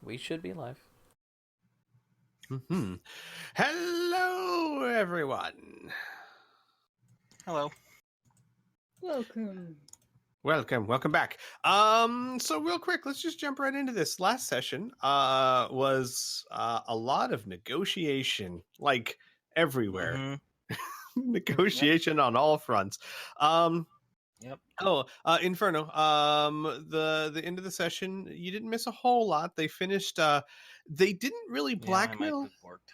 We should be live. Mm-hmm. Hello, everyone. Hello. Welcome. Welcome back. So real quick, let's just jump right into this. Last session was a lot of negotiation, like everywhere. Mm-hmm. Negotiation on all fronts. Yep. Inferno. The end of the session, you didn't miss a whole lot. They finished. They didn't really blackmail. Yeah, my mic worked.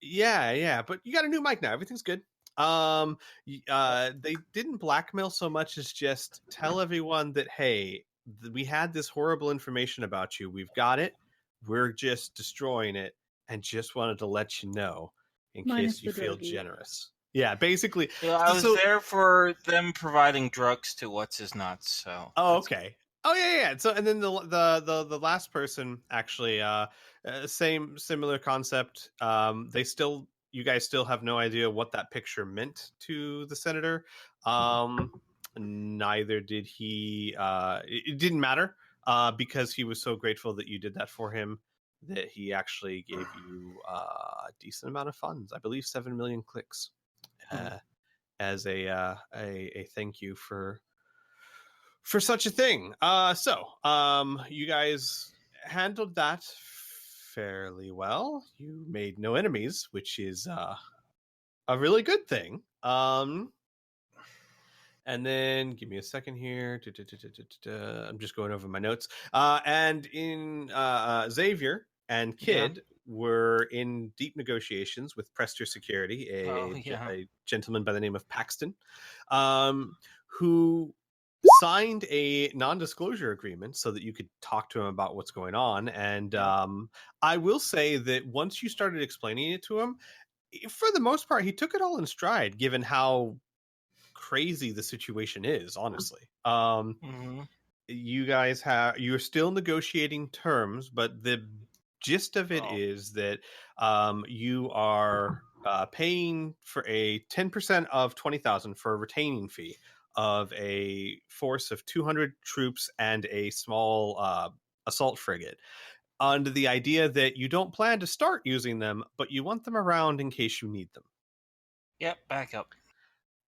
Yeah, but you got a new mic now. Everything's good. They didn't blackmail so much as just tell everyone that, hey, we had this horrible information about you. We've got it. We're just destroying it, and just wanted to let you know in Minus case you the feel druggie. generous. Yeah, basically. Yeah, I was there for them providing drugs to what's his nuts. So. Oh, okay. Oh yeah. So and then the last person actually, similar concept. You guys still have no idea what that picture meant to the senator. Neither did he. It didn't matter because he was so grateful that you did that for him that he actually gave you a decent amount of funds. I believe 7 million clicks as a thank you for such a thing. You guys handled that fairly well. You made no enemies, which is a really good thing. And then give me a second here. I'm just going over my notes. And in Xavier and Kid were in deep negotiations with Prester Security, a gentleman by the name of Paxton, who signed a non-disclosure agreement so that you could talk to him about what's going on. And I will say that once you started explaining it to him, for the most part, he took it all in stride, given how crazy the situation is, honestly. You guys you're still negotiating terms, but the gist of it is that you are paying for a 10% of 20,000 for a retaining fee of a force of 200 troops and a small assault frigate, under the idea that you don't plan to start using them, but you want them around in case you need them. Yep, back up.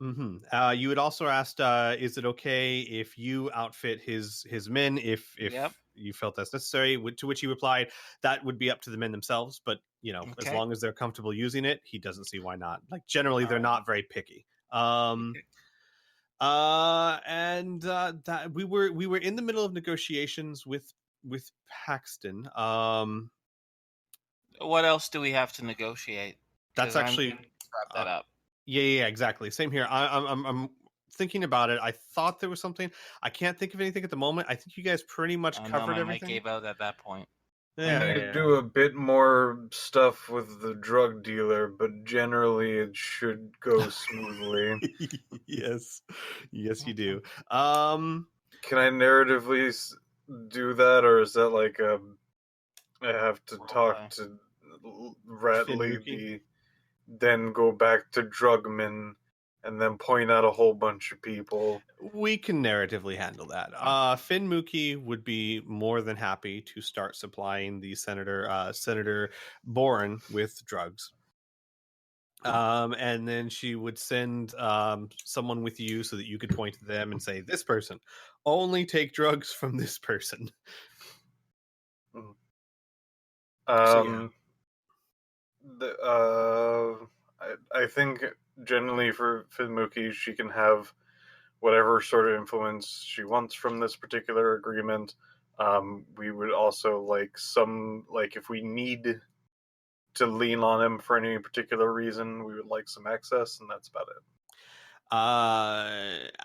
Mm-hmm. You had also asked, is it okay if you outfit his men if you felt that's necessary? To which he replied, that would be up to the men themselves, but as long as they're comfortable using it, he doesn't see why not. Like generally, they're not very picky. That we were in the middle of negotiations with Paxton. What else do we have to negotiate? That's actually wrap that up. Yeah, exactly. Same here. I'm thinking about it. I thought there was something. I can't think of anything at the moment. I think you guys pretty much covered everything. I gave out at that point. Yeah, I could do a bit more stuff with the drug dealer, but generally it should go smoothly. Yes, you do. Can I narratively do that, or is that like I have to talk to Rat Lady, then go back to Drugman, and then point out a whole bunch of people? We can narratively handle that. Finn Mookie would be more than happy to start supplying the Senator Boren with drugs. And then she would send someone with you so that you could point to them and say, this person, only take drugs from this person. I think generally for Finmuki, she can have whatever sort of influence she wants from this particular agreement. We would also like if we need to lean on him for any particular reason, we would like some access, and that's about it.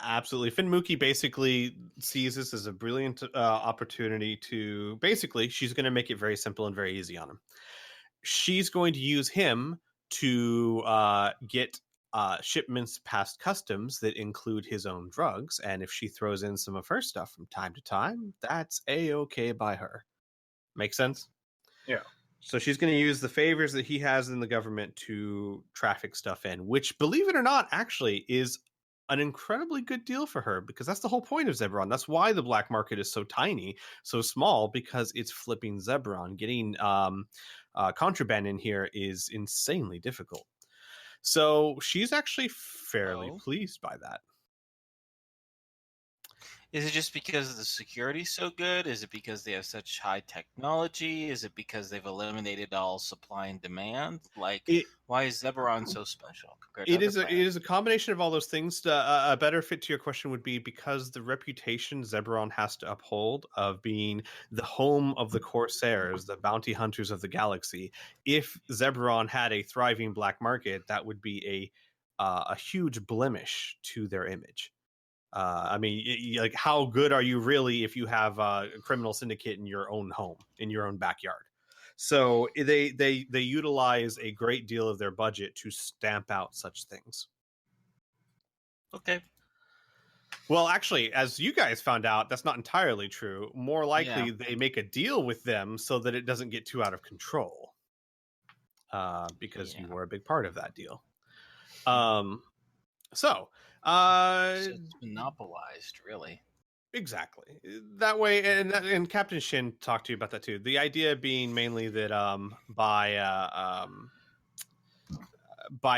Absolutely. Finmuki basically sees this as a brilliant opportunity to she's going to make it very simple and very easy on him. She's going to use him to get shipments past customs that include his own drugs, and if she throws in some of her stuff from time to time, that's a-okay by her. Make sense? Yeah. So she's going to use the favors that he has in the government to traffic stuff in, which, believe it or not, actually is an incredibly good deal for her, because that's the whole point of Zebron. That's why the black market is so tiny, so small, because it's flipping Zebron. Getting contraband in here is insanely difficult. So she's actually fairly pleased by that. Is it just because the security's so good? Is it because they have such high technology? Is it because they've eliminated all supply and demand? Like, why is Zebron so special compared to It is a combination of all those things. A better fit to your question would be because the reputation Zebron has to uphold of being the home of the Corsairs, the bounty hunters of the galaxy. If Zebron had a thriving black market, that would be a huge blemish to their image. I mean, like, how good are you really if you have a criminal syndicate in your own home, in your own backyard? So they utilize a great deal of their budget to stamp out such things. Okay. Well, actually, as you guys found out, that's not entirely true. More likely, they make a deal with them so that it doesn't get too out of control. Because you were a big part of that deal. So it's monopolized, really. Exactly. That way, and Captain Shin talked to you about that too. The idea being mainly that by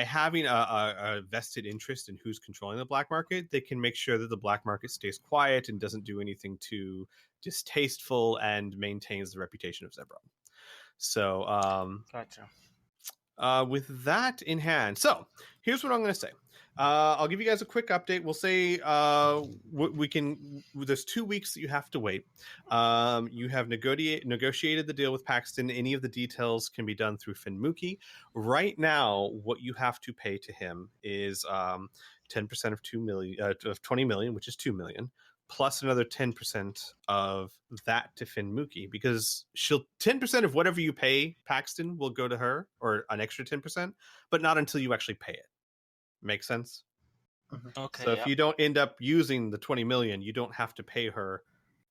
having a vested interest in who's controlling the black market, they can make sure that the black market stays quiet and doesn't do anything too distasteful and maintains the reputation of Zebron. So, Gotcha. With that in hand, so here's what I'm going to say. I'll give you guys a quick update. We'll say we can. There's 2 weeks that you have to wait. You have negotiated the deal with Paxton. Any of the details can be done through Finmuki. Right now, what you have to pay to him is 10% of 2 million of 20 million, which is 2 million, plus another 10% of that to Finmuki, because 10% of whatever you pay Paxton will go to her, or an extra 10%, but not until you actually pay it. Make sense? Mm-hmm. Okay. So if you don't end up using the 20 million, you don't have to pay her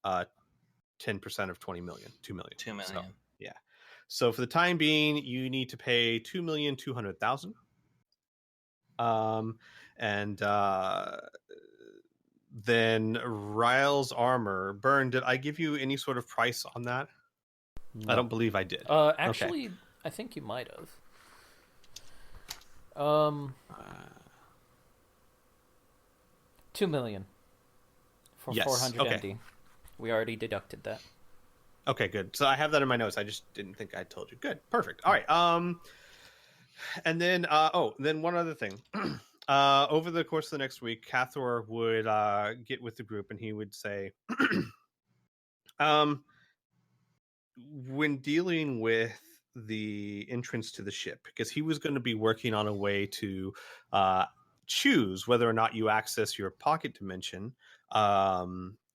10% of 20 million, 2 million. 2 million. So, yeah. So for the time being, you need to pay 2,200,000. And then Ryle's armor. Burn, did I give you any sort of price on that? No. I don't believe I did. Actually, okay. I think you might have. 2 million for 400 MD. We already deducted that. Okay, good. So I have that in my notes. I just didn't think I told you. Good, perfect. All right. And then then one other thing. Over the course of the next week, Cathor would get with the group and he would say, when dealing with the entrance to the ship, because he was going to be working on a way to choose whether or not you access your pocket dimension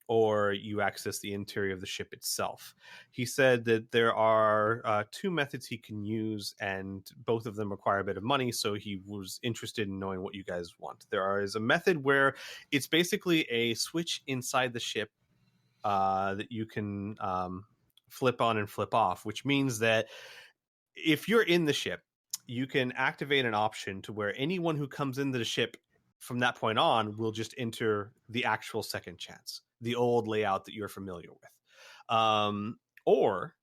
or you access the interior of the ship itself. He said that there are 2 methods he can use, and both of them require a bit of money, so he was interested in knowing what you guys want. There is a method where it's basically a switch inside the ship that you can flip on and flip off, which means that if you're in the ship, you can activate an option to where anyone who comes into the ship from that point on will just enter the actual second chance, the old layout that you're familiar with. Or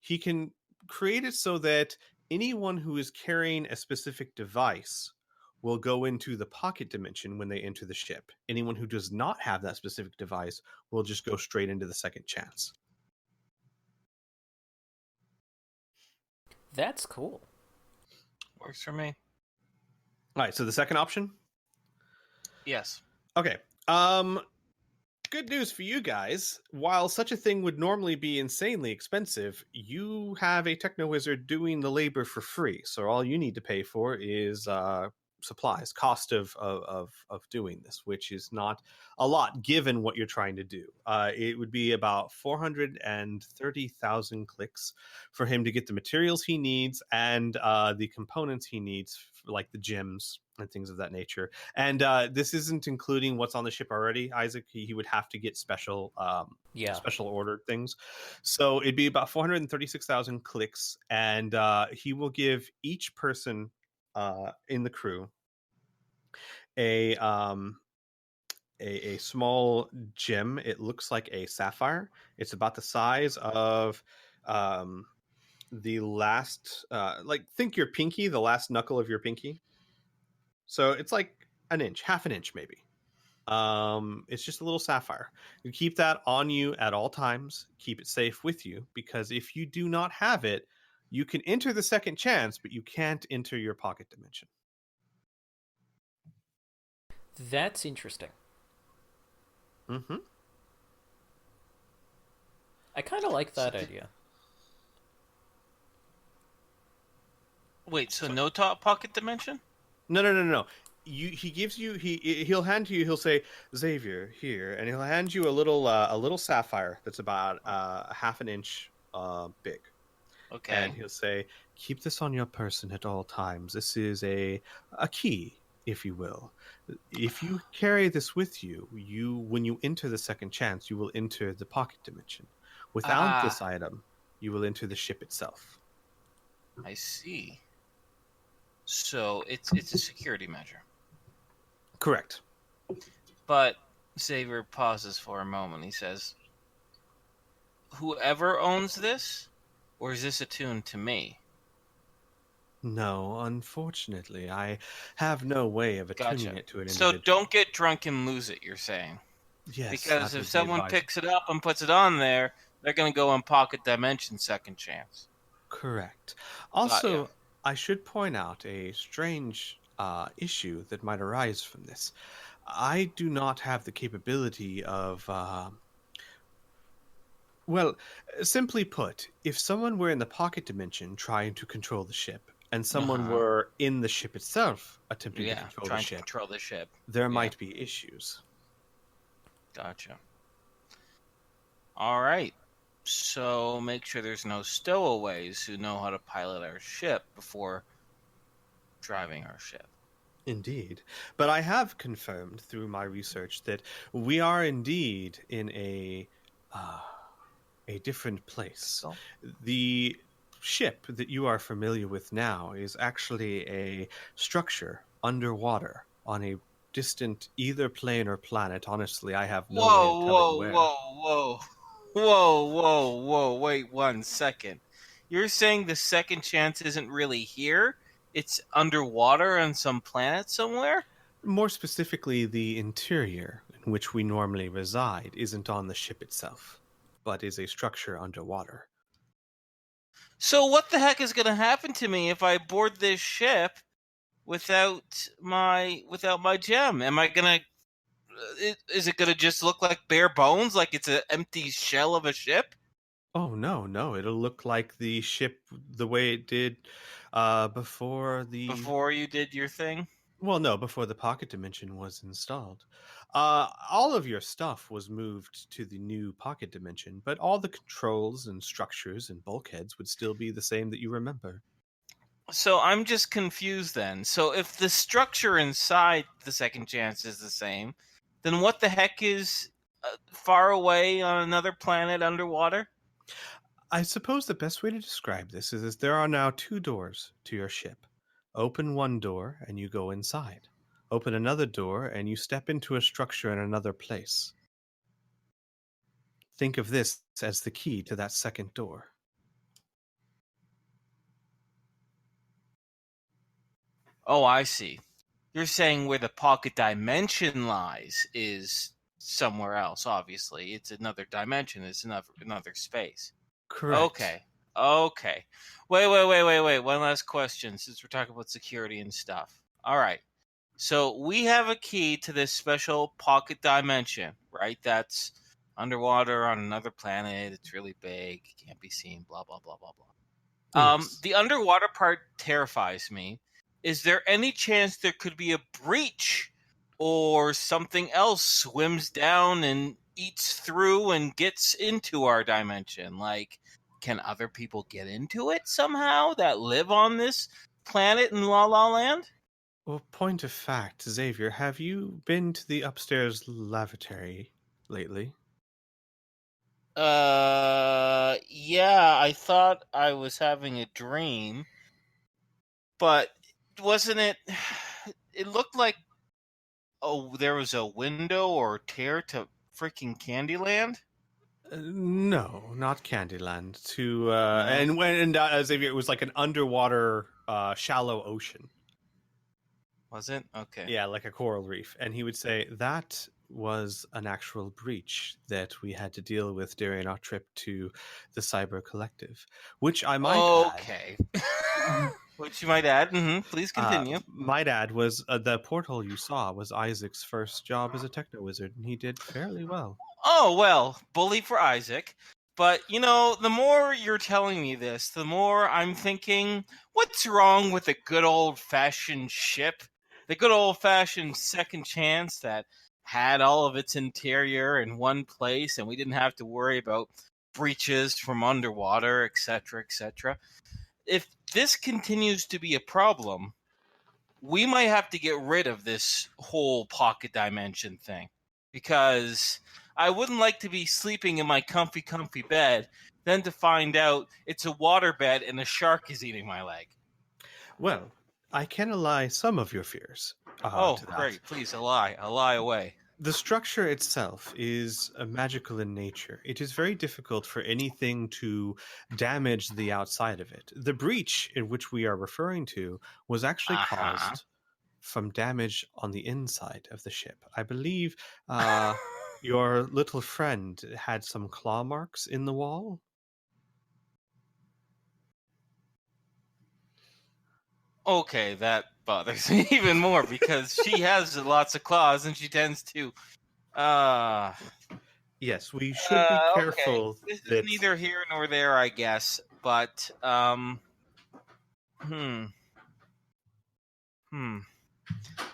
he can create it so that anyone who is carrying a specific device will go into the pocket dimension when they enter the ship. Anyone who does not have that specific device will just go straight into the second chance. That's cool. Works for me. All right, so the second option? Yes. Okay. Good news for you guys. While such a thing would normally be insanely expensive, you have a techno wizard doing the labor for free. So all you need to pay for is supplies, cost of doing this, which is not a lot given what you're trying to do. It would be about 430,000 clicks for him to get the materials he needs and the components he needs, like the gems and things of that nature. And this isn't including what's on the ship already, Isaac. He would have to get special ordered things. So it'd be about 436,000 clicks, and he will give each person in the crew a a small gem. It looks like a sapphire. It's about the size of the last, like think your pinky, the last knuckle of your pinky. So it's like an inch, half an inch maybe. It's just a little sapphire. You keep that on you at all times. Keep it safe with you, because if you do not have it, you can enter the second chance, but you can't enter your pocket dimension. That's interesting. Mm-hmm. I kind of like that idea. Wait, so no top pocket dimension? No. He gives you he'll hand you, he'll say, Xavier, here, and he'll hand you a little sapphire that's about a half an inch big. Okay. And he'll say, keep this on your person at all times. This is a key, if you will. If you carry this with you, when you enter the second chance, you will enter the pocket dimension. Without this item, you will enter the ship itself. I see. So it's a security measure. Correct. But Xavier pauses for a moment. He says, whoever owns this, or is this attuned to me? No, unfortunately, I have no way of attuning it to an individual. So don't get drunk and lose it, you're saying? Yes. Because if someone picks it up and puts it on there, they're going to go on pocket dimension second chance. Correct. Also, I should point out a strange issue that might arise from this. I do not have the capability of... well, simply put, if someone were in the pocket dimension trying to control the ship, and someone were in the ship itself attempting to control the ship, there might be issues. Gotcha. All right. So make sure there's no stowaways who know how to pilot our ship before driving our ship. Indeed. But I have confirmed through my research that we are indeed in a different place. So? The ship that you are familiar with now is actually a structure underwater on a distant either plane or planet. Honestly, I have no way of telling where. Whoa, wait 1 second. You're saying the second chance isn't really here? It's underwater on some planet somewhere? More specifically, the interior in which we normally reside isn't on the ship itself, but is a structure underwater. So what the heck is going to happen to me if I board this ship without my gem? Am I going to... Is it going to just look like bare bones, like it's an empty shell of a ship? Oh, no. It'll look like the ship the way it did before you did your thing? Well, no, before the pocket dimension was installed. All of your stuff was moved to the new pocket dimension, but all the controls and structures and bulkheads would still be the same that you remember. So I'm just confused then. So if the structure inside the second chance is the same, then what the heck is far away on another planet underwater? I suppose the best way to describe this is there are now 2 doors to your ship. Open one door and you go inside. Open another door and you step into a structure in another place. Think of this as the key to that second door. Oh, I see. You're saying where the pocket dimension lies is somewhere else, obviously. It's another dimension. It's another space. Correct. Okay. Wait. One last question, since we're talking about security and stuff. All right. So we have a key to this special pocket dimension, right? That's underwater on another planet. It's really big. Can't be seen. Blah, blah, blah, blah, blah. Yes. The underwater part terrifies me. Is there any chance there could be a breach or something else swims down and eats through and gets into our dimension? Like, can other people get into it somehow that live on this planet in La La Land? Well, point of fact, Xavier, have you been to the upstairs lavatory lately? Yeah, I thought I was having a dream, but wasn't it? It looked like there was a window or tear to freaking Candyland? No, not Candyland. Xavier, it was like an underwater, shallow ocean. Was it? Okay. Yeah, like a coral reef. And he would say that was an actual breach that we had to deal with during our trip to the Cyber Collective, which I might add. Okay. Which you might add. Please continue. Might add was the porthole you saw was Isaac's first job as a techno wizard, and he did fairly well. Oh, well, bully for Isaac. But, the more you're telling me this, the more I'm thinking, what's wrong with a good old-fashioned ship? The good old-fashioned second chance that had all of its interior in one place and we didn't have to worry about breaches from underwater, etc., etc. If this continues to be a problem, we might have to get rid of this whole pocket dimension thing. Because I wouldn't like to be sleeping in my comfy bed, then to find out it's a waterbed and a shark is eating my leg. Well, I can allay some of your fears. Oh, great. Please, lie away. The structure itself is magical in nature. It is very difficult for anything to damage the outside of it. The breach in which we are referring to was actually caused from damage on the inside of the ship. I believe your little friend had some claw marks in the wall. Okay, that bothers me even more because she has lots of claws and she tends to. Yes, we should be careful. Okay. This is neither here nor there, I guess. But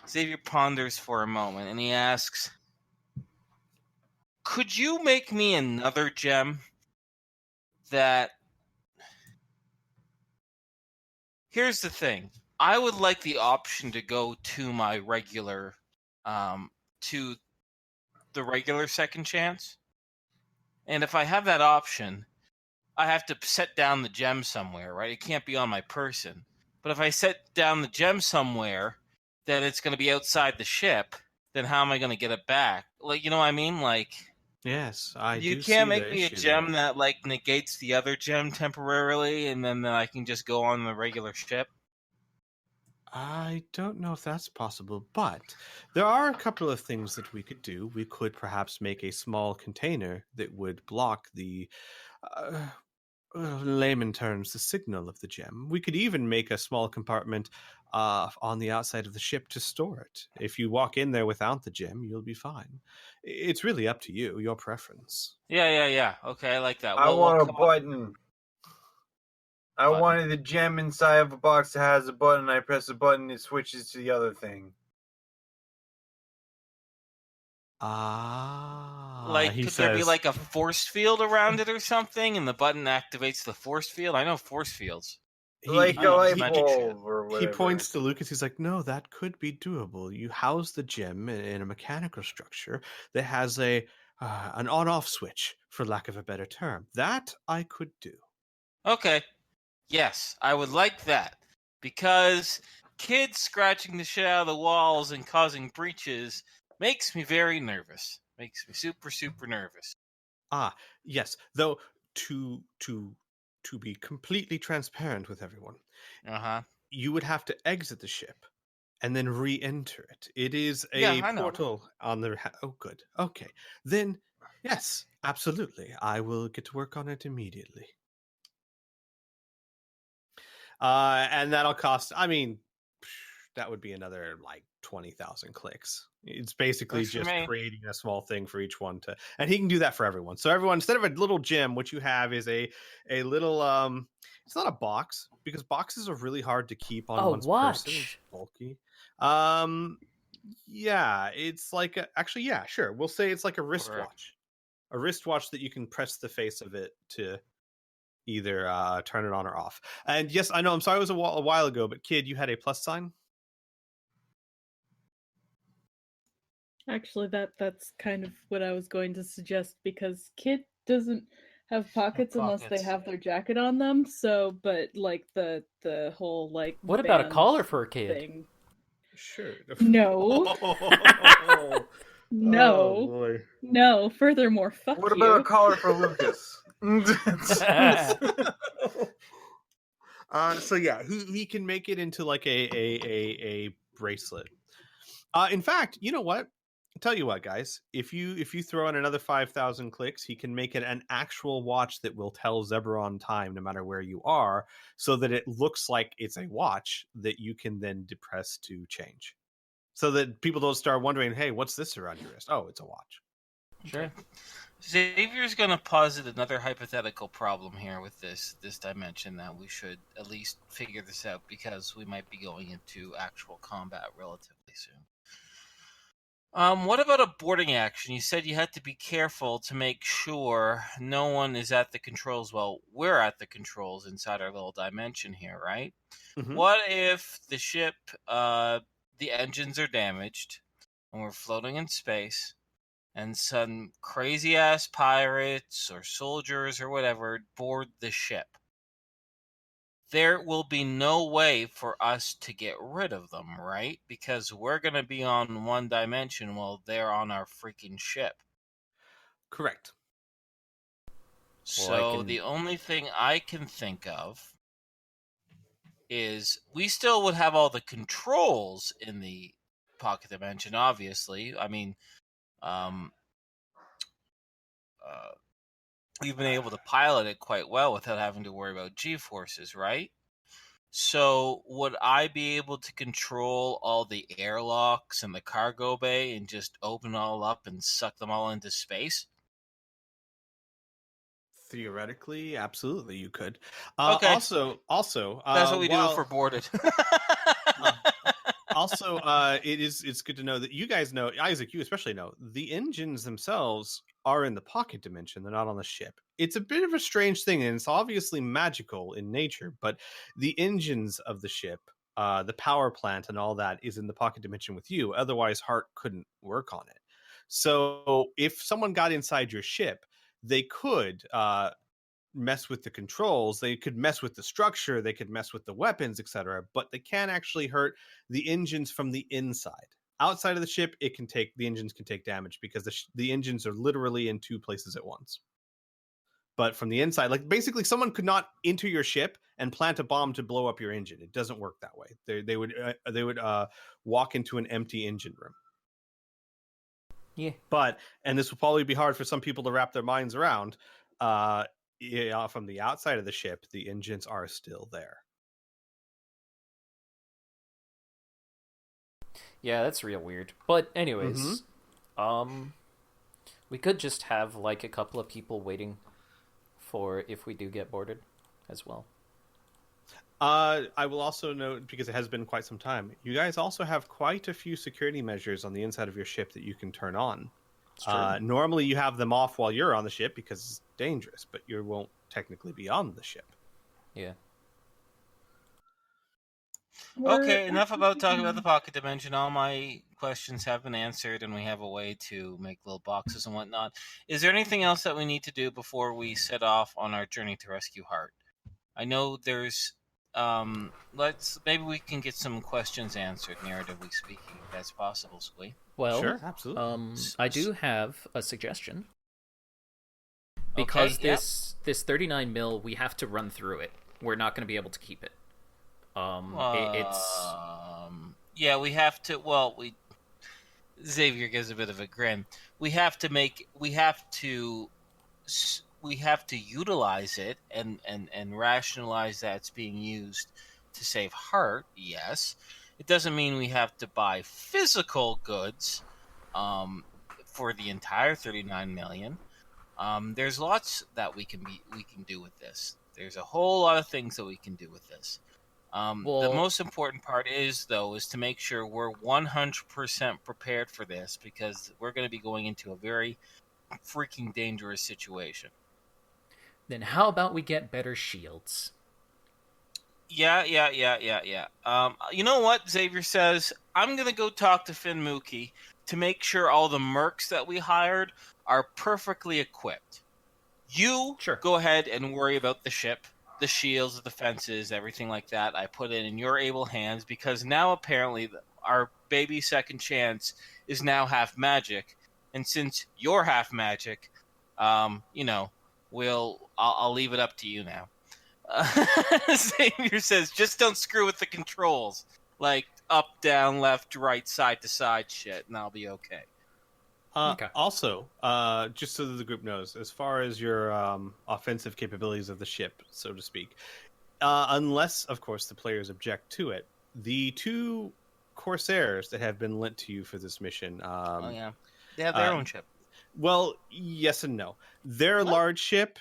Xavier ponders for a moment and he asks, "Could you make me another gem that?" Here's the thing. I would like the option to go to my regular, to the regular second chance. And if I have that option, I have to set down the gem somewhere, right? It can't be on my person. But if I set down the gem somewhere, then it's going to be outside the ship. Then how am I going to get it back? Like, you know what I mean? Like, yes, I you do can't see make the me a issue gem there. that like negates the other gem temporarily, and then I can just go on the regular ship. I don't know if that's possible, but there are a couple of things that we could do. We could perhaps make a small container that would block the, layman terms, the signal of the gem. We could even make a small compartment on the outside of the ship to store it. If you walk in there without the gem, you'll be fine. It's really up to you, your preference. Yeah. Okay, I like that. I want a button. I wanted the gem inside of a box that has a button. I press the button, it switches to the other thing. Like, could there be like a force field around it or something, and the button activates the force field? I know force fields. Like a light bulb or whatever. He points to Lucas. He's like, no, that could be doable. You house the gem in a mechanical structure that has an on-off switch, for lack of a better term. That I could do. Okay. Yes, I would like that. Because kids scratching the shit out of the walls and causing breaches makes me very nervous. Makes me super, super nervous. Yes. Though, to be completely transparent with everyone, you would have to exit the ship and then re-enter it. It is a portal on the... Oh, good. Okay. Then, yes, absolutely. I will get to work on it immediately. And that'll cost, that would be another, 20,000 clicks. It's basically just creating a small thing for each one to... And he can do that for everyone. So everyone, instead of a little gem, what you have is a little... it's not a box, because boxes are really hard to keep on one's person. It's bulky. Yeah, it's like... sure. We'll say it's like a wristwatch. A wristwatch that you can press the face of it to... either turn it on or off. And yes, I know, I'm sorry it was a while ago, but kid, you had a plus sign? Actually, that's kind of what I was going to suggest, because kid doesn't have pockets unless they have their jacket on them. So, but like the whole like... What about a collar for a kid? Thing. Sure. No. Oh, No. boy. No. Furthermore, fuck What you. about a collar for Lucas? So yeah, he can make it into like a bracelet. In fact, you know what? I'll tell you what, guys. If you throw in another 5,000 clicks, he can make it an actual watch that will tell Zebron time no matter where you are, so that it looks like it's a watch that you can then depress to change, so that people don't start wondering, "Hey, what's this around your wrist?" Oh, it's a watch. Sure. Xavier's going to posit another hypothetical problem here with this dimension that we should at least figure this out because we might be going into actual combat relatively soon. What about a boarding action? You said you had to be careful to make sure no one is at the controls. Well, we're at the controls inside our little dimension here, right? Mhm. What if the ship, the engines are damaged, and we're floating in space, and some crazy ass pirates or soldiers or whatever board the ship? There will be no way for us to get rid of them, right? Because we're going to be on one dimension while they're on our freaking ship. Correct. So the only thing I can think of is we still would have all the controls in the pocket dimension, obviously. I mean, um, we've been able to pilot it quite well without having to worry about G-forces, right? So would I be able to control all the airlocks and the cargo bay and just open it all up and suck them all into space? Theoretically, absolutely, you could. Okay. Also, That's what we do if while we're boarded. also, it's good to know that you guys know, Isaac, you especially know, the engines themselves are in the pocket dimension. They're not on the ship. It's a bit of a strange thing, and it's obviously magical in nature, but the engines of the ship, the power plant and all that is in the pocket dimension with you. Otherwise, Hart couldn't work on it. So if someone got inside your ship, they could mess with the controls, they could mess with the structure, they could mess with the weapons, etc., but they can't actually hurt the engines from the inside. Outside of the ship, the engines can take damage because the engines are literally in two places at once. But from the inside, like basically someone could not enter your ship and plant a bomb to blow up your engine. It doesn't work that way. They would walk into an empty engine room. Yeah. But, and this will probably be hard for some people to wrap their minds around, from the outside of the ship, the engines are still there. Yeah, that's real weird. But anyways, we could just have like a couple of people waiting for if we do get boarded as well. I will also note, because it has been quite some time, you guys also have quite a few security measures on the inside of your ship that you can turn on. Normally you have them off while you're on the ship because it's dangerous, but you won't technically be on the ship. Yeah. Okay, enough about talking about the pocket dimension. All my questions have been answered, and we have a way to make little boxes and whatnot. Is there anything else that we need to do before we set off on our journey to rescue Hart? I know there's... maybe we can get some questions answered, narratively speaking, if that's possible, Squee. Well, sure, absolutely. I do have a suggestion. Because this 39 mil, we have to run through it. We're not going to be able to keep it. Yeah, we have to. Well, Xavier gives a bit of a grin. We have to utilize it and rationalize that it's being used to save Hart. Yes, it doesn't mean we have to buy physical goods for the entire 39 million. There's lots that we can do with this. There's a whole lot of things that we can do with this. The most important part is to make sure we're 100% prepared for this, because we're going to be going into a very freaking dangerous situation. Then how about we get better shields? Yeah. You know what Xavier says? I'm going to go talk to Finn Mookie to make sure all the mercs that we hired are perfectly equipped. You go ahead and worry about the ship. the shields, the defenses, everything like that. I put it in your able hands because now apparently our baby second chance is now half magic, and since you're half magic, I'll leave it up to you now. Xavier says, just don't screw with the controls, like up, down, left, right, side to side shit, and I'll be okay. Okay. Also, just so that the group knows, as far as your offensive capabilities of the ship, so to speak, unless, of course, the players object to it, the 2 Corsairs that have been lent to you for this mission... they have their own ship. Well, yes and no. Their large ship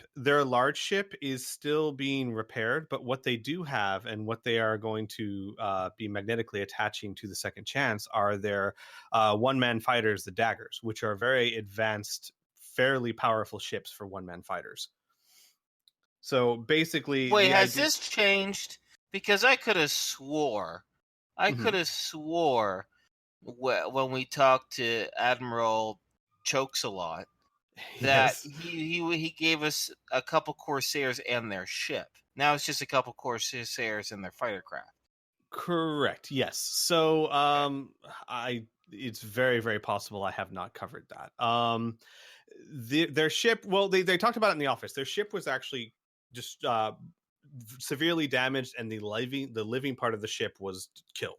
is still being repaired, but what they do have and what they are going to be magnetically attaching to the second chance are their one-man fighters, the daggers, which are very advanced, fairly powerful ships for one-man fighters. So basically, wait, has this changed? Because I could have swore, when we talked to Admiral Chokes a lot, that Yes. he gave us a couple Corsairs and their ship. Now it's just a couple Corsairs and their fighter craft. Correct. Yes. So it's very, very possible I have not covered that. Their ship, well, they talked about it in the office. Their ship was actually just severely damaged, and the living part of the ship was killed.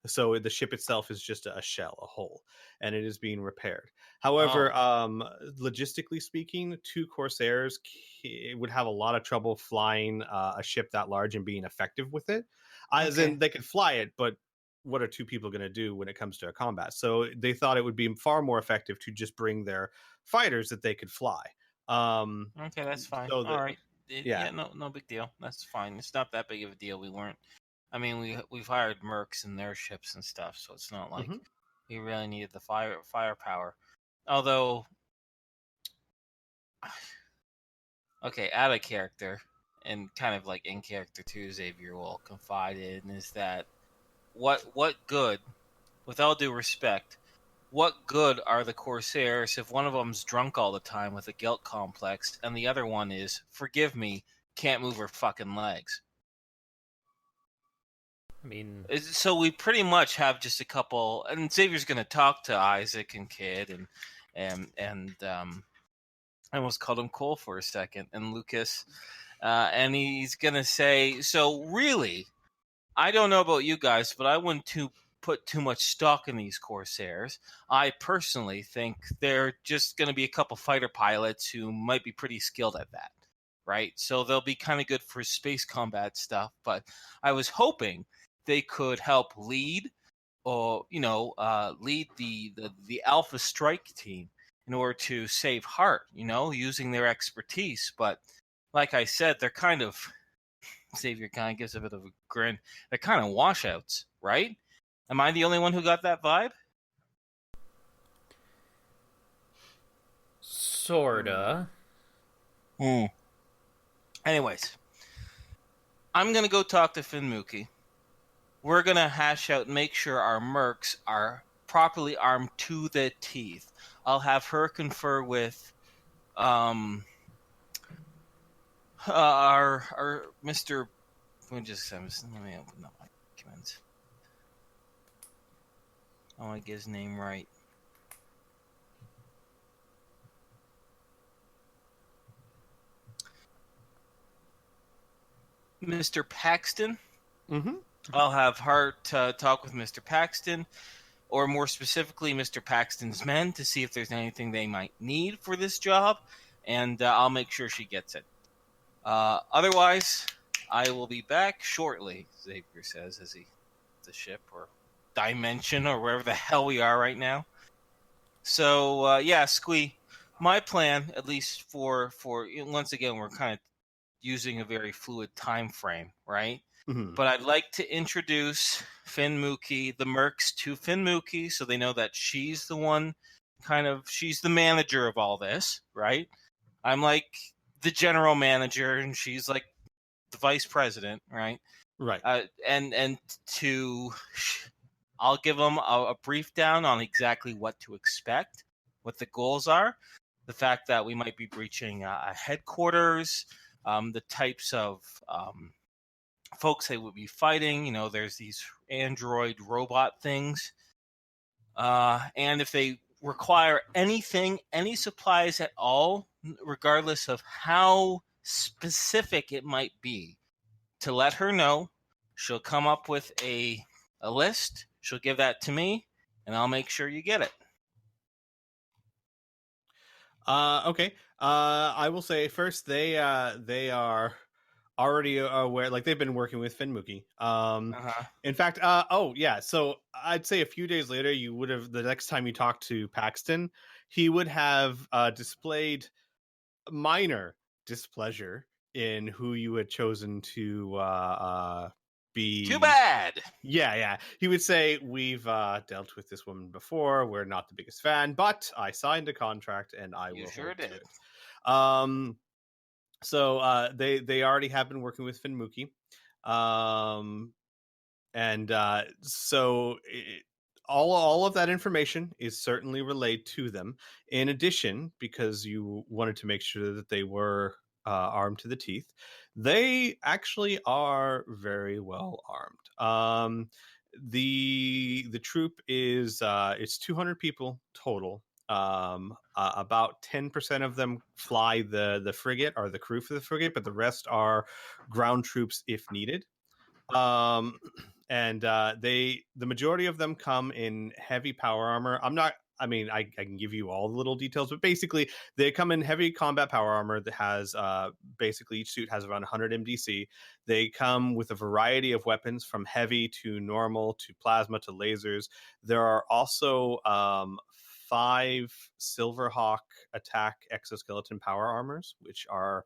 So the ship itself is just a shell, a hole, and it is being repaired. However, logistically speaking, 2 Corsairs would have a lot of trouble flying a ship that large and being effective with it. As in, they could fly it, but what are 2 people going to do when it comes to a combat? So they thought it would be far more effective to just bring their fighters that they could fly. Okay, that's fine. So all right. No big deal. That's fine. It's not that big of a deal. We've hired mercs in their ships and stuff, so it's not like we really needed the firepower. Although, okay, out of character and kind of like in character too, Xavier will confide in is that what good, with all due respect, what good are the Corsairs if one of them's drunk all the time with a guilt complex and the other one is, forgive me, can't move her fucking legs? I mean, so we pretty much have just a couple, and Xavier's going to talk to Isaac and Kid and I almost called him Cole for a second, and Lucas, and he's going to say, so really, I don't know about you guys, but I wouldn't put too much stock in these Corsairs. I personally think they're just going to be a couple fighter pilots who might be pretty skilled at that, right? So they'll be kind of good for space combat stuff, but I was hoping they could help lead the Alpha Strike team in order to save Hart, using their expertise. But like I said, they're kind of, Xavier kind of gives a bit of a grin, they're kind of washouts, right? Am I the only one who got that vibe? Sorta. Anyways, I'm going to go talk to Finmuki. We're going to hash out and make sure our mercs are properly armed to the teeth. I'll have her confer with our Mr. Let me open up my documents. I want to get his name right. Mr. Paxton. I'll have her talk with Mr. Paxton, or more specifically, Mr. Paxton's men, to see if there's anything they might need for this job, and I'll make sure she gets it. Otherwise, I will be back shortly, Xavier says, as he the ship or dimension or wherever the hell we are right now. So, Squee, my plan, at least for once again, we're kind of using a very fluid time frame, right? But I'd like to introduce Finmuki, the mercs, to Finmuki so they know that she's the one, she's the manager of all this, right? I'm like the general manager, and she's like the vice president, right? Right. I'll give them a brief down on exactly what to expect, what the goals are, the fact that we might be breaching a headquarters, the types of folks they would be fighting. There's these android robot things. And if they require anything, any supplies at all, regardless of how specific it might be, to let her know. She'll come up with a list. She'll give that to me, and I'll make sure you get it. Okay. I will say first they are already aware, like they've been working with Finmuki. In fact, so I'd say a few days later, you would have, the next time you talked to Paxton, he would have displayed minor displeasure in who you had chosen to be. Too bad. Yeah. He would say, we've dealt with this woman before. We're not the biggest fan, but I signed a contract and I will sure hold did. to it. So they already have been working with Finmuki. All of that information is certainly relayed to them. In addition, because you wanted to make sure that they were armed to the teeth, they actually are very well armed. The troop is it's 200 people total. About 10% of them fly the frigate, or the crew for the frigate, but the rest are ground troops if needed. The majority of them come in heavy power armor. I can give you all the little details, but basically they come in heavy combat power armor that has basically each suit has around 100 MDC. They come with a variety of weapons from heavy to normal to plasma to lasers. There are also 5 Silverhawk attack exoskeleton power armors, which are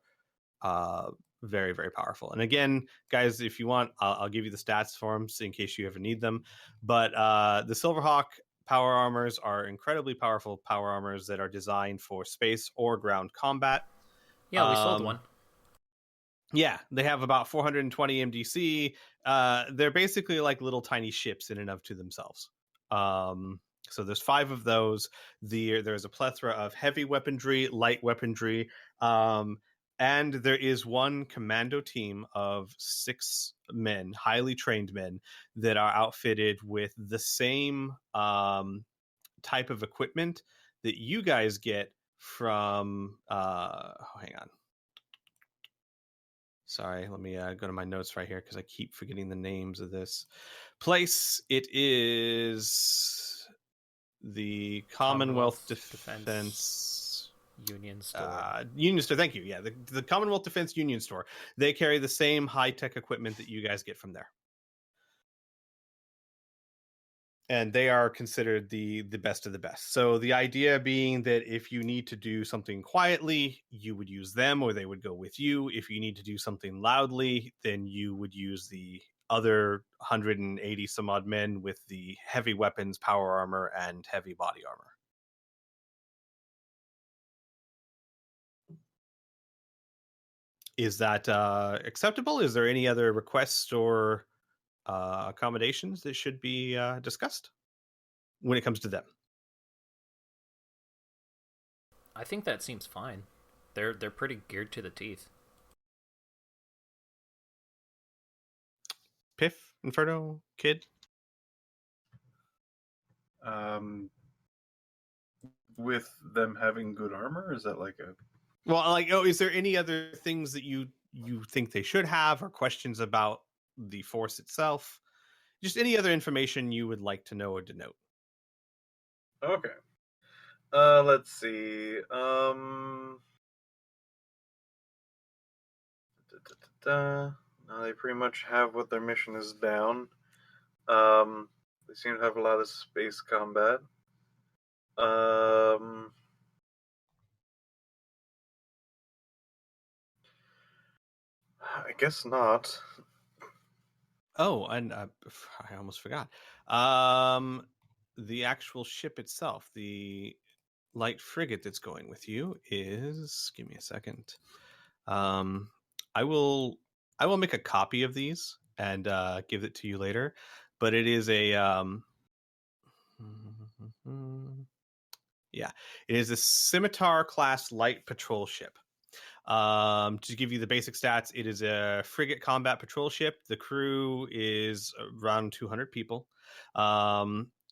very, very powerful. And again, guys, if you want, I'll give you the stats for them in case you ever need them. But the Silverhawk power armors are incredibly powerful power armors that are designed for space or ground combat. Yeah, we sold one. Yeah, they have about 420 MDC. They're basically like little tiny ships in and of to themselves. So there's 5 of those. There's a plethora of heavy weaponry, light weaponry, and there is one commando team of 6 men, highly trained men, that are outfitted with the same type of equipment that you guys get from. Hang on. Sorry, let me go to my notes right here because I keep forgetting the names of this place. It is the Commonwealth Defense Union Store. Union Store, thank you. Yeah, the Commonwealth Defense Union Store. They carry the same high-tech equipment that you guys get from there. And they are considered the best of the best. So the idea being that if you need to do something quietly, you would use them, or they would go with you. If you need to do something loudly, then you would use the other 180 some odd men with the heavy weapons, power armor, and heavy body armor. Is that acceptable? Is there any other requests or accommodations that should be discussed when it comes to them? I think that seems fine. They're pretty geared to the teeth. Piff, Inferno, Kid? With them having good armor, is that like a... Well, is there any other things that you think they should have, or questions about the Force itself? Just any other information you would like to know or denote. Okay. Let's see. Now they pretty much have what their mission is down. They seem to have a lot of space combat. I guess not. Oh, and I almost forgot. The actual ship itself, the light frigate that's going with you, is. Give me a second. I will make a copy of these and give it to you later. But it is a it is a Scimitar class light patrol ship. To give you the basic stats, it is a frigate combat patrol ship. The crew is around 200 people.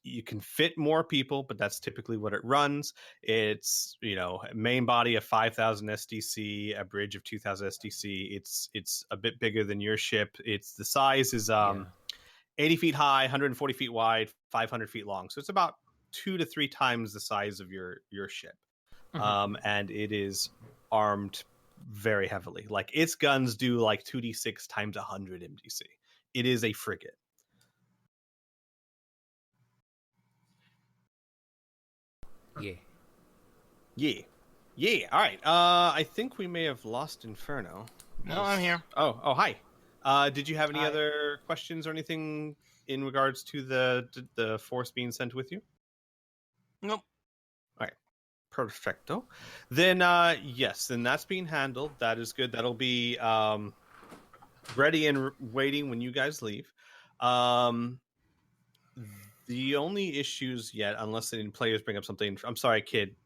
You can fit more people, but that's typically what it runs. It's, a main body of 5,000 SDC, a bridge of 2,000 SDC. It's a bit bigger than your ship. The size is 80 feet high, 140 feet wide, 500 feet long. So it's about 2 to 3 times the size of your ship. And it is armed very heavily. Like, its guns do like 2d6 times 100 MDC. It is a frigate. Yeah. All right. I think we may have lost Inferno. No, I'm here. Oh, hi. Did you have any other questions or anything in regards to the force being sent with you? Nope. All right. Perfecto. Then, yes, then that's being handled. That is good. That'll be ready and waiting when you guys leave. The only issues yet, unless any players bring up something, I'm sorry, kid.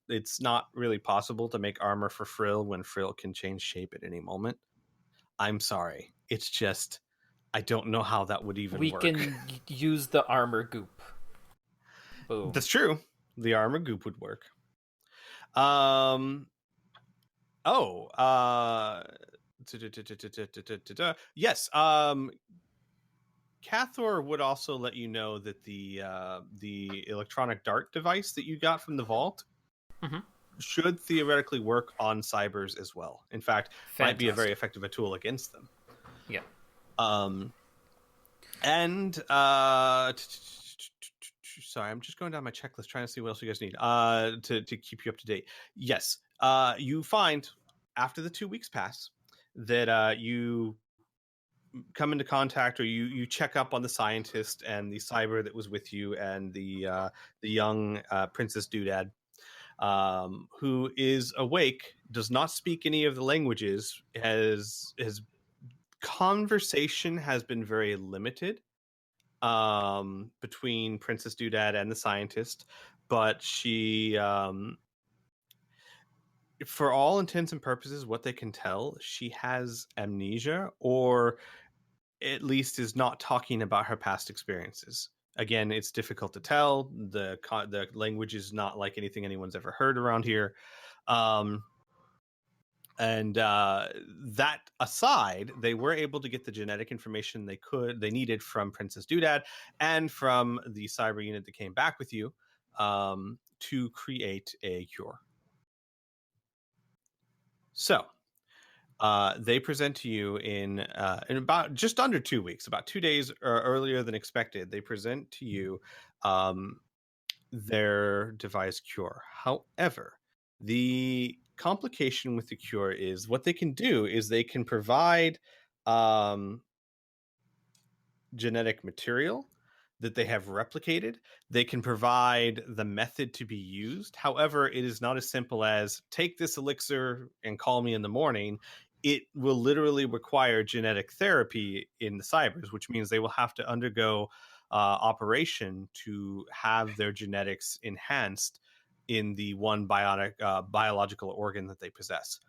It's not really possible to make armor for Frill when Frill can change shape at any moment. I'm sorry. It's just, I don't know how that would even work. We can use the armor goop. Boom. That's true. The armor goop would work. Yes. Cathor would also let you know that the electronic dart device that you got from the vault should theoretically work on cybers as well. In fact, might be a very effective a tool against them. Yeah. Sorry, I'm just going down my checklist trying to see what else you guys need to keep you up to date. Yes, you find after the 2 weeks pass that you come into contact, or you check up on the scientist and the cyber that was with you, and the young Princess Doodad, who is awake, does not speak any of the languages. His conversation has been very limited between Princess Doodad and the scientist, but she, for all intents and purposes, what they can tell, she has amnesia, or at least is not talking about her past experiences. Again, it's difficult to tell. The language is not like anything anyone's ever heard around here. That aside, they were able to get the genetic information they needed from Princess Doodad and from the cyber unit that came back with you to create a cure. So they present to you in about just under 2 weeks, about 2 days earlier than expected. They present to you their devised cure. However, the complication with the cure is what they can do is they can provide genetic material that they have replicated. They can provide the method to be used. However, it is not as simple as take this elixir and call me in the morning. It will literally require genetic therapy in the cybers, which means they will have to undergo operation to have their genetics enhanced in the one biological organ that they possess.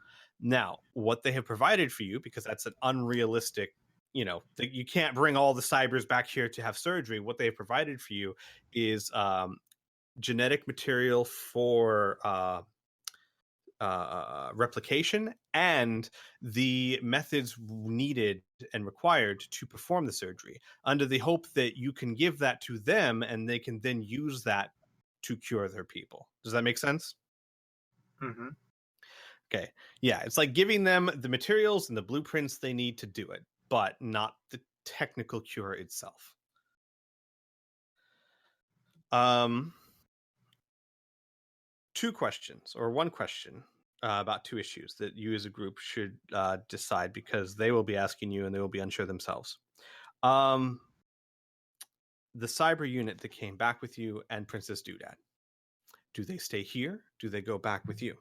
Now, what they have provided for you, because that's an unrealistic, you can't bring all the cybers back here to have surgery. What they have provided for you is genetic material for replication and the methods needed and required to perform the surgery, under the hope that you can give that to them and they can then use that to cure their people. Does that make sense? Mm-hmm. Okay. Yeah, it's like giving them the materials and the blueprints they need to do it, but not the technical cure itself. Two questions, or one question about two issues that you as a group should decide, because they will be asking you and they will be unsure themselves. The cyber unit that came back with you and Princess Doodad, do they stay here? Do they go back with you?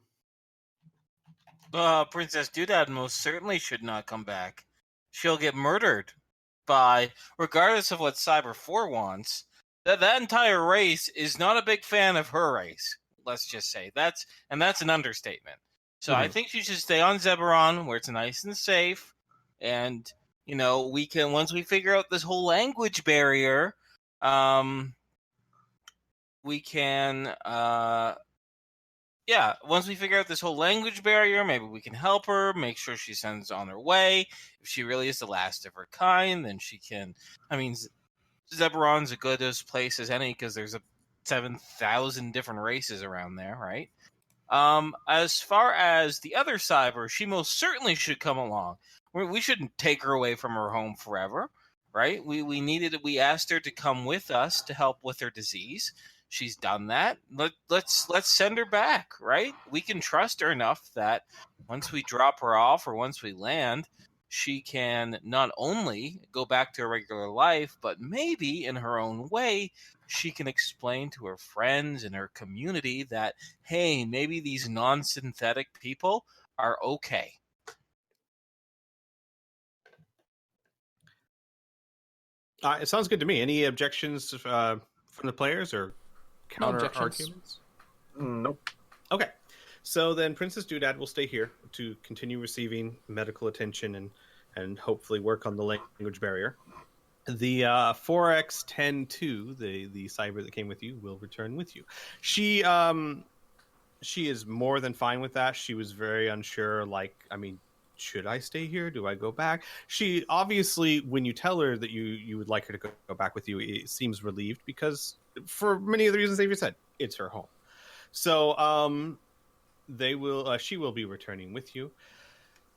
Princess Doodad most certainly should not come back. She'll get murdered by, regardless of what Cyber 4 wants, that entire race is not a big fan of her race. Let's just say that's an understatement. So I think she should stay on Zeberon where it's nice and safe. And, we can, once we figure out this whole language barrier, we can, once we figure out this whole language barrier, maybe we can help her, make sure she sends on her way. If she really is the last of her kind, then she can, Zeberon's a good as place as any because there's 7,000 different races around there, right? As far as the other cyber, she most certainly should come along. We shouldn't take her away from her home forever, right? We asked her to come with us to help with her disease. She's done that. Let's send her back, right? We can trust her enough that once we drop her off or once we land, she can not only go back to her regular life, but maybe in her own way, she can explain to her friends and her community that, hey, maybe these non-synthetic people are okay. It sounds good to me. Any objections from the players or counter arguments? Nope. Okay. So then Princess Doodad will stay here to continue receiving medical attention and hopefully work on the language barrier. The 4X102, the cyber that came with you, will return with you. She is more than fine with that. She was very unsure, should I stay here? Do I go back? She obviously, when you tell her that you would like her to go back with you, it seems relieved because for many of the reasons Xavier said, it's her home. So she will be returning with you.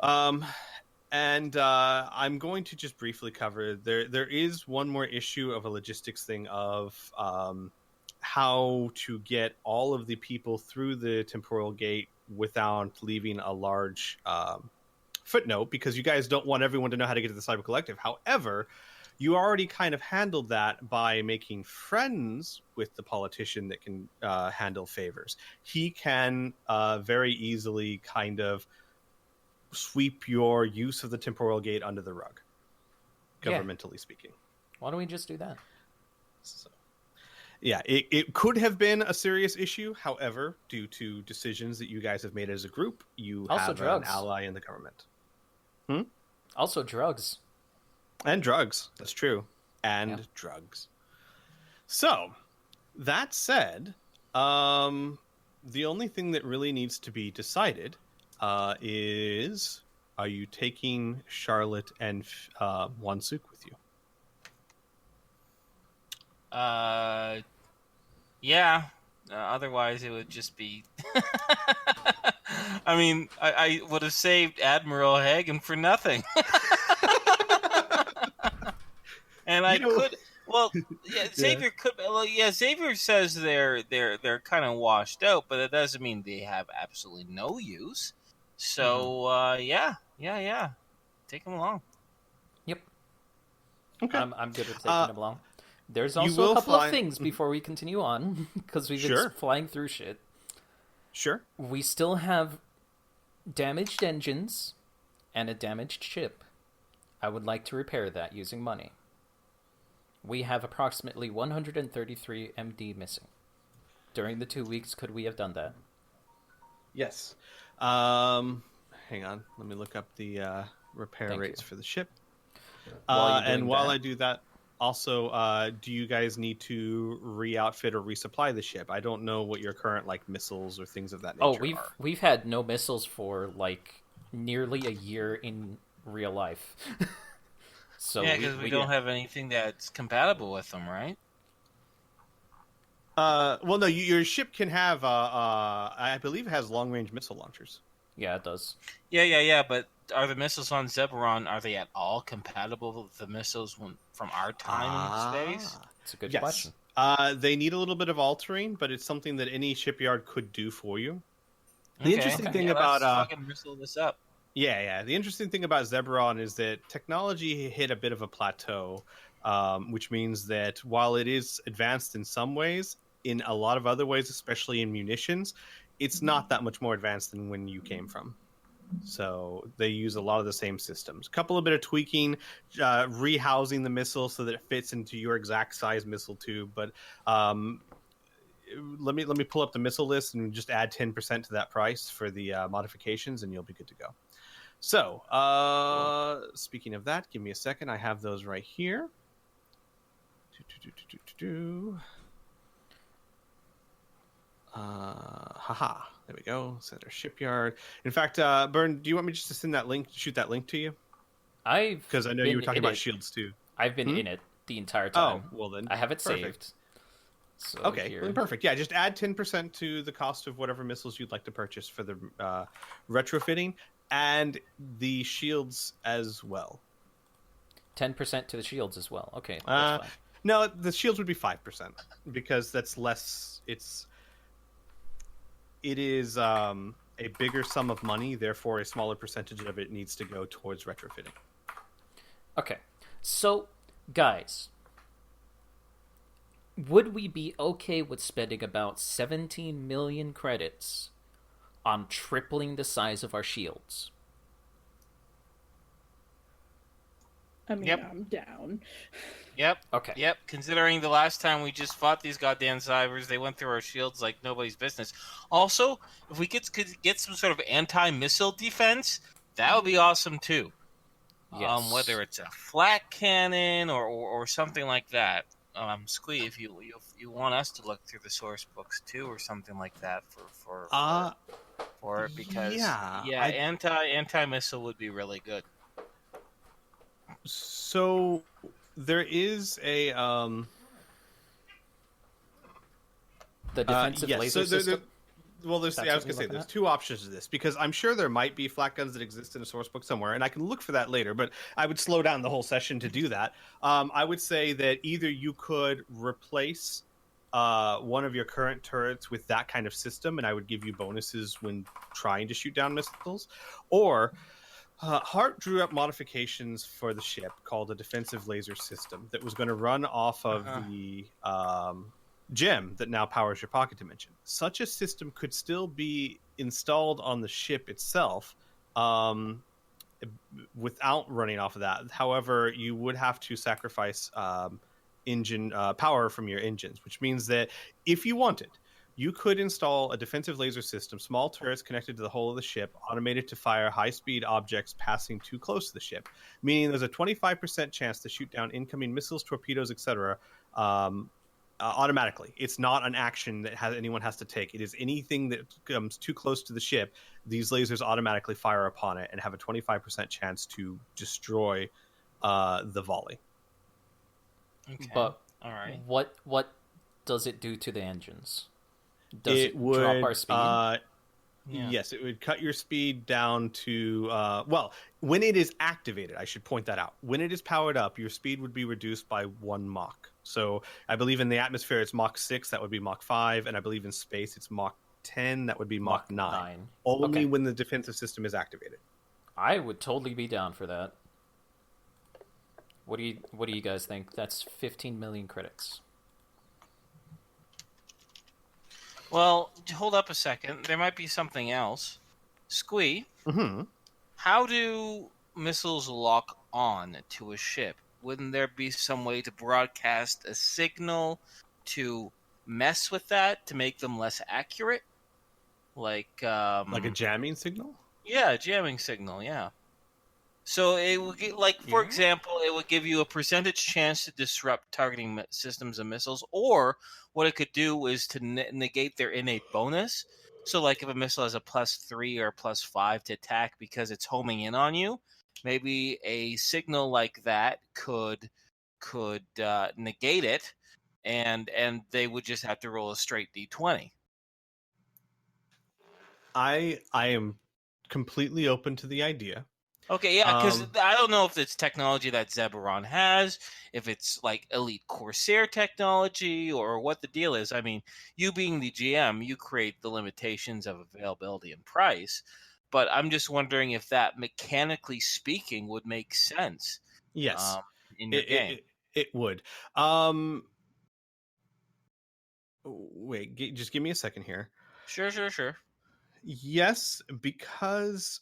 And I'm going to just briefly cover there is one more issue of a logistics thing of how to get all of the people through the temporal gate without leaving a large footnote, because you guys don't want everyone to know how to get to the Cyber Collective. However, you already kind of handled that by making friends with the politician that can handle favors. He can very easily kind of sweep your use of the temporal gate under the rug, governmentally speaking. Why don't we just do that? So, yeah, it could have been a serious issue. However, due to decisions that you guys have made as a group, you also have drugs. An ally in the government. Also drugs. And drugs. That's true. And drugs. So, that said, the only thing that really needs to be decided is, are you taking Charlotte and Wansuk with you? Yeah. Otherwise, it would just be. I would have saved Admiral Hagen for nothing. And I could. Well, yeah, Xavier could. Well, yeah, Xavier says they're kind of washed out, but it doesn't mean they have absolutely no use. So, yeah. Take them along. Yep. Okay. I'm good with taking them along. There's also a couple of things before we continue on, because we've been flying through shit. Sure. We still have damaged engines and a damaged ship. I would like to repair that using money. We have approximately 133 MD missing. During the 2 weeks, could we have done that? Yes. Hang on. Let me look up the repair rates for the ship. While I do that, also, do you guys need to re-outfit or resupply the ship? I don't know what your current missiles or things of that nature are. We've had no missiles for nearly a year in real life. So yeah, because we don't have anything that's compatible with them, right? Well, no, your ship can have, I believe it has long-range missile launchers. Yeah, it does. Yeah, but are the missiles on Zeberon, are they at all compatible with the missiles from our time in space? It's a good question. They need a little bit of altering, but it's something that any shipyard could do for you. The interesting thing about... let's fucking missile this up. Yeah. The interesting thing about Zeberon is that technology hit a bit of a plateau, which means that while it is advanced in some ways, in a lot of other ways, especially in munitions, it's not that much more advanced than when you came from. So they use a lot of the same systems. A couple of bit of tweaking, rehousing the missile so that it fits into your exact size missile tube. But let me pull up the missile list and just add 10% to that price for the modifications, and you'll be good to go. So, speaking of that, give me a second. I have those right here. Haha. There we go. Center Shipyard. In fact, Bern, do you want me just to send that link, shoot that link to you? Because I know you were talking about shields too. I've been in it the entire time. Oh, well then. I have it perfect. saved. So okay, here. Perfect. Yeah, just add 10% to the cost of whatever missiles you'd like to purchase for the retrofitting and the shields as well. 10% to the shields as well. Okay, that's fine. No, the shields would be 5% because that's less. It is a bigger sum of money, therefore a smaller percentage of it needs to go towards retrofitting. Okay, so guys, would we be okay with spending about 17 million credits on tripling the size of our shields? I mean, Yep. I'm down. Yep. Okay. Yep. Considering the last time we just fought these goddamn cybers, they went through our shields like nobody's business. Also, if we could get some sort of anti-missile defense, that would be awesome too. Yes. Whether it's a flat cannon or something like that. Squee, if you want us to look through the source books too, or something like that for it, because anti-missile would be really good. So there is a the defensive laser system. I was going to say, there's two options to this, because I'm sure there might be flat guns that exist in a source book somewhere, and I can look for that later, but I would slow down the whole session to do that. I would say that either you could replace one of your current turrets with that kind of system, and I would give you bonuses when trying to shoot down missiles, or Hart drew up modifications for the ship called a defensive laser system that was going to run off of the gem that now powers your pocket dimension. Such a system could still be installed on the ship itself without running off of that. However, you would have to sacrifice engine power from your engines, which means that if you wanted, you could install a defensive laser system, small turrets connected to the hull of the ship, automated to fire high-speed objects passing too close to the ship, meaning there's a 25% chance to shoot down incoming missiles, torpedoes, etc. Automatically. It's not an action that anyone has to take. It is anything that comes too close to the ship, these lasers automatically fire upon it and have a 25% chance to destroy the volley. Okay. But all right, what does it do to the engines? Does it would drop our speed? Yes, it would cut your speed down to when it is activated, I should point that out. When it is powered up, your speed would be reduced by 1 Mach. So I believe in the atmosphere it's Mach 6, that would be Mach 5, and I believe in space it's Mach 10, that would be Mach 9. Only when the defensive system is activated. I would totally be down for that. What do you guys think? That's 15 million credits. Well, hold up a second. There might be something else. Squee, how do missiles lock on to a ship? Wouldn't there be some way to broadcast a signal to mess with that, to make them less accurate? Like a jamming signal? Yeah, a jamming signal, yeah. So it would get, for example, it would give you a percentage chance to disrupt targeting systems and missiles, or what it could do is to negate their innate bonus. So, like if a missile has a +3 or +5 to attack because it's homing in on you, maybe a signal like that could negate it, and they would just have to roll a straight D20. I am completely open to the idea. Okay, yeah, because I don't know if it's technology that Zeberon has, if it's like elite Corsair technology, or what the deal is. I mean, you being the GM, you create the limitations of availability and price, but I'm just wondering if that, mechanically speaking, would make sense. Yes, in your game. It would. Wait, just give me a second here. Sure. Yes, because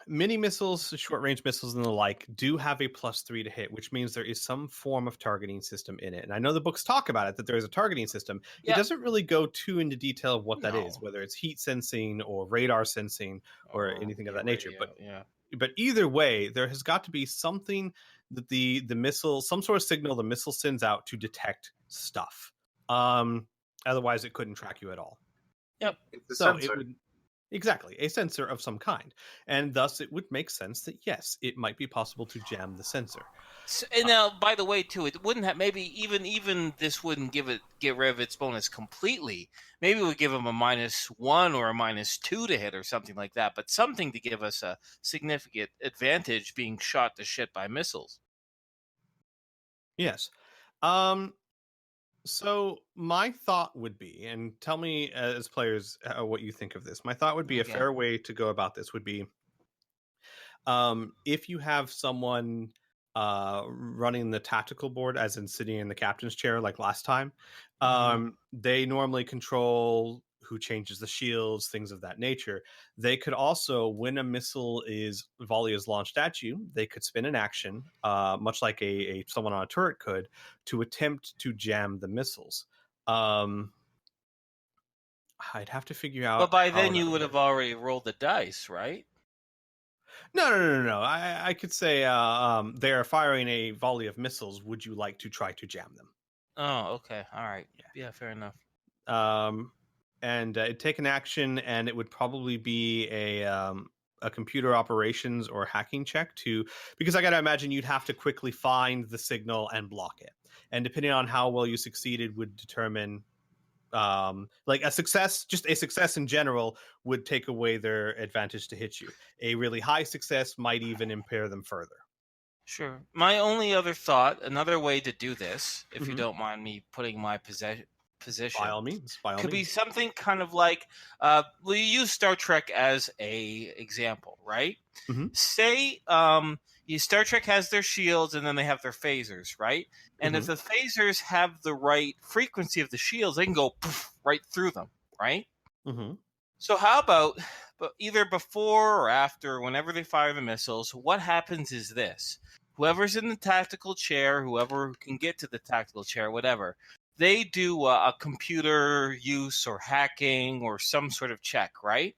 mini missiles, short range missiles, and the like do have a +3 to hit, which means there is some form of targeting system in it. And I know the books talk about it, that there is a targeting system. It Yeah. doesn't really go too into detail of what that is, No. whether it's heat sensing or radar sensing or anything of that nature. Radio, yeah. But either way, there has got to be something that the missile, some sort of signal the missile sends out to detect stuff. Otherwise, it couldn't track you at all. Yep. It's a So sensor. it would exactly a sensor of some kind, and thus it would make sense that yes, it might be possible to jam the sensor. So, and now, by the way, too, it wouldn't have maybe even this wouldn't get rid of its bonus completely. Maybe it would give them a -1 or a -2 to hit or something like that, but something to give us a significant advantage being shot to shit by missiles. Yes. So my thought would be, and tell me as players what you think of this. My thought would be a Okay. fair way to go about this would be, if you have someone running the tactical board, as in sitting in the captain's chair like last time, they normally control who changes the shields, things of that nature. They could also, when a missile volley is launched at you, they could spin an action, much like a someone on a turret could, to attempt to jam the missiles. I'd have to figure out. But by how then that you would works. have already rolled the dice, right? No. I could say they are firing a volley of missiles. Would you like to try to jam them? Oh, okay. All right. Yeah, fair enough. And it'd take an action, and it would probably be a computer operations or hacking check because I got to imagine you'd have to quickly find the signal and block it. And depending on how well you succeeded would determine, like a success in general would take away their advantage to hit you. A really high success might even impair them further. Sure. My only other thought, another way to do this, if you Mhm. don't mind me putting my position, By all means. could be something kind of like, we'll use Star Trek as a example, right? Mhm. Say, Star Trek has their shields and then they have their phasers, right? And if the phasers have the right frequency of the shields, they can go poof, right through them, right? Mhm. So how about, but either before or after, whenever they fire the missiles, what happens is this: whoever's in the tactical chair, whoever can get to the tactical chair, whatever, they do a computer use or hacking or some sort of check, right?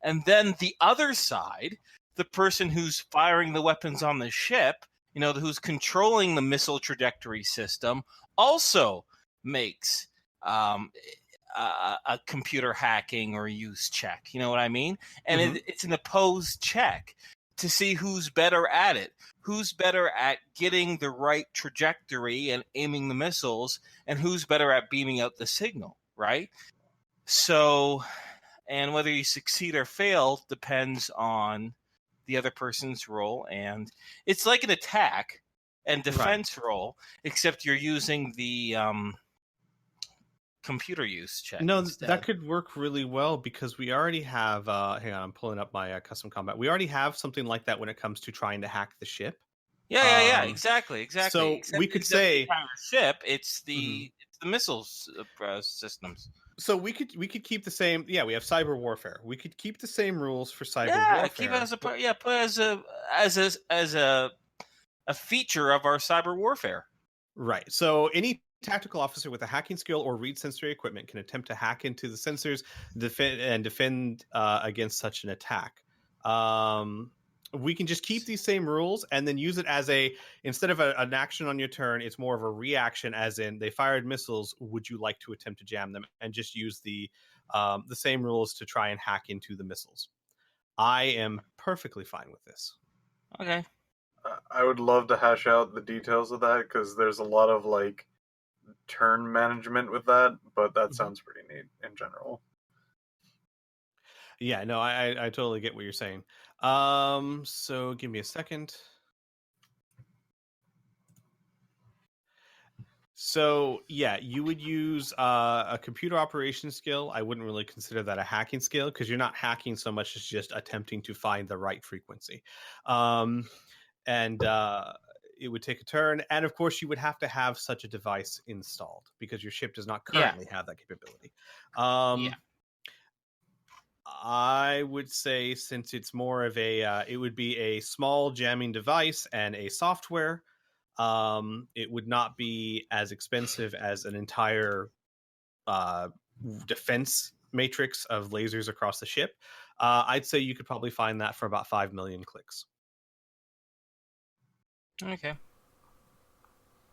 And then the other side, the person who's firing the weapons on the ship, who's controlling the missile trajectory system, also makes a computer hacking or use check. You know what I mean? And it's an opposed check to see who's better at it. Who's better at getting the right trajectory and aiming the missiles, and who's better at beaming out the signal, right? So, and whether you succeed or fail depends on the other person's role. And it's like an attack and defense role, except you're using the computer use check. No, instead. that could work really well because we already have. Hang on, I'm pulling up my custom combat. We already have something like that when it comes to trying to hack the ship. Yeah, exactly. So we could say ship. It's the missiles systems. So we could keep the same. Yeah, we have cyber warfare. We could keep the same rules for cyber warfare. Keep it as put as a feature of our cyber warfare. Right. So any tactical officer with a hacking skill or read sensory equipment can attempt to hack into the sensors, defend against such an attack. We can just keep these same rules and then use it as instead of an action on your turn, it's more of a reaction, as in they fired missiles. Would you like to attempt to jam them? And just use the same rules to try and hack into the missiles. I am perfectly fine with this. Okay. I would love to hash out the details of that because there's a lot of turn management with that, but that sounds pretty neat in general. Yeah, no, I totally get what you're saying. So give me a second. So yeah, you would use a computer operation skill. I wouldn't really consider that a hacking skill because you're not hacking so much as just attempting to find the right frequency. And it would take a turn. And of course, you would have to have such a device installed because your ship does not currently have that capability. I would say since it's more of a, it would be a small jamming device and a software. It would not be as expensive as an entire uh, defense matrix of lasers across the ship. I'd say you could probably find that for about 5 million clicks. Okay.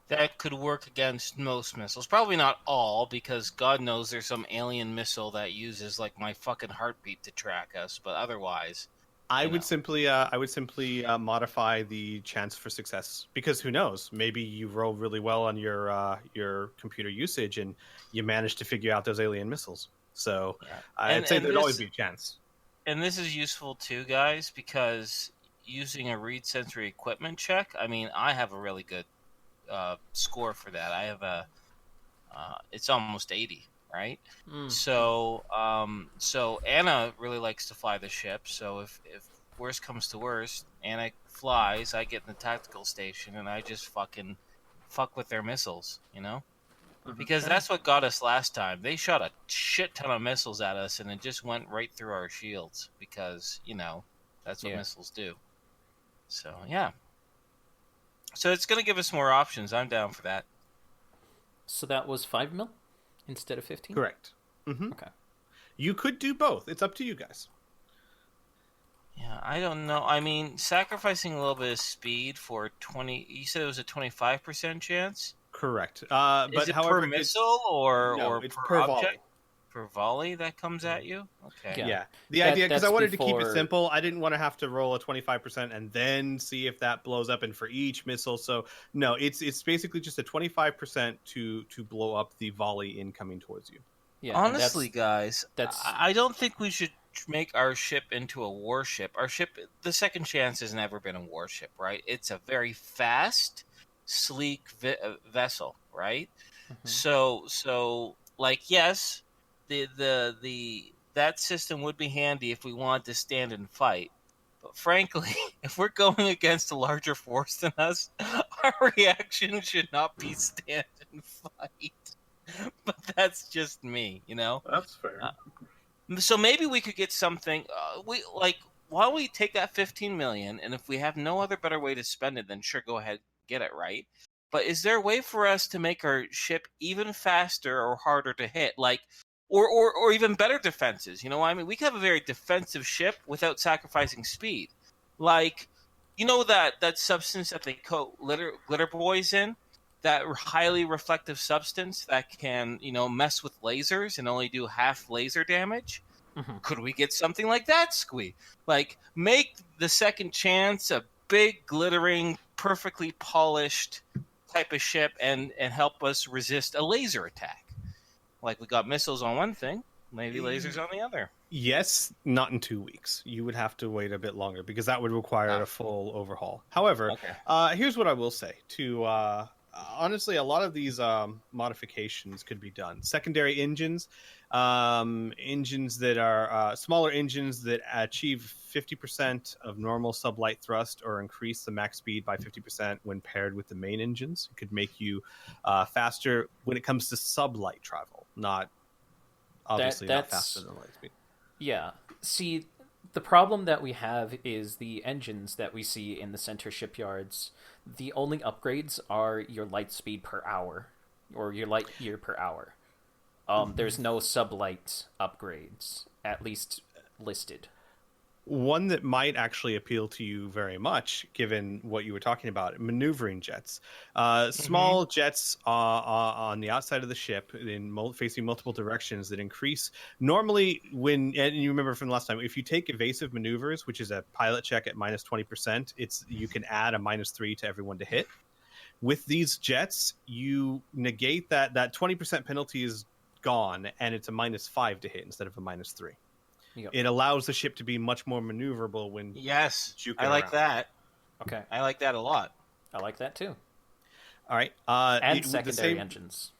That could work against most missiles. Probably not all, because God knows there's some alien missile that uses like my fucking heartbeat to track us. But otherwise, I would simply modify the chance for success, because who knows? Maybe you roll really well on your computer usage and you manage to figure out those alien missiles. So I'd say there'd always be a chance. And this is useful too, guys, because using a read sensory equipment check. I mean, I have a really good score for that. I have it's almost 80, right? So Anna really likes to fly the ship. So if worst comes to worst, Anna flies, I get in the tactical station and I just fucking fuck with their missiles, you know? Because that's what got us last time. They shot a shit ton of missiles at us and it just went right through our shields because, you know, that's what missiles do. So, yeah. So it's going to give us more options. I'm down for that. So that was 5 mil instead of 15? Correct. Mm-hmm. Okay. You could do both. It's up to you guys. Yeah, I don't know. I mean, sacrificing a little bit of speed for 20... You said it was a 25% chance? Correct. Is But it however, per missile or it's per volley. object? Per volley that comes at you? Okay. Yeah. The idea, because I wanted to keep it simple, I didn't want to have to roll a 25% and then see if that blows up and for each missile. So no, it's basically just a 25% to blow up the volley incoming towards you. Yeah. Honestly, guys, I don't think we should make our ship into a warship. Our ship, the Second Chance, has never been a warship, right? It's a very fast, sleek vessel, right? So like, yes, that system would be handy if we wanted to stand and fight. But frankly, if we're going against a larger force than us, our reaction should not be stand and fight. But that's just me, you know. That's fair. So maybe we could get something. Why don't we take that 15 million, and if we have no other better way to spend it, then sure, go ahead, get it, right? But is there a way for us to make our ship even faster or harder to hit, like, or even better defenses? You know, I mean, we could have a very defensive ship without sacrificing speed, like, you know, that substance that they coat glitter boys in. That highly reflective substance that can, you know, mess with lasers and only do half laser damage. Could we get something like that, Squee? Like, make the Second Chance a big, glittering, perfectly polished type of ship and help us resist a laser attack. Like, we got missiles on one thing, maybe lasers on the other. Yes, not in 2 weeks. You would have to wait a bit longer because that would require a full overhaul. However, here's what I will say to... honestly, a lot of these modifications could be done. Secondary engines, engines that are smaller engines that achieve 50% of normal sublight thrust or increase the max speed by 50% when paired with the main engines. It could make you faster when it comes to sublight travel, not obviously not faster than light speed. Yeah. See, the problem that we have is the engines that we see in the center shipyards. The only upgrades are your light speed per hour, or your light year per hour. There's no sublight upgrades, at least listed. One that might actually appeal to you very much, given what you were talking about, maneuvering jets. Small jets on the outside of the ship, facing multiple directions, that increase. Normally, and you remember from the last time, if you take evasive maneuvers, which is a pilot check at minus 20%, you can add a -3 to everyone to hit. With these jets, you negate that 20% penalty is gone, and it's a -5 to hit instead of a -3. Yep. It allows the ship to be much more maneuverable when I like that. Okay. I like that a lot. I like that too. All right. And secondary engines.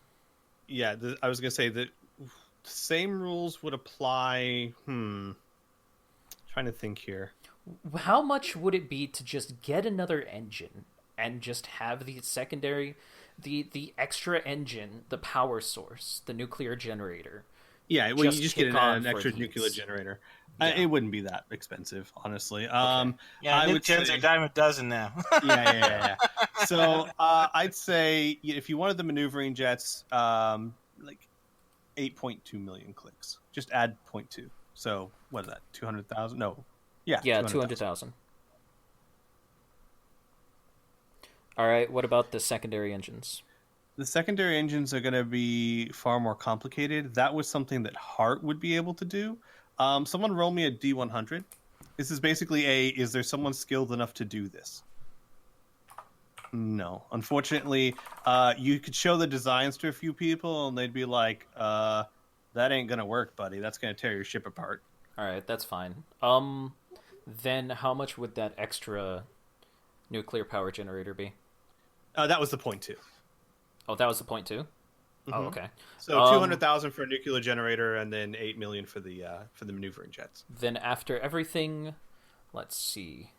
Yeah, I was going to say that the same rules would apply. Trying to think here. How much would it be to just get another engine and just have the secondary, the extra engine, the power source, the nuclear generator, Yeah, well, you just get kick on an for extra these. nuclear generator. Yeah. It wouldn't be that expensive, honestly. Yeah, I nuke would gens say, are dime a dozen now. yeah. So I'd say if you wanted the maneuvering jets, like 8.2 million clicks. Just add 0.2. So what is that? 200,000? No. Yeah. Yeah, 200,000. 200,000. All right. What about the secondary engines? The secondary engines are going to be far more complicated. That was something that Hart would be able to do. Someone roll me a D100. This is basically is there someone skilled enough to do this? No. Unfortunately, you could show the designs to a few people and they'd be like, that ain't going to work, buddy. That's going to tear your ship apart. All right, that's fine. Then how much would that extra nuclear power generator be? That was the 0.2. Oh, that was the point too? Mm-hmm. Oh, okay. So 200,000 for a nuclear generator, and then 8 million for the maneuvering jets. Then after everything, let's see.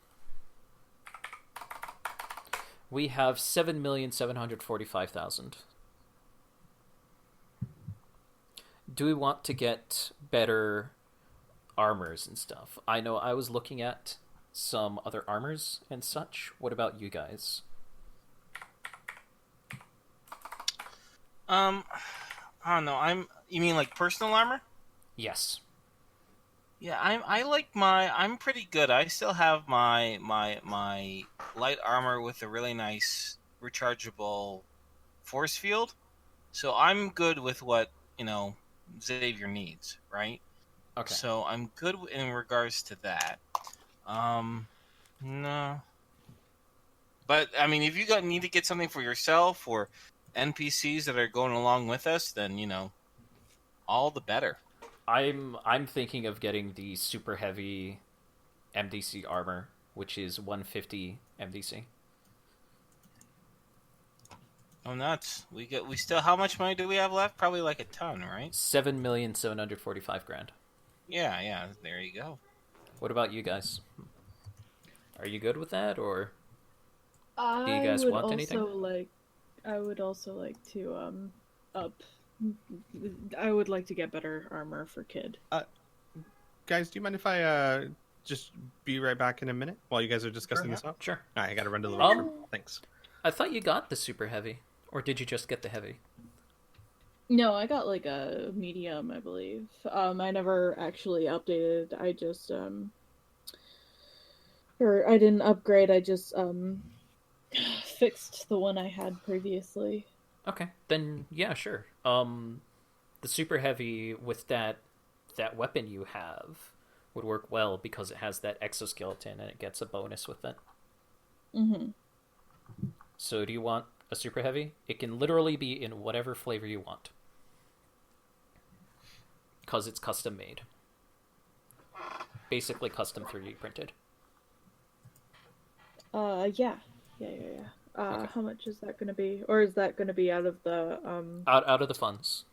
We have 7,745,000. Do we want to get better armors and stuff? I know I was looking at some other armors and such. What about you guys? I don't know. You mean like personal armor? Yes. Yeah, I'm pretty good. I still have my light armor with a really nice rechargeable force field. So I'm good with what, Xavier needs, right? Okay. So I'm good in regards to that. No. But I mean, if you need to get something for yourself or NPCs that are going along with us, then all the better. I'm thinking of getting the super heavy MDC armor, which is 150 MDC. Oh, nuts! We still. How much money do we have left? Probably like a ton, right? 7,745,000. Yeah. There you go. What about you guys? Are you good with that, or do you I guys would want also anything? I would also like to up. I would like to get better armor for Kid. Guys, do you mind if I just be right back in a minute while you guys are discussing this out? Sure. All right, I got to run to the restroom. Thanks. I thought you got the super heavy, or did you just get the heavy? No, I got like a medium, I believe. I never actually updated. I just or I didn't upgrade. I just fixed the one I had previously. Okay, then yeah, sure. The super heavy with that weapon you have would work well because it has that exoskeleton and it gets a bonus with it. Mm-hmm. So do you want a super heavy? It can literally be in whatever flavor you want. Because it's custom made. Basically custom 3D printed. Yeah. Okay. How much is that going to be? Or is that going to be out of the Out of the funds.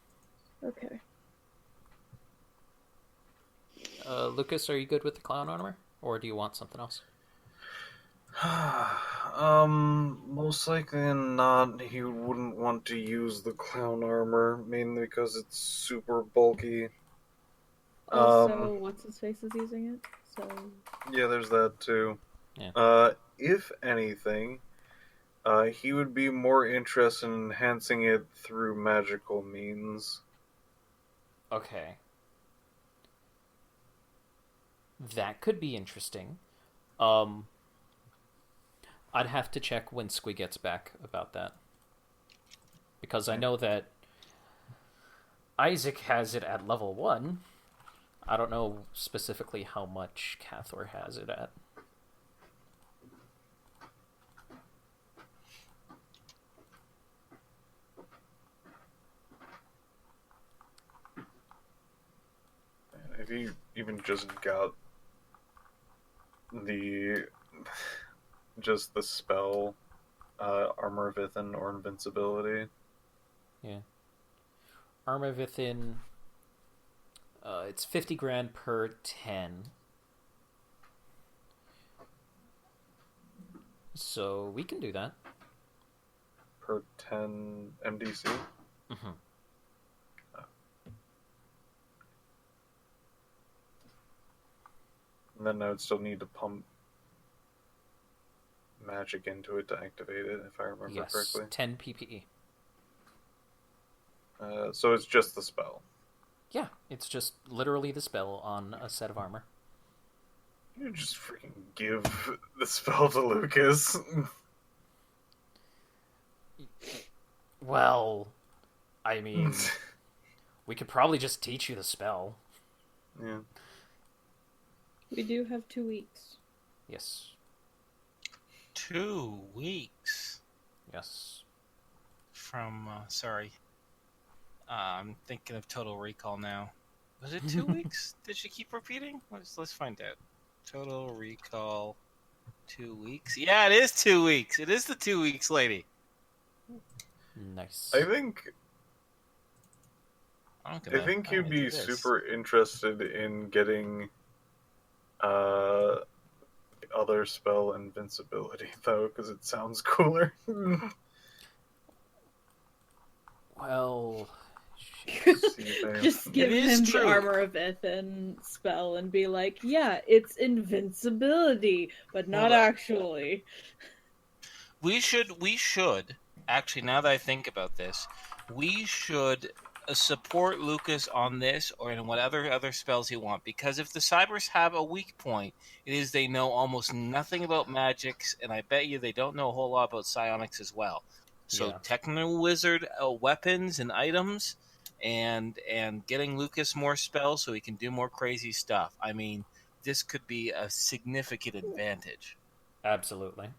Okay. Lucas, are you good with the clown armor? Or do you want something else? Most likely not. He wouldn't want to use the clown armor, mainly because it's super bulky. So what's his face is using it? So Yeah, there's that too. Yeah. If anything, he would be more interested in enhancing it through magical means. Okay. That could be interesting. I'd have to check when Squee gets back about that. Because I know that Isaac has it at level 1. I don't know specifically how much Cathor has it at. If you even just got the spell, Armor of Ithin or Invincibility. Yeah. Armor Vithin, it's 50 grand per 10. So we can do that. Per 10 MDC? Mm-hmm. And then I would still need to pump magic into it to activate it, if I remember Yes, correctly. 10 PPE. So it's just the spell. Yeah, it's just literally the spell on a set of armor. You just freaking give the spell to Lucas. Well, I mean, we could probably just teach you the spell. Yeah. We do have 2 weeks. Yes. 2 weeks Yes. from, sorry. I'm thinking of Total Recall now. Was it 2 weeks? Did she keep repeating? Let's find out. Total Recall, 2 weeks. Yeah, it is 2 weeks. It is the 2 weeks, lady. Nice. I think I'm gonna you'd be do this. super interested in getting other spell invincibility though, because it sounds cooler. Well, Just give It is him true. the Armor of Ithin spell and be like, yeah, it's invincibility, but not actually. We should actually, now that I think about this, we should support Lucas on this or in whatever other spells he wants. Because if the Cybers have a weak point, it is they know almost nothing about magics, and I bet you they don't know a whole lot about psionics as well. So Yeah. Techno Wizard weapons and items, and getting Lucas more spells so he can do more crazy stuff. I mean, this could be a significant advantage. absolutely.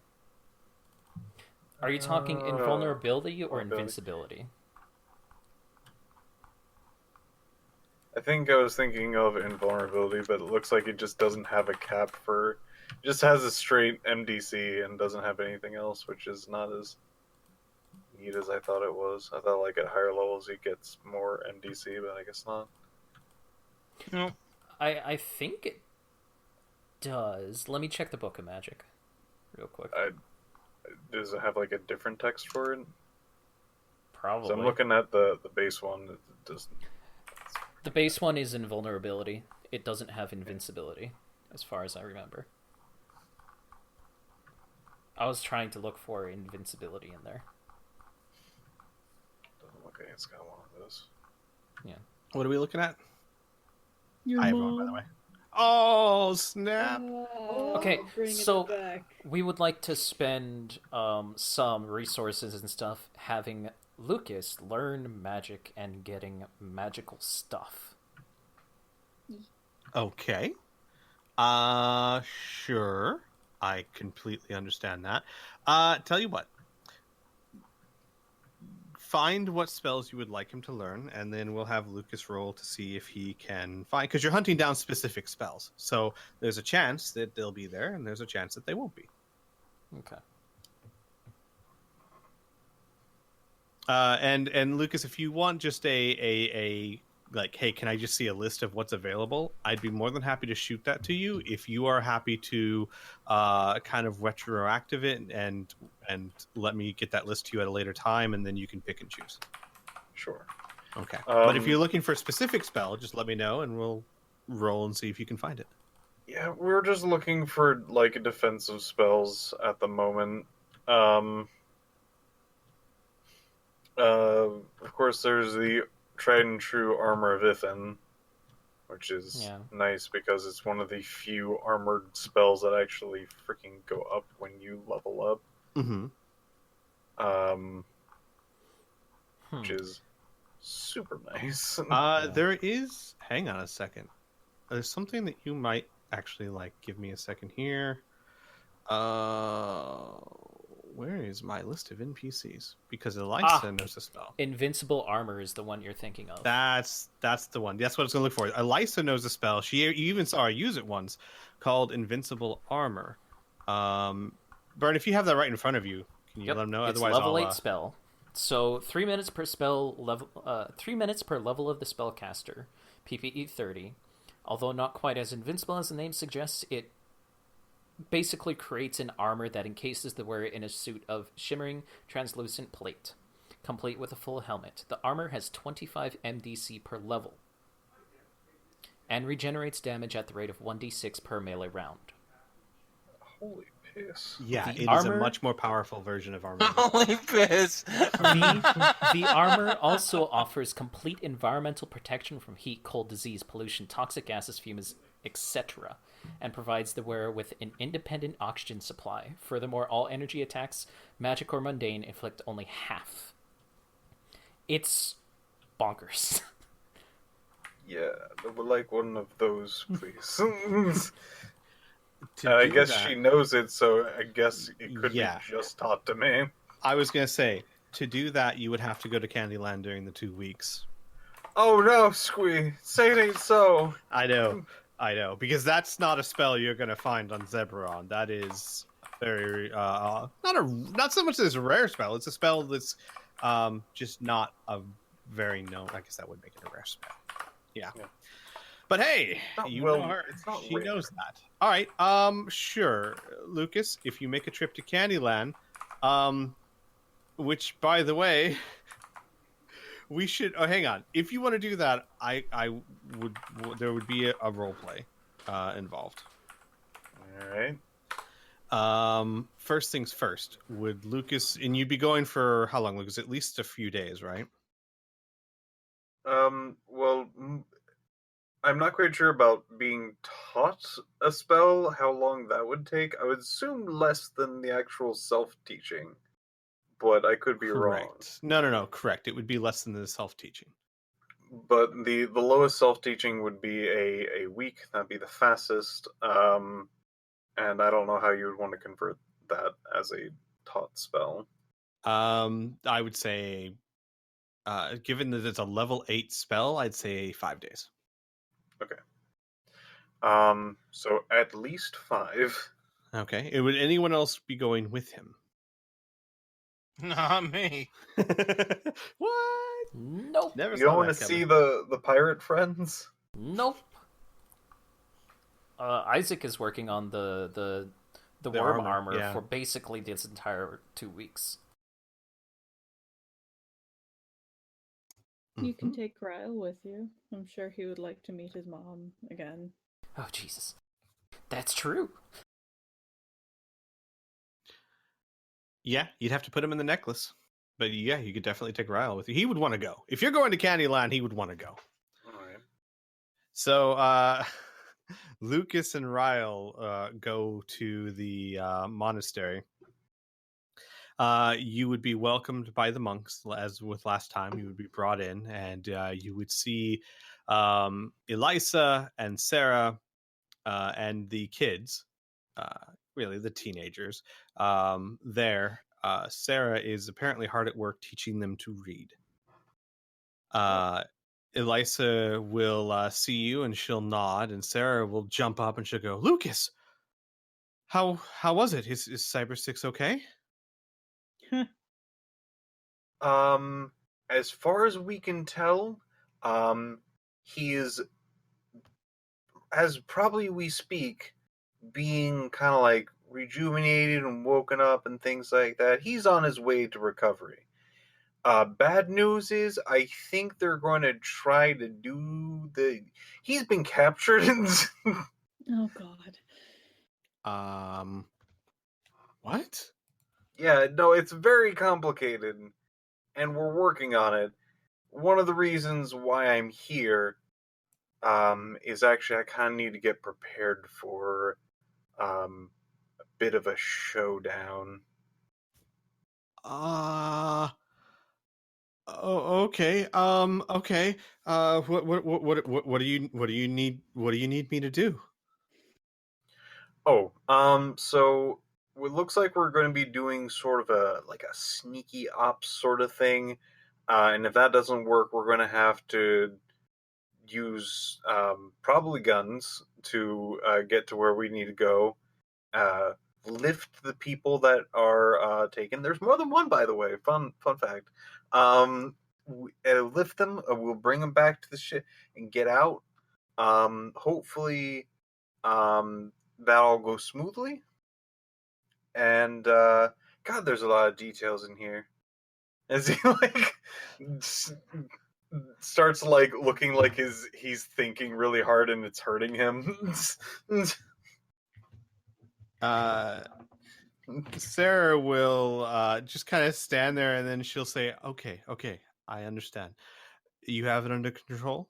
Are you talking invulnerability or invincibility? I think I was thinking of invulnerability, but it looks like it just doesn't have a cap for. It just has a straight MDC and doesn't have anything else, which is not as neat as I thought it was. I thought like at higher levels it gets more MDC, but I guess not. No. I think it does. Let me check the Book of Magic real quick. Does it have like a different text for it? Probably. So I'm looking at the base one. It doesn't. The base one is invulnerability. It doesn't have invincibility, as far as I remember. I was trying to look for invincibility in there. Doesn't look like it's got one of those. Yeah. What are we looking at? Your Hi, everyone, by the way. Oh, snap! Okay, bringing so it back. we would like to spend some resources and stuff having Lucas learn magic and getting magical stuff. Okay. Sure. I completely understand that. Tell you what. Find what spells you would like him to learn, and then we'll have Lucas roll to see if he can find... Because you're hunting down specific spells. So there's a chance that they'll be there, and there's a chance that they won't be. Okay. And Lucas, if you want just a like, hey, can I just see a list of what's available? I'd be more than happy to shoot that to you. If you are happy to kind of retroactive it and let me get that list to you at a later time, and then you can pick and choose. Sure. Okay. But if you're looking for a specific spell, just let me know, and we'll roll and see if you can find it. Yeah, we're just looking for like defensive spells at the moment. Of course, there's the tried and true Armor of Ithin, which is nice because it's one of the few armored spells that actually freaking go up when you level up. Mm-hmm. Which is super nice. There is... Hang on a second. There's something that you might actually like. Give me a second here. Where is my list of NPCs? Because Elisa knows the spell. Invincible Armor is the one you're thinking of. That's the one. That's what it's going to look for. Elisa knows the spell. You even saw her use it once, called Invincible Armor. Bern, if you have that right in front of you, can you let them know? It's Otherwise, level 8 spell. So 3 minutes per spell level. 3 minutes per level of the spellcaster. PPE 30. Although not quite as invincible as the name suggests, it basically creates an armor that encases the wearer in a suit of shimmering, translucent plate, complete with a full helmet. The armor has 25 MDC per level. and regenerates damage at the rate of 1d6 per melee round. Holy piss. Yeah, The it is a armor- much more powerful version of armor. Holy piss. The armor also offers complete environmental protection from heat, cold, disease, pollution, toxic gases, fumes, etc., and provides the wearer with an independent oxygen supply. Furthermore, all energy attacks, magic or mundane, inflict only half. It's bonkers. Yeah, I would like one of those, please. To And I do guess that- she knows it, so I guess it could Yeah. be just taught to me. I was going to say, to do that, you would have to go to Candyland during the 2 weeks. Oh no, Squee! Say it ain't so! I know, because that's not a spell you're going to find on Zebron. That is very not so much as a rare spell. It's a spell that's just not a very known. I guess that would make it a rare spell. Yeah. But hey, Not you well- know her. it's not She rare. knows that. All right. Sure, Lucas. If you make a trip to Candyland, which by the way, we should. Oh, hang on. If you want to do that, I would. There would be a role play involved. Alright. First things first. Would Lucas and you'd be going for how long, Lucas? At least a few days, right? Well, I'm not quite sure about being taught a spell, how long that would take. I would assume less than the actual self-teaching, but I could be wrong. Correct. No. Correct. It would be less than the self-teaching. But the lowest self-teaching would be a week. That'd be the fastest. And I don't know how you would want to convert that as a taught spell. I would say, given that it's a level 8 spell, I'd say 5 days. So at least 5. Okay. Would anyone else be going with him? Not me. What? Nope. Never You saw don't want that to see coming. the pirate friends? Nope. Isaac is working on the The worm armor, armor yeah. for basically this entire 2 weeks. You can Mhm. take Ryle with you. I'm sure he would like to meet his mom again. Oh, Jesus. That's true. Yeah, you'd have to put him in the necklace. But yeah, you could definitely take Ryle with you. He would want to go. If you're going to Candyland, he would want to go. Alright. So Lucas and Ryle go to the monastery. You would be welcomed by the monks, as with last time. You would be brought in, and you would see Elisa and Sarah and the kids, really the teenagers, there. Sarah is apparently hard at work teaching them to read. Elisa will see you and she'll nod, and Sarah will jump up and she'll go, Lucas, how was it? Is Cyber 6 okay? As far as we can tell, he is, as probably we speak, being kind of like rejuvenated and woken up and things like that. He's on his way to recovery. Bad news is, I think they're going to try to do he's been captured. Oh God. What? Yeah, no, it's very complicated, and we're working on it. One of the reasons why I'm here, is actually I kind of need to get prepared for, a bit of a showdown. Okay. Okay. What do you need me to do? So it looks like we're going to be doing sort of a sneaky ops sort of thing, and if that doesn't work, we're going to have to use probably guns to get to where we need to go. Lift the people that are taken. There's more than one, by the way. Fun fact. Lift them. We'll bring them back to the ship and get out. Hopefully, that'll go smoothly. And God, there's a lot of details in here. As he starts like looking like he's thinking really hard and it's hurting him. Sarah will just kind of stand there, and then she'll say, okay, I understand. You have it under control?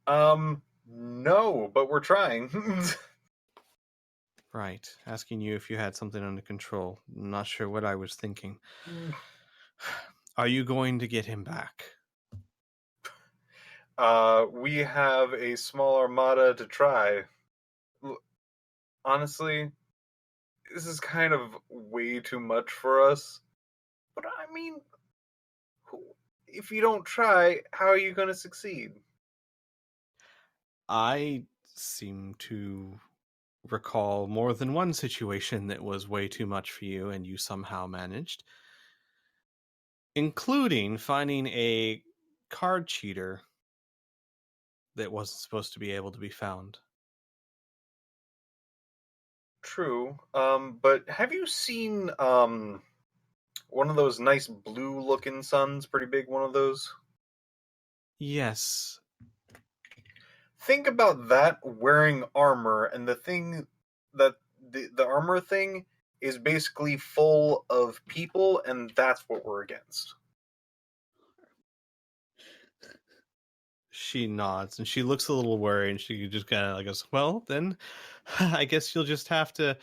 No, but we're trying. Right. Asking you if you had something under control. I'm not sure what I was thinking. Are you going to get him back? We have a small armada to try. Honestly, this is kind of way too much for us. But I mean, if you don't try, how are you going to succeed? I seem to recall more than one situation that was way too much for you and you somehow managed, including finding a card cheater that wasn't supposed to be able to be found. True. But have you seen one of those nice blue-looking suns? Pretty big one of those. Yes. Think about that wearing armor, and the thing that the armor thing is basically full of people, and that's what we're against. She nods and she looks a little worried, and she just kind of like goes, well, then I guess you'll just have to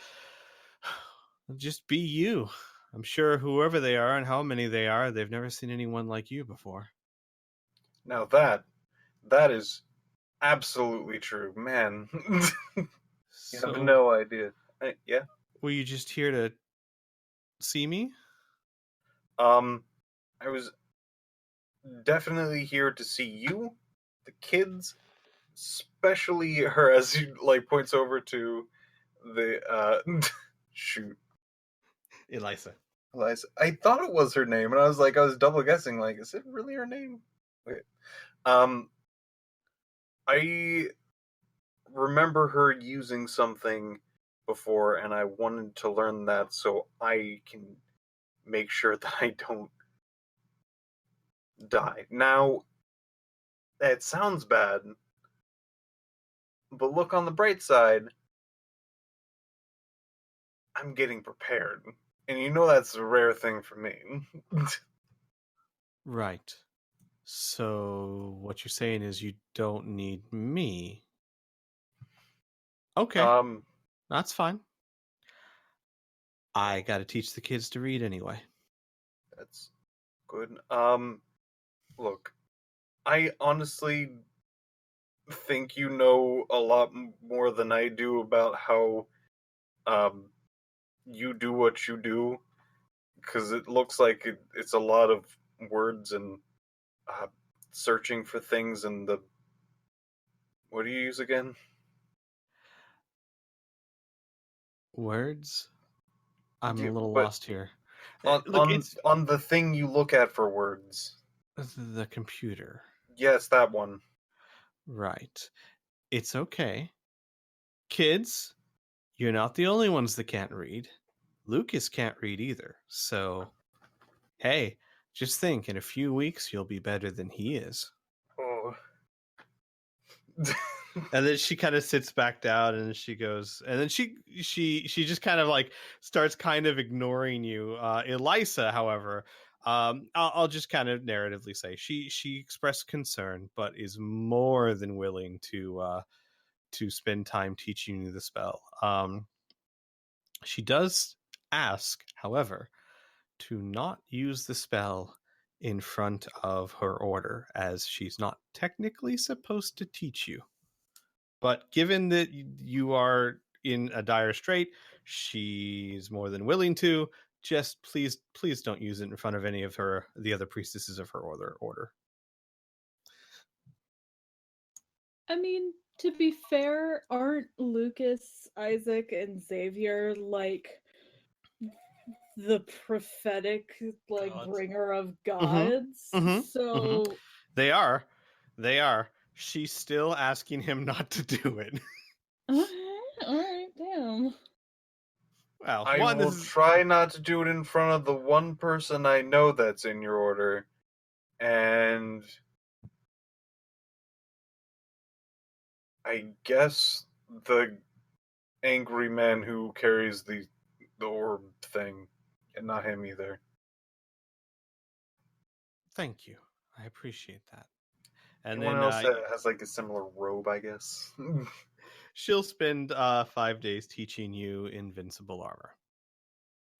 just be you. I'm sure whoever they are and how many they are, they've never seen anyone like you before. Now that is absolutely true, man. You So, have no idea. Yeah. were you just here to see me? I was definitely here to see you, the kids, especially her, as he like points over to the shoot, Elisa. Eliza. I thought it was her name, and I was double guessing. Like, is it really her name? Wait. I remember her using something before, and I wanted to learn that so I can make sure that I don't die. Now, it sounds bad, but look on the bright side. I'm getting prepared. And you know that's a rare thing for me. Right. So what you're saying is you don't need me. Okay, that's fine. I got to teach the kids to read anyway. That's good. Look, I honestly think you know a lot more than I do about how you do what you do, because it looks like it's a lot of words and searching for things and the what do you use again? Words? I'm Yeah, a little but lost here. on It's on the thing you look at for words. the computer. Yes, that one. Right. It's okay. Kids, you're not the only ones that can't read. Lucas can't read either. So, hey, just think, in a few weeks you'll be better than he is. Oh. And then she kind of sits back down and she goes, and then she just kind of like starts kind of ignoring you. Elisa, however, I'll just kind of narratively say she expressed concern, but is more than willing to spend time teaching you the spell. She does ask, however, to not use the spell in front of her order, as she's not technically supposed to teach you. But given that you are in a dire strait, she's more than willing to. Just please don't use it in front of any of the other priestesses of her order. I mean, to be fair, aren't Lucas, Isaac, and Xavier like the prophetic Gods. bringer of gods? So They are. She's still asking him not to do it. all right, damn. Well, I one will is try not to do it in front of the one person I know that's in your order. And I guess the angry man who carries the orb thing, and not him either. Thank you. I appreciate that. And Anyone then else that has like a similar robe, I guess. she'll spend 5 days teaching you invincible armor.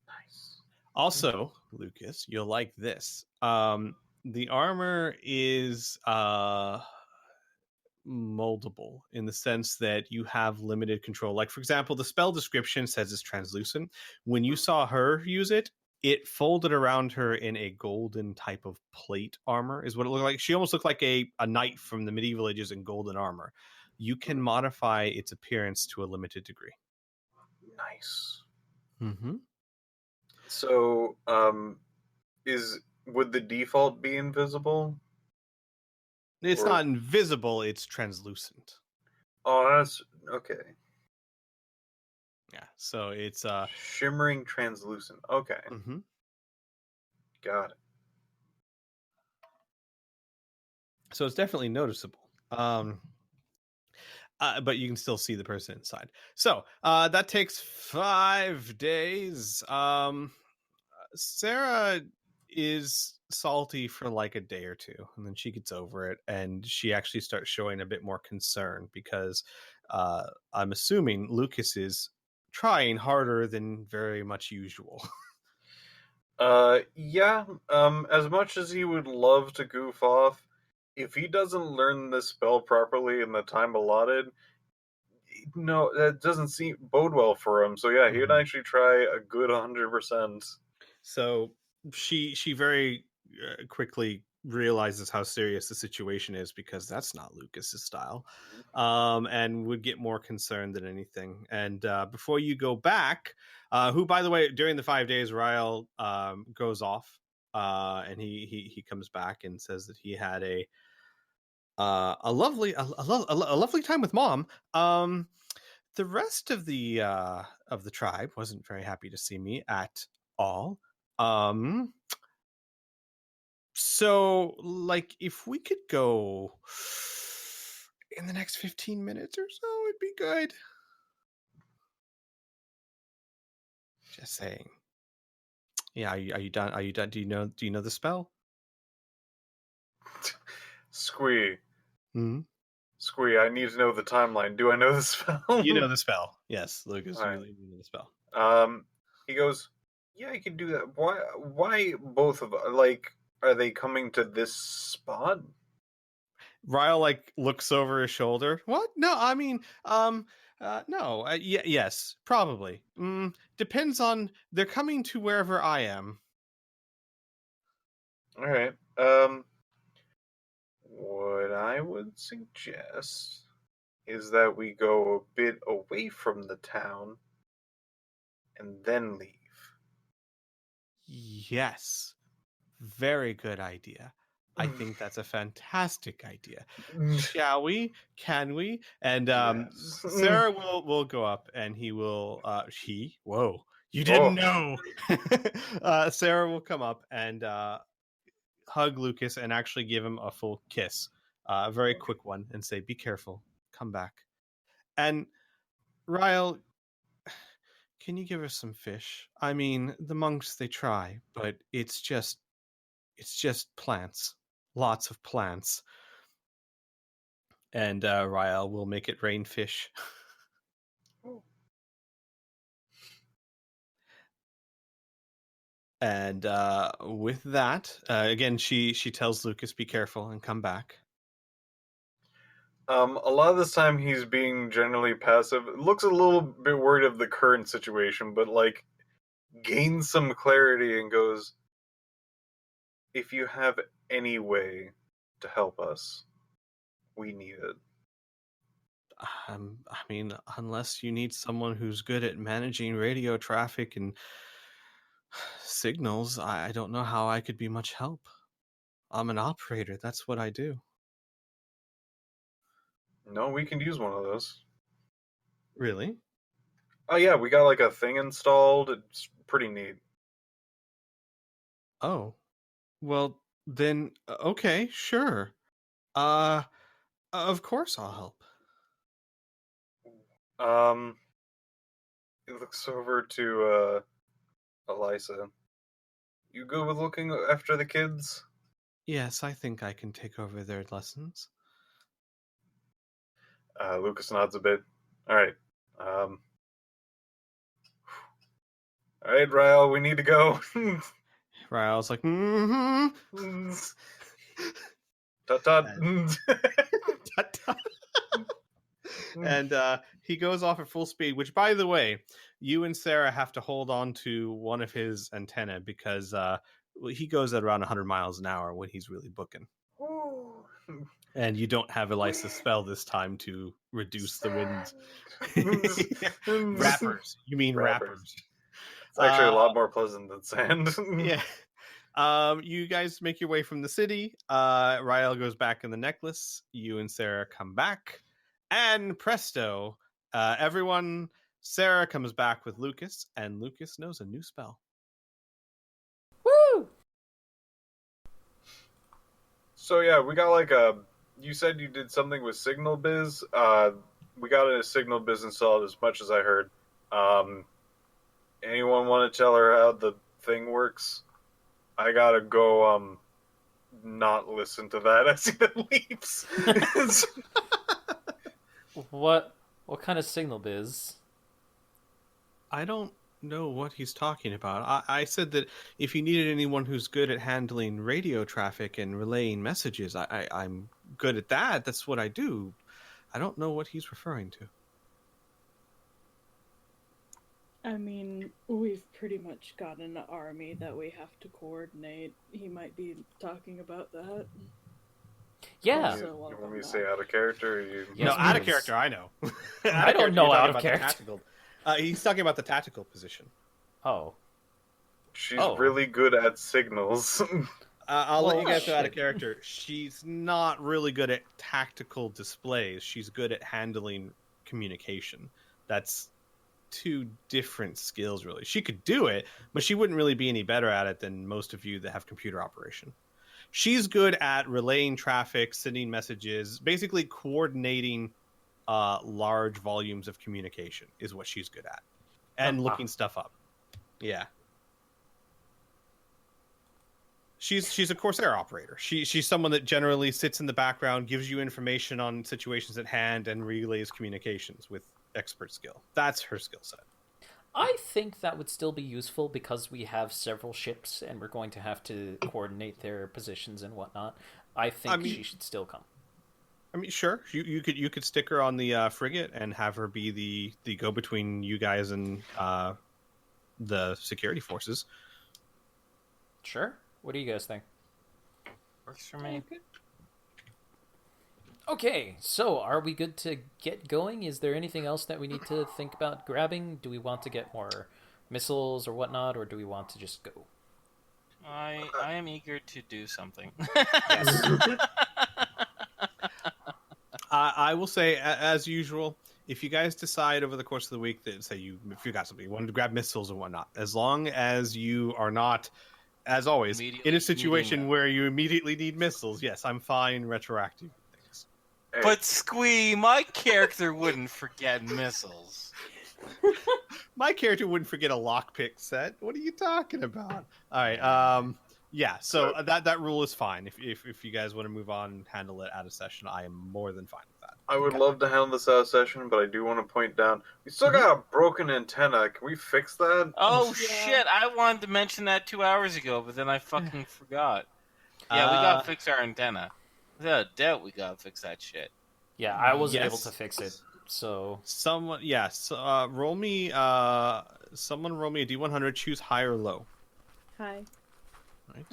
Nice. Also, Lucas, you'll like this. The armor is moldable in the sense that you have limited control. Like, for example, the spell description says it's translucent. When you saw her use it, it folded around her in a golden type of plate armor, is what it looked like. She almost looked like a knight from the medieval ages in golden armor. You can modify its appearance to a limited degree. Nice. Mm-hmm. So, would the default be invisible? It's Or- not invisible, it's translucent. Oh, that's okay. Yeah, so it's Shimmering translucent. Okay, mhm. got it. So it's definitely noticeable. But you can still see the person inside. So that takes 5 days. Sarah is salty for like a day or two, and then she gets over it, and she actually starts showing a bit more concern because I'm assuming Lucas is trying harder than very much usual. Yeah. As much as he would love to goof off, if he doesn't learn this spell properly in the time allotted, no, that doesn't seem bode well for him. So yeah, he would Mhm. actually try a good 100%. So she very quickly realizes how serious the situation is because that's not Lucas's style, and would get more concerned than anything. And before you go back, who, by the way, during the 5 days, Ryle goes off, and he comes back and says that he had a lovely time with mom. The rest of the tribe wasn't very happy to see me at all. So like if we could go in the next 15 minutes or so, it'd be good. Just saying. Yeah, are you done? Are you done? Do you know the spell? Squee, Mm-hmm. Squee, I need to know the timeline. Do I know the spell? You know the spell. Yes, Lucas, All right. you know the spell. He goes, yeah, I can do that. Why both of like, are they coming to this spot? Ryle like looks over his shoulder. What? No, I mean, no. Yes, probably. Depends on. They're coming to wherever I am. All right. What I would suggest is that we go a bit away from the town and then leave. Yes, very good idea. I think that's a fantastic idea. Mm. Shall we? Can we? And Yes. Sarah will go up, and he will. Whoa! You Oh. didn't know. Sarah will come up and hug Lucas and actually give him a full kiss, a very quick one, and say, "Be careful. Come back." And Ryle, can you give us some fish? I mean, the monks, they try, but it's just plants. Lots of plants. And Ryle will make it rain fish. And with that, again, she tells Lucas, "Be careful and come back." A lot of this time he's being generally passive. Looks a little bit worried of the current situation, but like gains some clarity and goes, if you have any way to help us, we need it. I mean, unless you need someone who's good at managing radio traffic and signals, I don't know how I could be much help. I'm an operator. That's what I do. No, we can use one of those. Really? Oh yeah, we got like a thing installed. It's pretty neat. Oh, well then, okay, sure. Uh, of course I'll help. He looks over to Elisa. You good with looking after the kids? Yes, I think I can take over their lessons. Lucas nods a bit. All right. All right, Ryle, we need to go. Ryle's like, mm-hmm. Tut tut. And he goes off at full speed, which, by the way, you and Sarah have to hold on to one of his antenna because he goes at around 100 miles an hour when he's really booking. And you don't have Elisa's spell this time to reduce the wind. Rappers. You mean rappers. It's actually a lot more pleasant than sand. Yeah. You guys make your way from the city. Ryle goes back in the necklace. You and Sarah come back. And presto, everyone, Sarah comes back with Lucas, and Lucas knows a new spell. Woo! So yeah, we got like you said you did something with Signal Biz. We got a Signal Biz installed as much as I heard. Anyone want to tell her how the thing works? I gotta go not listen to that as it leaves. What kind of signal biz? I don't know what he's talking about. I said that if you needed anyone who's good at handling radio traffic and relaying messages, I'm good at that. That's what I do. I don't know what he's referring to. I mean, we've pretty much got an army that we have to coordinate. He might be talking about that. Yeah. You want me to say out of character? Or you... Yes, no, out of please. character, I know. I don't know out of character. He's talking about the tactical position. Oh. She's really good at signals. I'll let you guys know out of shit. character. She's not really good at tactical displays. She's good at handling communication. That's two different skills, really. She could do it, but she wouldn't really be any better at it than most of you that have computer operation. She's good at relaying traffic, sending messages, basically coordinating large volumes of communication is what she's good at. And looking stuff up. Yeah. She's a Corsair operator. She's someone that generally sits in the background, gives you information on situations at hand, and relays communications with expert skill. That's her skill set. I think that would still be useful because we have several ships and we're going to have to coordinate their positions and whatnot. I think she should still come. I mean, sure. You could stick her on the frigate and have her be the go between you guys and the security forces. Sure. What do you guys think? Works for me. Okay, so are we good to get going? Is there anything else that we need to think about grabbing? Do we want to get more missiles or whatnot, or do we want to just go? I am eager to do something. Yes. I will say, as usual, if you guys decide over the course of the week that if you got something, you wanted to grab missiles and whatnot, as long as you are not, as always, in a situation where you immediately need missiles, yes, I'm fine retroactive things. Hey. But Squee, my character wouldn't forget missiles. My character wouldn't forget a lockpick set. What are you talking about? All right. Yeah. So that rule is fine. If you guys want to move on and handle it out of session, I am more than fine with that. I would love to handle this out of session, but I do want to point down we still got a broken antenna. Can we fix that? Oh shit! I wanted to mention that 2 hours ago, but then I fucking forgot. Yeah, we gotta fix our antenna. Without a doubt, we gotta fix that shit. Yeah, I wasn't able to fix it, so... Someone roll me a D100, choose high or low. Hi. Right?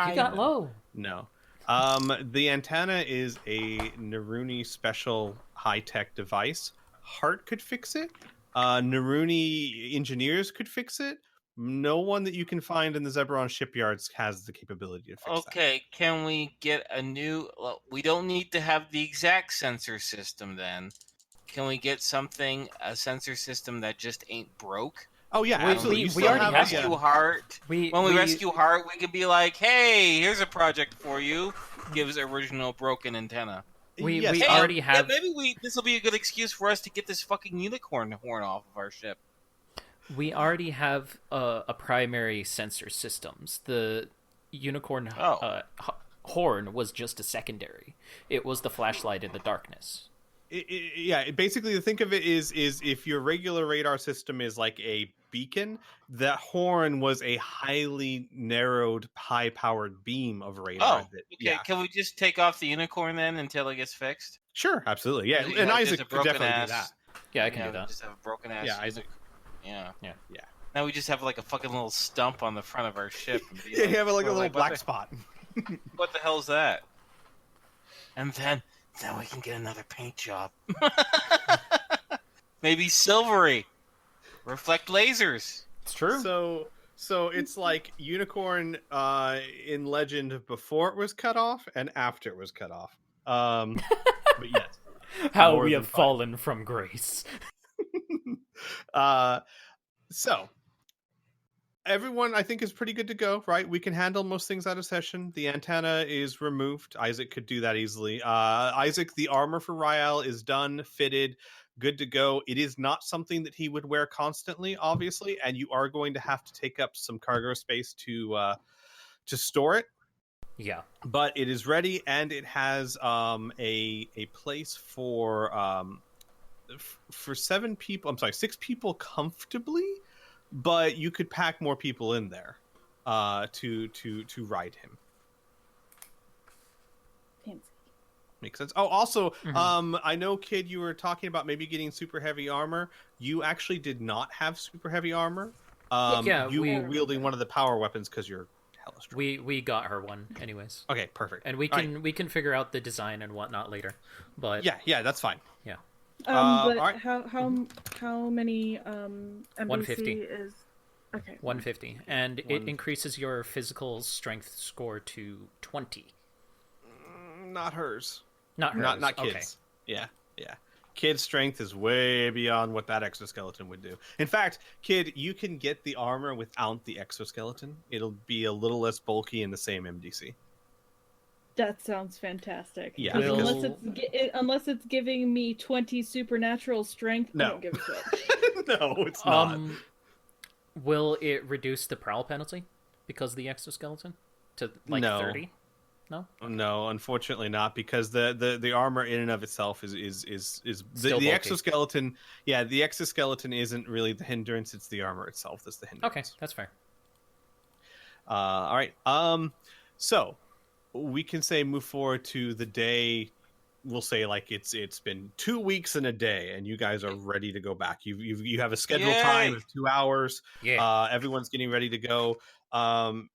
You got low. No. The antenna is a Naruni special high-tech device. Heart could fix it. Naruni engineers could fix it. No one that you can find in the Zebron shipyards has the capability to fix that. Okay, can we get a new... Well, we don't need to have the exact sensor system then. can we get a sensor system that just ain't broke? Oh yeah, We- absolutely. we- You we still already have have the, Rescue Heart. When we rescue Heart, we could be like, "Hey, here's a project for you." Gives original broken antenna. We yes, already have. Maybe this will be a good excuse for us to get this fucking unicorn horn off of our ship. We already have a primary sensor systems. The unicorn horn was just a secondary. It was the flashlight in the darkness. Basically, think of it is if your regular radar system is like a beacon, that horn was a highly narrowed, high-powered beam of radar. Okay. Can we just take off the unicorn then until it gets fixed? Sure, absolutely. Yeah, You and have Isaac just a could broken definitely ass. do that. Yeah, I can do We that. just have a broken ass. Yeah, Isaac. Yeah. Yeah. Now we just have like a fucking little stump on the front of our ship. And be Yeah, you have like a we're little like, black spot. What the hell's that? And then we can get another paint job. Maybe silvery. Reflect lasers. It's true. So it's like unicorn in Legend before it was cut off and after it was cut off. But yes, How more we than have fine. fallen from grace. So everyone, I think, is pretty good to go, right? We can handle most things out of session. The antenna is removed. Isaac could do that easily. Isaac, the armor for Rael is done, fitted, good to go. It is not something that he would wear constantly, obviously, and you are going to have to take up some cargo space to store it. Yeah. But it is ready, and it has a place for 7 people. I'm sorry, 6 people comfortably. But you could pack more people in there to ride him. Fancy. Makes sense. Oh, also, I know, Kid, you were talking about maybe getting super heavy armor. You actually did not have super heavy armor. You were wielding one of the power weapons because you're hella strong. We got her one anyways. Okay, perfect. And we can figure out the design and whatnot later. But yeah, that's fine. Yeah. But right. how many NBC 150. is 150, and it increases your physical strength score to 20. Not hers. Not hers. Not kids. Okay. Yeah. Kid's strength is way beyond what that exoskeleton would do. In fact, Kid, you can get the armor without the exoskeleton. It'll be a little less bulky in the same MDC. That sounds fantastic. Yeah. Unless it's giving me 20 supernatural strength, No. I don't give a shit. No, it's not. Will it reduce the prowl penalty because of the exoskeleton to like No. 30? No, unfortunately not, because the armor in and of itself is Still bulky. the exoskeleton. Yeah, the exoskeleton isn't really the hindrance; it's the armor itself that's the hindrance. Okay, that's fair. All right. So we can say move forward to the day. We'll say like it's been 2 weeks and a day, and you guys are ready to go back. You have a scheduled time of 2 hours. Yeah. Everyone's getting ready to go.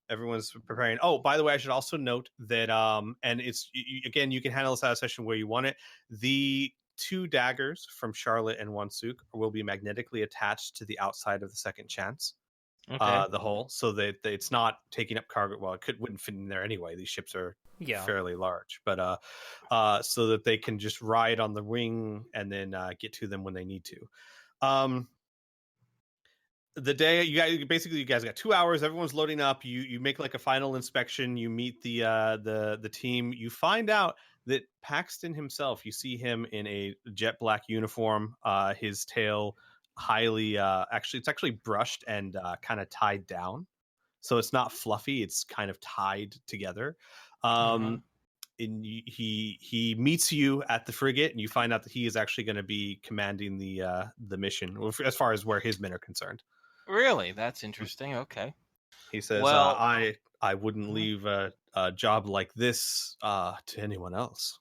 Everyone's preparing. Oh, by the way, I should also note that and it's again, you can handle this out of session where you want it. The 2 daggers from Charlotte and Wansuk will be magnetically attached to the outside of the second chance. The hull, so that it's not taking up cargo. Well, wouldn't fit in there anyway. These ships are fairly large, but so that they can just ride on the wing and then get to them when they need to. The day you guys got 2 hours. Everyone's loading up. You make like a final inspection. You meet the team. You find out that Paxton himself. You see him in a jet black uniform. His tail highly it's actually brushed and kind of tied down, so it's not fluffy, it's kind of tied together. And he meets you at the frigate, and you find out that he is actually going to be commanding the mission as far as where his men are concerned. Really? That's interesting. Okay. He says, Well, I wouldn't leave a job like this to anyone else.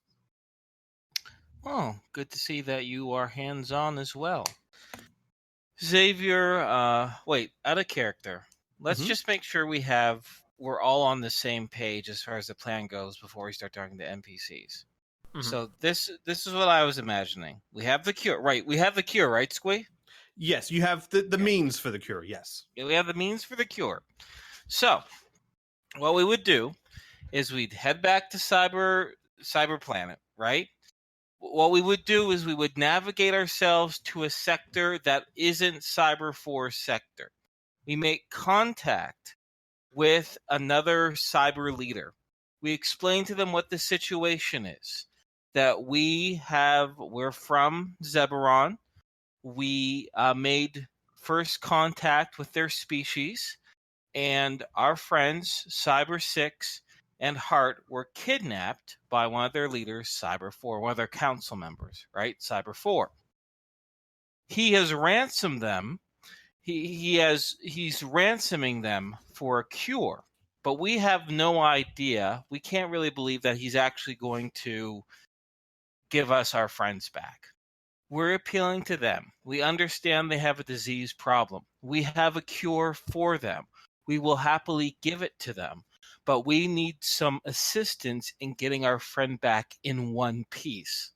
Oh, good to see that you are hands-on as well. Xavier, wait, out of character. Let's just make sure we're all on the same page as far as the plan goes before we start talking to NPCs. So this is what I was imagining. We have the cure, right? We have the cure, right, Squee? Yes, you have the means for the cure. Yes. Yeah, we have the means for the cure. So, what we would do is we'd head back to Cyber Planet, right? what we would do is we would navigate ourselves to a sector that isn't Cyber 4's sector. We make contact with another cyber leader. We explain to them what the situation is. That we're from Zeberon. We made first contact with their species, and our friends, Cyber 6 and Heart, were kidnapped by one of their leaders, Cyber 4, one of their council members, right? Cyber 4. He has ransomed them. He's ransoming them for a cure, but we have no idea. We can't really believe that he's actually going to give us our friends back. We're appealing to them. We understand they have a disease problem. We have a cure for them. We will happily give it to them, but we need some assistance in getting our friend back in one piece.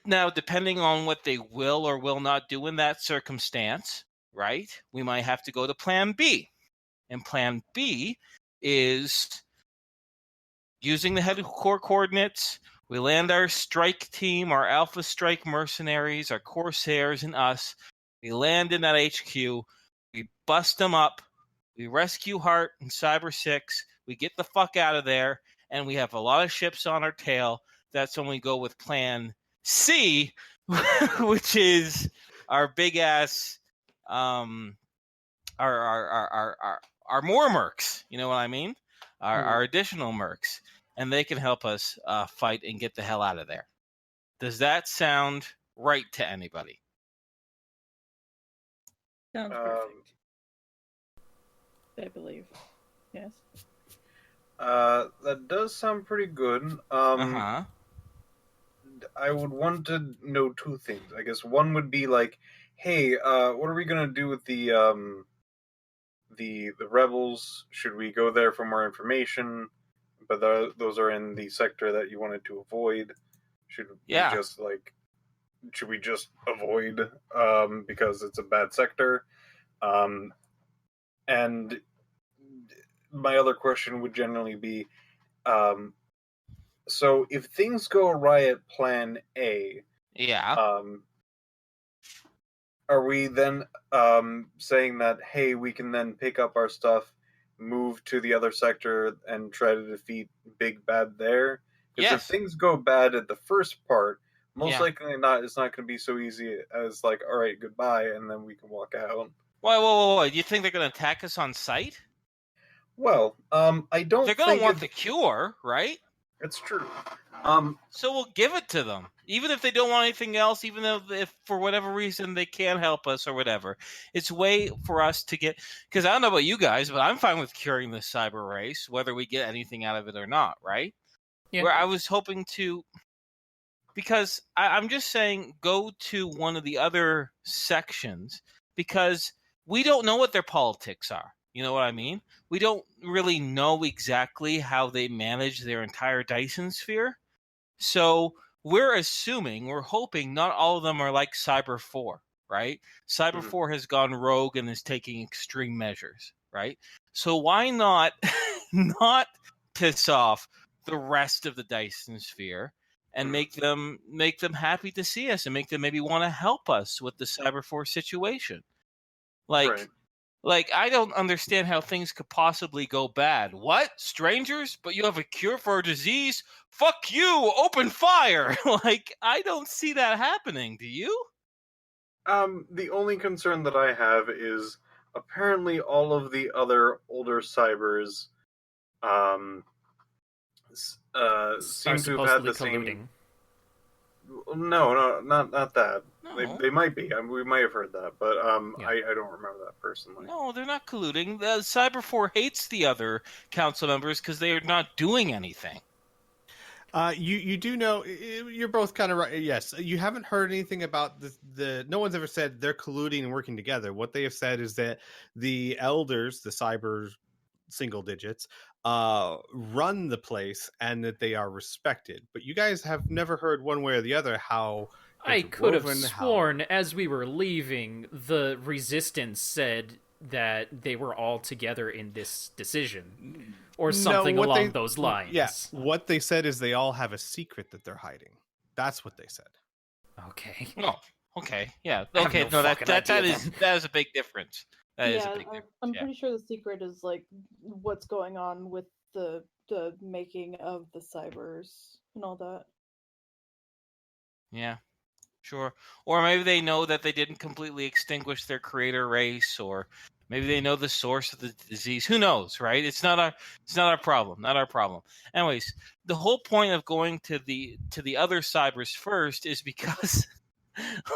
Now, depending on what they will or will not do in that circumstance, right, we might have to go to Plan B. And Plan B is using the core coordinates. We land our strike team, our Alpha Strike mercenaries, our Corsairs, and us. We land in that HQ. We bust them up. We rescue Heart and Cyber 6. We get the fuck out of there. And we have a lot of ships on our tail. That's when we go with Plan C, which is our big ass, our more mercs. You know what I mean? Our additional mercs, and they can help us fight and get the hell out of there. Does that sound right to anybody? Sounds perfect. I believe. Yes. That does sound pretty good. I would want to know two things. I guess one would be like, hey, what are we gonna do with the rebels? Should we go there for more information? But those are in the sector that you wanted to avoid. Should we just avoid because it's a bad sector? And my other question would generally be, so if things go awry at Plan A, are we then saying that, hey, we can then pick up our stuff, move to the other sector, and try to defeat Big Bad there? Because if things go bad at the first part, most likely not. It's not going to be so easy as like, all right, goodbye, and then we can walk out. Whoa! You think they're going to attack us on sight? Well, I don't. They're going to want the cure, right? It's true. So we'll give it to them, even if they don't want anything else. Even if for whatever reason they can't help us or whatever, it's a way for us to get. Because I don't know about you guys, but I'm fine with curing this cyber race, whether we get anything out of it or not, right? Yeah. Where I was hoping to, because I'm just saying, go to one of the other sections because we don't know what their politics are. You know what I mean? We don't really know exactly how they manage their entire Dyson sphere. So we're hoping not all of them are like Cyber 4, right? Cyber 4 has gone rogue and is taking extreme measures, right? So why not piss off the rest of the Dyson sphere and make them happy to see us and make them maybe want to help us with the Cyber 4 situation? Like, I don't understand how things could possibly go bad. What? Strangers? But you have a cure for a disease? Fuck you! Open fire! Like, I don't see that happening. Do you? The only concern that I have is apparently all of the other older cybers seem to have had the colluding. same... No, not that. No. They might be. We might have heard that, but I don't remember that personally. No, they're not colluding. Cyber 4 hates the other council members because they are not doing anything. You do know, you're both kind of right. Yes, you haven't heard anything about the. No one's ever said they're colluding and working together. What they have said is that the elders, the cyber single digits, run the place and that they are respected. But you guys have never heard one way or the other how. I could have sworn as we were leaving, the resistance said that they were all together in this decision. or No, something what along they- those lines. Yeah, what they said is they all have a secret that they're hiding. That's what they said. Okay. Oh, okay, yeah, I have okay. no No, fucking idea that is a big difference. That is a Yeah, big difference. I'm Yeah. pretty sure the secret is like what's going on with the making of the cybers and all that. Yeah, sure. Or maybe they know that they didn't completely extinguish their creator race, or maybe they know the source of the disease. Who knows, right? It's not our problem. Not our problem. Anyways, the whole point of going to the other cybers first is because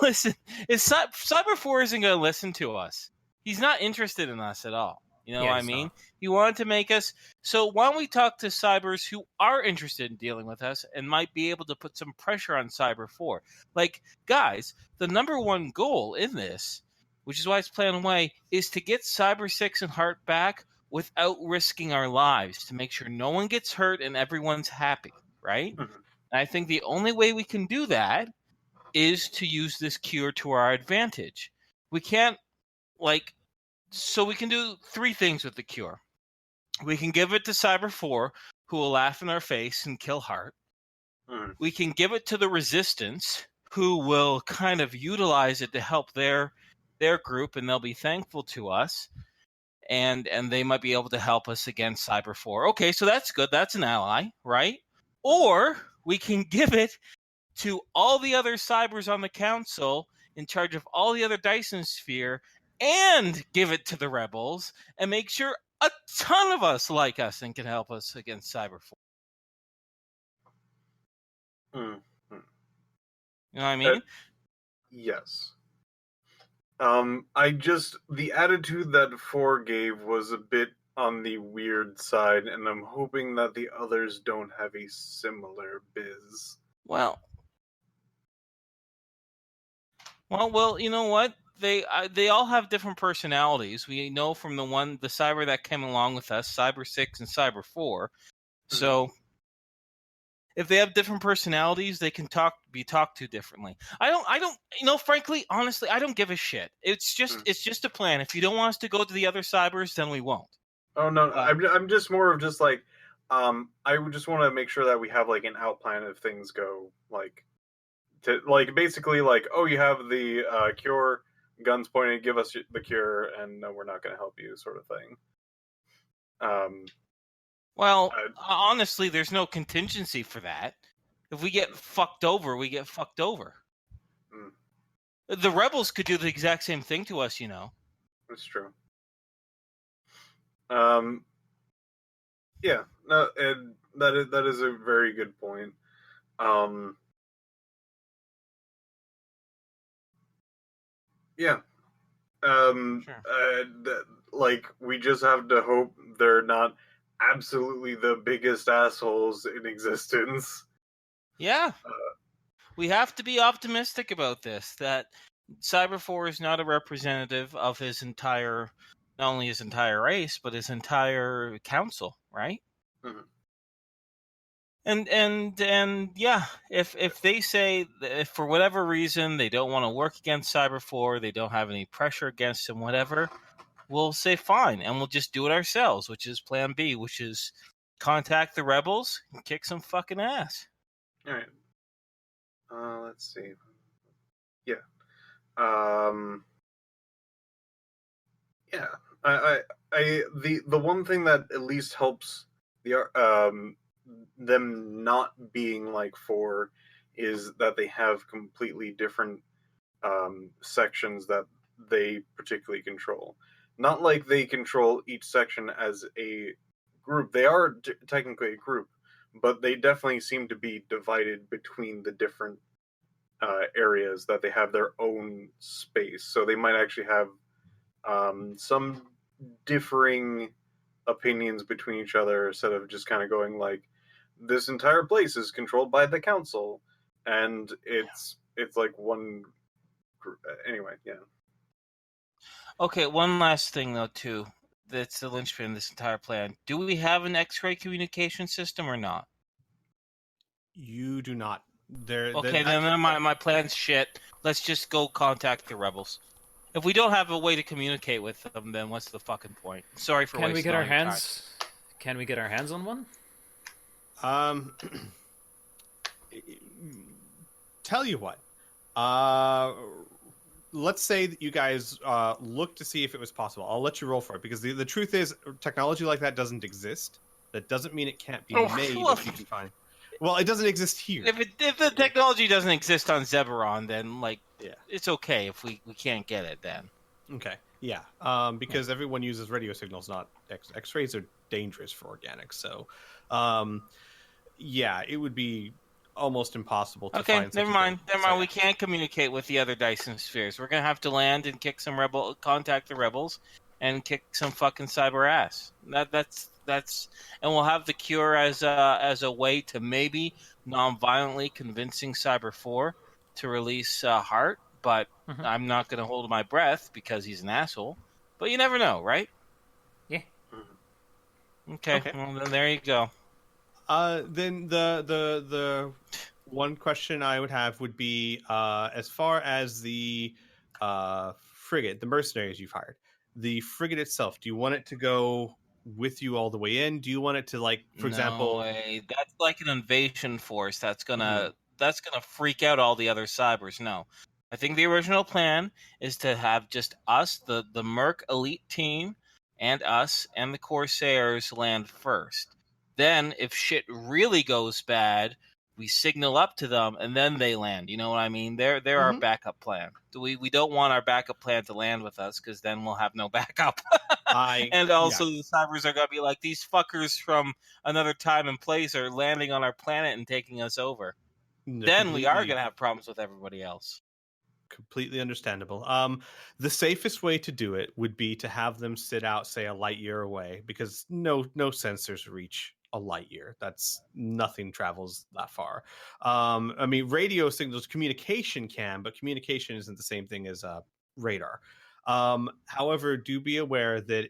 listen, Cyber 4 isn't going to listen to us. He's not interested in us at all. You know Yeah, what I he's mean? not. He wanted to make us. So why don't we talk to cybers who are interested in dealing with us and might be able to put some pressure on Cyber 4? Like, guys, the number one goal in this, which is why it's Plan Away, is to get Cyber 6 and Heart back without risking our lives, to make sure no one gets hurt and everyone's happy, right? Mhm. And I think the only way we can do that is to use this cure to our advantage. We can't, so we can do three things with the cure. We can give it to Cyber 4, who will laugh in our face and kill Hart. Mhm. We can give it to the Resistance, who will kind of utilize it to help their group, and they'll be thankful to us. And they might be able to help us against Cyber 4. Okay, so that's good. That's an ally, right? Or we can give it to all the other cybers on the council in charge of all the other Dyson Sphere, and give it to the rebels and make sure a ton of us like us and can help us against Cyber 4. Mhm. You know what I mean? Yes. The attitude that 4 gave was a bit on the weird side, and I'm hoping that the others don't have a similar biz. Well, you know what? They all have different personalities. We know from the cyber that came along with us, Cyber 6 and Cyber 4. So if they have different personalities, they can be talked to differently. I don't, frankly, honestly, I don't give a shit. It's just a plan. If you don't want us to go to the other cybers, then we won't. Oh no, I'm just more of just like, I would just want to make sure that we have like an out plan if things go like, to like basically like, oh, you have the cure, guns pointed, give us the cure, and no, we're not going to help you, sort of thing. Well, honestly, there's no contingency for that. If we get fucked over, we get fucked over. The rebels could do the exact same thing to us, you know. That's true. Yeah, no, and that is a very good point. Yeah. Sure. Like, we just have to hope they're not absolutely the biggest assholes in existence. Yeah. We have to be optimistic about this, that Cyber 4 is not a representative of his entire, not only his entire race, but his entire council, right? Mhm. And yeah, if they say that if for whatever reason they don't want to work against Cyber 4, they don't have any pressure against him, whatever, we'll say fine, and we'll just do it ourselves, which is Plan B, which is contact the rebels and kick some fucking ass. All right. Let's see. Yeah. Yeah. The one thing that at least helps them not being like 4 is that they have completely different sections that they particularly control. Not like they control each section as a group. They are technically a group, but they definitely seem to be divided between the different areas, that they have their own space. So they might actually have some differing opinions between each other, instead of just kind of going like, this entire place is controlled by the council, and it's like one group. Anyway, yeah. Okay, one last thing though too, that's the linchpin of this entire plan. Do we have an X-ray communication system or not? You do not. Okay, then my plan's shit. Let's just go contact the rebels. If we don't have a way to communicate with them, then what's the fucking point? Sorry for Can we wasting get all our your time. hands? Can we get our hands on one? Tell you what. Let's say that you guys look to see if it was possible. I'll let you roll for it because the truth is, technology like that doesn't exist. That doesn't mean it can't be made well, if you can find. Well, it doesn't exist here. If the technology doesn't exist on Zeberon, then Yeah. it's okay if we can't get it then. Okay. Yeah. Because everyone uses radio signals, not X-rays are dangerous for organics. So, yeah, it would be almost impossible to find. Never mind. We can't communicate with the other Dyson spheres. We're gonna have to land and contact the rebels, and kick some fucking cyber ass. That's, and we'll have the cure as a way to maybe non-violently convincing Cyber 4 to release Heart. But I'm not gonna hold my breath because he's an asshole. But you never know, right? Yeah. Okay. Well, then there you go. Then the one question I would have would be as far as the frigate, the mercenaries you've hired, the frigate itself. Do you want it to go with you all the way in? Do you want it to, like, for example? That's like an invasion force. That's gonna freak out all the other cybers. No, I think the original plan is to have just us, the Merc elite team, and us and the Corsairs land first. Then, if shit really goes bad, we signal up to them, and then they land. You know what I mean? They're our backup plan. We don't want our backup plan to land with us, because then we'll have no backup. And also, the cybers are going to be like, these fuckers from another time and place are landing on our planet and taking us over. Then we are going to have problems with everybody else. Completely understandable. The safest way to do it would be to have them sit out, say, a light year away, because no sensors reach a light year. That's nothing travels that far. I mean, radio signals, communication can, but communication isn't the same thing as radar. However, do be aware that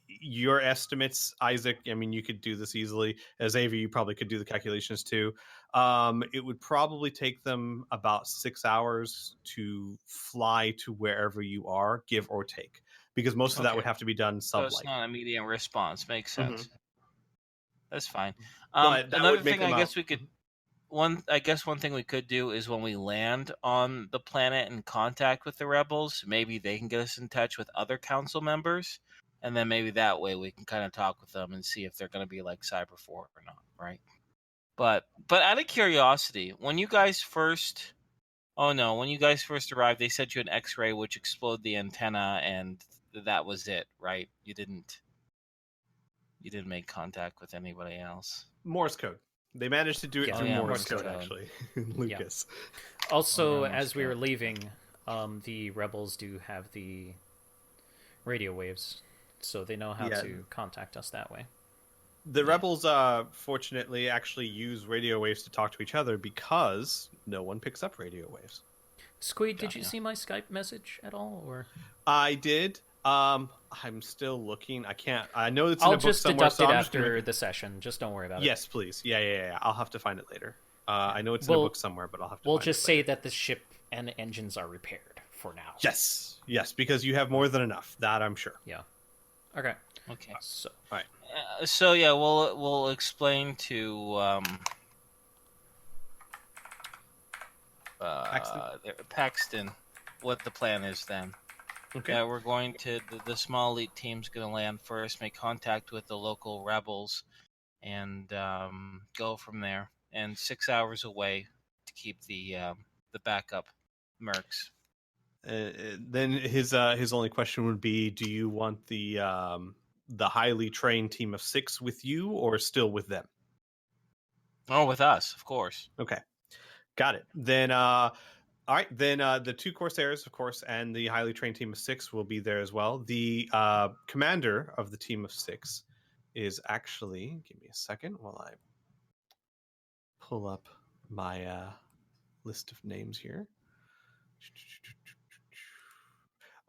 your estimates, Isaac, I mean, you could do this easily. As Avery, you probably could do the calculations too. It would probably take them about 6 hours to fly to wherever you are, give or take, because most of that would have to be done sublight. So it's not an immediate response. Makes sense. That's fine. But that another would make thing, them I guess we could. One thing we could do is when we land on the planet in contact with the rebels, maybe they can get us in touch with other council members, and then maybe that way we can kind of talk with them and see if they're going to be like Cyber 4 or not, right? But out of curiosity, when you guys first arrived, they sent you an X-ray which exploded the antenna, and that was it, right? You didn't make contact with anybody else. Morse code. They managed to do it through Morse code, actually. Lucas. Yeah. Also, as we were leaving, the rebels do have the radio waves, so they know how to contact us that way. The rebels, fortunately, actually use radio waves to talk to each other because no one picks up radio waves. Squeed, did you see my Skype message at all? Or I did. I'm still looking. I can't. I know it's in a book somewhere. I'll just deduct it after the session. Just don't worry about it. Yes, please. Yeah. I'll have to find it later. I know it's in a book somewhere, but I'll have to. We'll just say that the ship and the engines are repaired for now. Yes, because you have more than enough. That I'm sure. Yeah. Okay. So, all right. So yeah, we'll explain to Paxton what the plan is then. Okay. We're going to the small elite team's going to land first, make contact with the local rebels, and go from there. And 6 hours away to keep the backup mercs. Then his only question would be: do you want the highly trained team of 6 with you, or still with them? Oh, with us, of course. Okay, got it. Then all right, then the 2 Corsairs, of course, and the highly trained team of 6 will be there as well. The commander of the team of 6 is actually... Give me a second while I pull up my list of names here.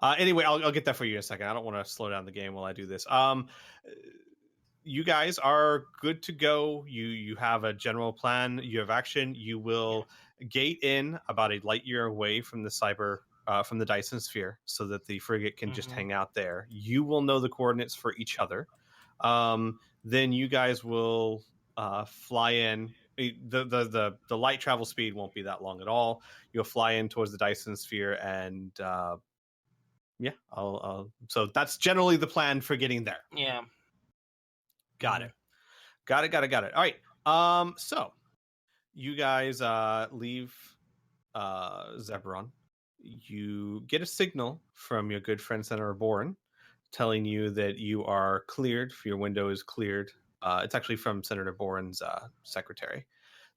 Anyway, I'll get that for you in a second. I don't want to slow down the game while I do this. You guys are good to go. You have a general plan. You have action. You will gate in about a light year away from the Dyson sphere, so that the frigate can just hang out there. You will know the coordinates for each other. then you guys will fly in. The light travel speed won't be that long at all. You'll fly in towards the Dyson Sphere, and yeah, so that's generally the plan for getting there. Yeah. Got it. All right. So you guys leave Zebron. You get a signal from your good friend Senator Bourne telling you that you are cleared. Your window is cleared. It's actually from Senator Bourne's secretary.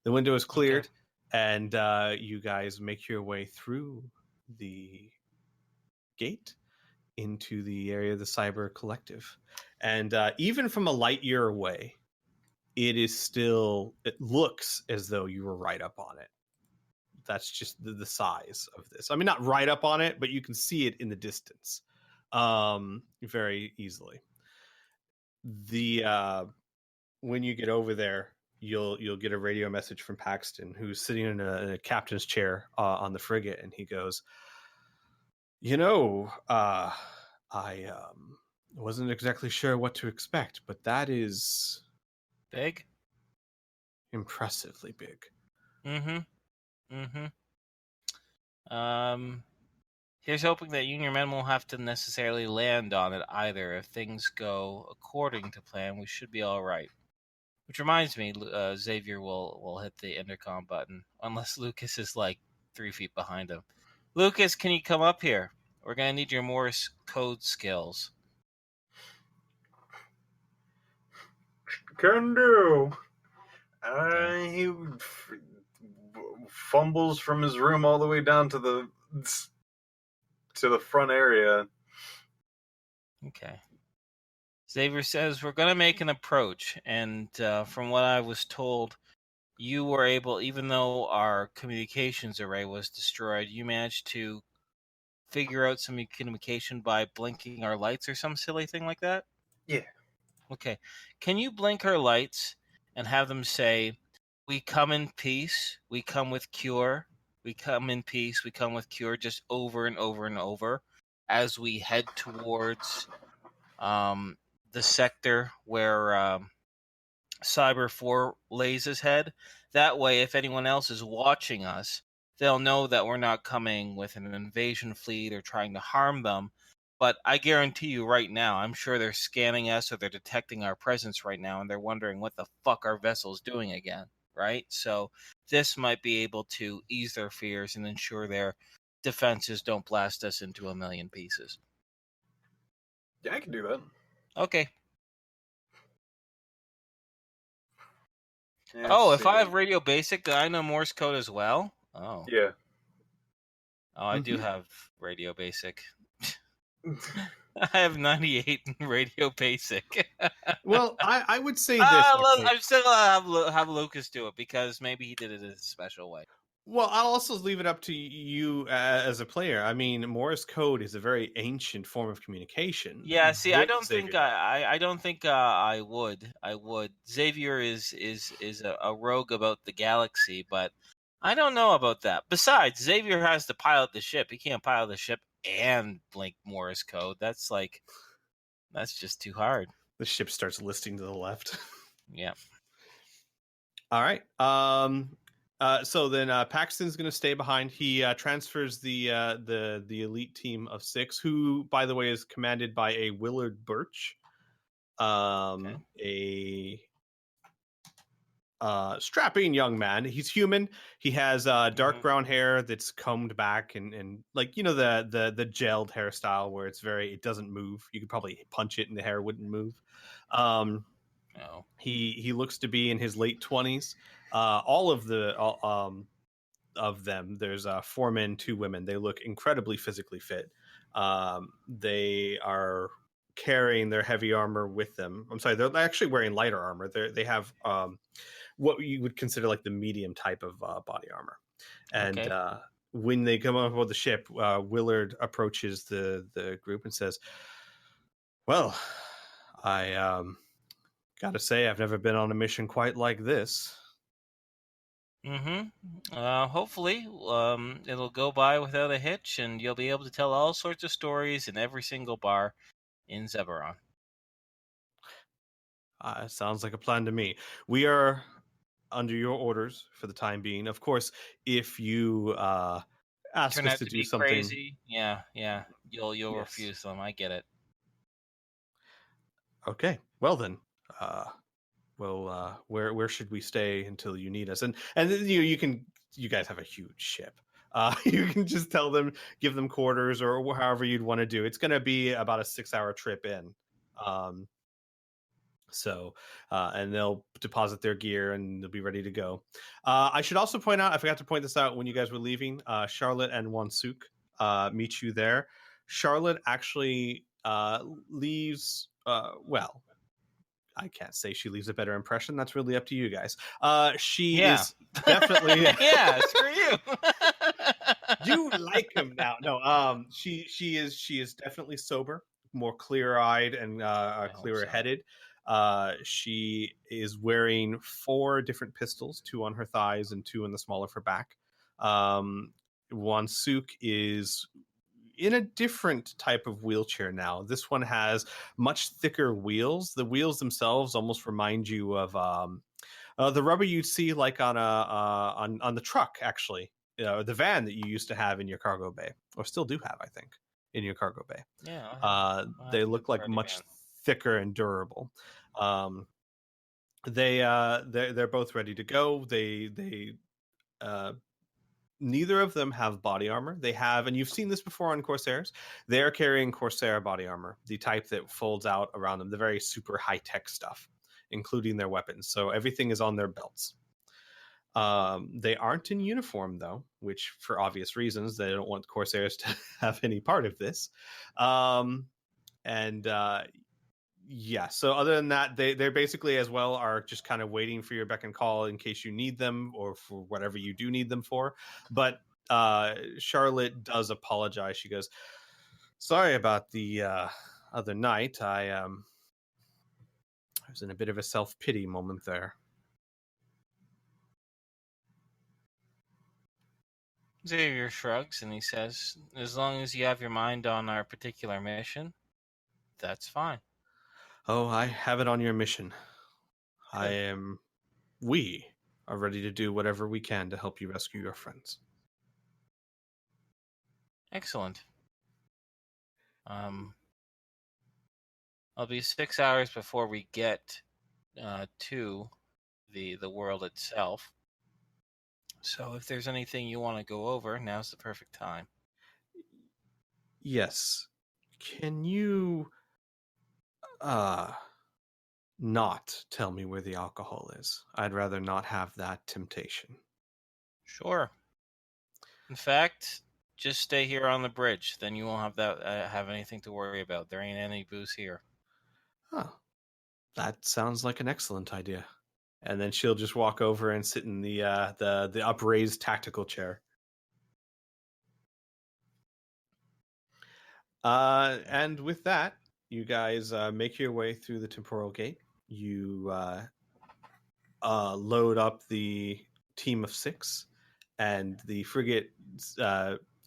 The window is cleared, and you guys make your way through the gate into the area of the Cyber Collective. And even from a light year away, it looks as though you were right up on it. That's just the size of this. I mean, not right up on it, but you can see it in the distance very easily. When you get over there, you'll get a radio message from Paxton, who's sitting in a captain's chair on the frigate, and he goes, I wasn't exactly sure what to expect, but that is Big? impressively big. Here's hoping that you and your men won't have to necessarily land on it either. If things go according to plan, we should be all right. Which reminds me, Xavier will hit the intercom button, unless Lucas is like 3 feet behind him. Lucas, can you come up here? We're going to need your Morse code skills. Can do. He fumbles from his room all the way down to the front area. Okay. Xavier says, we're going to make an approach, and from what I was told, you were able, even though our communications array was destroyed, you managed to figure out some communication by blinking our lights or some silly thing like that? Yeah. Okay. Can you blink our lights and have them say, we come in peace, we come with cure, we come in peace, we come with cure, just over and over and over as we head towards the sector where Cyber 4 lays his head. That way, if anyone else is watching us, they'll know that we're not coming with an invasion fleet or trying to harm them. But I guarantee you right now, I'm sure they're scanning us or they're detecting our presence right now, and they're wondering what the fuck our vessel's doing again, right? So this might be able to ease their fears and ensure their defenses don't blast us into a million pieces. Yeah, I can do that. Okay. Let's if I see. have Radio Basic, I know Morse code as well? Oh. Yeah. Oh, I do have Radio Basic. I have 98 in Radio Basic. Well, I would say this. I'm still gonna have Lucas do it because maybe he did it in a special way. Well, I'll also leave it up to you as a player. I mean, Morse code is a very ancient form of communication. Yeah, see, I don't think Xavier. I don't think I would. Xavier is a rogue about the galaxy, but I don't know about that. Besides, Xavier has to pilot the ship. He can't pilot the ship and blink Morse code. That's just too hard. The ship starts listing to the left. Yeah. All right. So then Paxton's going to stay behind. He transfers the elite team of 6, who, by the way, is commanded by a Willard Birch, a strapping young man. He's human. He has dark brown hair that's combed back and like, you know, the gelled hairstyle where it doesn't move. You could probably punch it and the hair wouldn't move. He looks to be in his late 20s. All of them, there's 4 men, 2 women. They look incredibly physically fit. They are carrying their heavy armor with them. I'm sorry, they're actually wearing lighter armor. They have what you would consider like the medium type of body armor. And when they come on board the ship, Willard approaches the group and says, well, I gotta say, I've never been on a mission quite like this. Hopefully, it'll go by without a hitch, and you'll be able to tell all sorts of stories in every single bar in Zeberon. Sounds like a plan to me. We are under your orders for the time being. Of course, if you ask Turn us out to to do be something, crazy. Yeah, yeah. You'll Yes. refuse them. I get it. Okay. Well then, where should we stay until you need us? And then you guys have a huge ship. You can just tell them, give them quarters or however you'd want to do. It's going to be about a 6-hour trip in. So, and they'll deposit their gear and they'll be ready to go. I should also point out, I forgot to point this out when you guys were leaving. Charlotte and Wansuk meet you there. Charlotte actually leaves. Well, I can't say she leaves a better impression. That's really up to you guys. She Yeah. is definitely. Yeah, screw you. You like him now. No, she is definitely sober, more clear-eyed and hope so. clearer-headed. She is wearing 4 different pistols, 2 on her thighs and 2 in the small of her back. Wansuk is in a different type of wheelchair now. This one has much thicker wheels. The wheels themselves almost remind you of the rubber you'd see like on on the truck, actually, the van that you used to have in your cargo bay, or still do have, I think, in your cargo bay. Yeah. They look like much thicker and durable. They're both ready to go. They neither of them have body armor. They have, and you've seen this before on Corsairs, they're carrying Corsair body armor, the type that folds out around them, the very super high-tech stuff, including their weapons. So everything is on their belts. They aren't in uniform, though, which for obvious reasons, they don't want Corsairs to have any part of this. Yeah, so other than that, they're basically as well are just kind of waiting for your beck and call in case you need them or for whatever you do need them for. But Charlotte does apologize. She goes, sorry about the other night. I was in a bit of a self-pity moment there. Xavier shrugs and he says, as long as you have your mind on our particular mission, that's fine. Oh, I have it on your mission. Good. We are ready to do whatever we can to help you rescue your friends. Excellent. I'll be 6 hours before we get to the world itself. So if there's anything you want to go over, now's the perfect time. Yes. Can you not tell me where the alcohol is? I'd rather not have that temptation. Sure. In fact, just stay here on the bridge. Then you won't have anything to worry about. There ain't any booze here. Oh, that sounds like an excellent idea. And then she'll just walk over and sit in the upraised tactical chair. And with that, you guys make your way through the temporal gate. You load up the team of 6, and the frigate.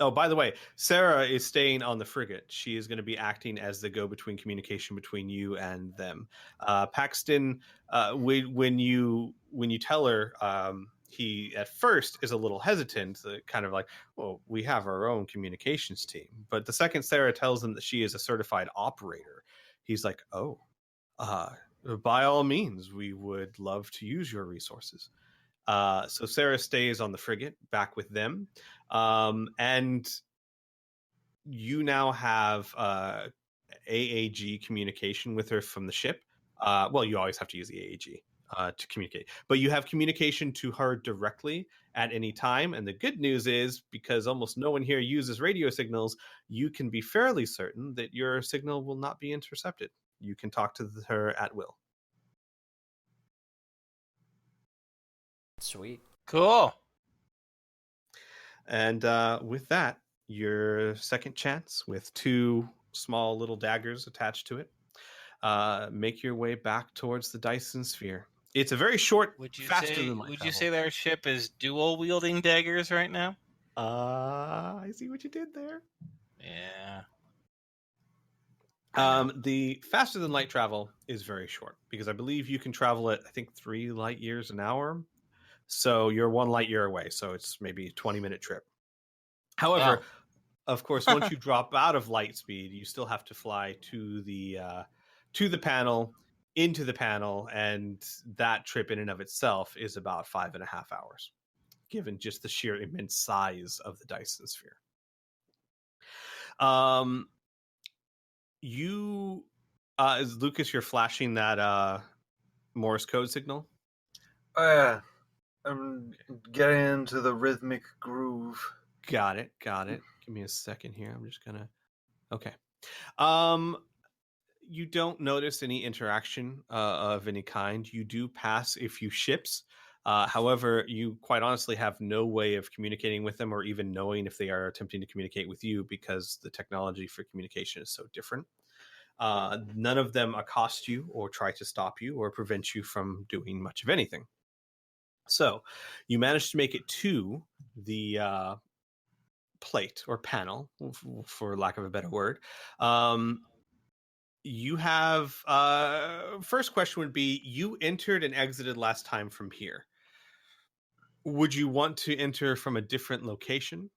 Oh, by the way, Sarah is staying on the frigate. She is going to be acting as the go-between communication between you and them. Paxton, when you tell her, he at first is a little hesitant, kind of like, well, we have our own communications team. But the second Sarah tells him that she is a certified operator, he's like, oh, by all means, we would love to use your resources. So Sarah stays on the frigate back with them. And you now have AAG communication with her from the ship. Well, you always have to use the AAG to communicate, but you have communication to her directly at any time. And the good news is, because almost no one here uses radio signals, you can be fairly certain that your signal will not be intercepted. You can talk to her at will. Sweet. Cool. And with that, your second chance with 2 small little daggers attached to it. Make your way back towards the Dyson Sphere. It's a very short, Would you faster than light you travel. say their ship is dual wielding daggers right now? I see what you did there. Yeah. The faster than light travel is very short because I believe you can travel at, I think, 3 light years an hour. So you're 1 light year away. So it's maybe a 20-minute trip. However, of course, once you drop out of light speed, you still have to fly to the panel, into the panel, and that trip in and of itself is about 5.5 hours, given just the sheer immense size of the Dyson sphere. You, is Lucas, you're flashing that Morse code signal? Oh, yeah. I'm getting into the rhythmic groove. Got it. Give me a second here. I'm just gonna. Okay. You don't notice any interaction of any kind. You do pass a few ships. However, you quite honestly have no way of communicating with them or even knowing if they are attempting to communicate with you because the technology for communication is so different. None of them accost you or try to stop you or prevent you from doing much of anything. So you manage to make it to the plate or panel, for lack of a better word. You have first question would be, you entered and exited last time from here. Would you want to enter from a different location?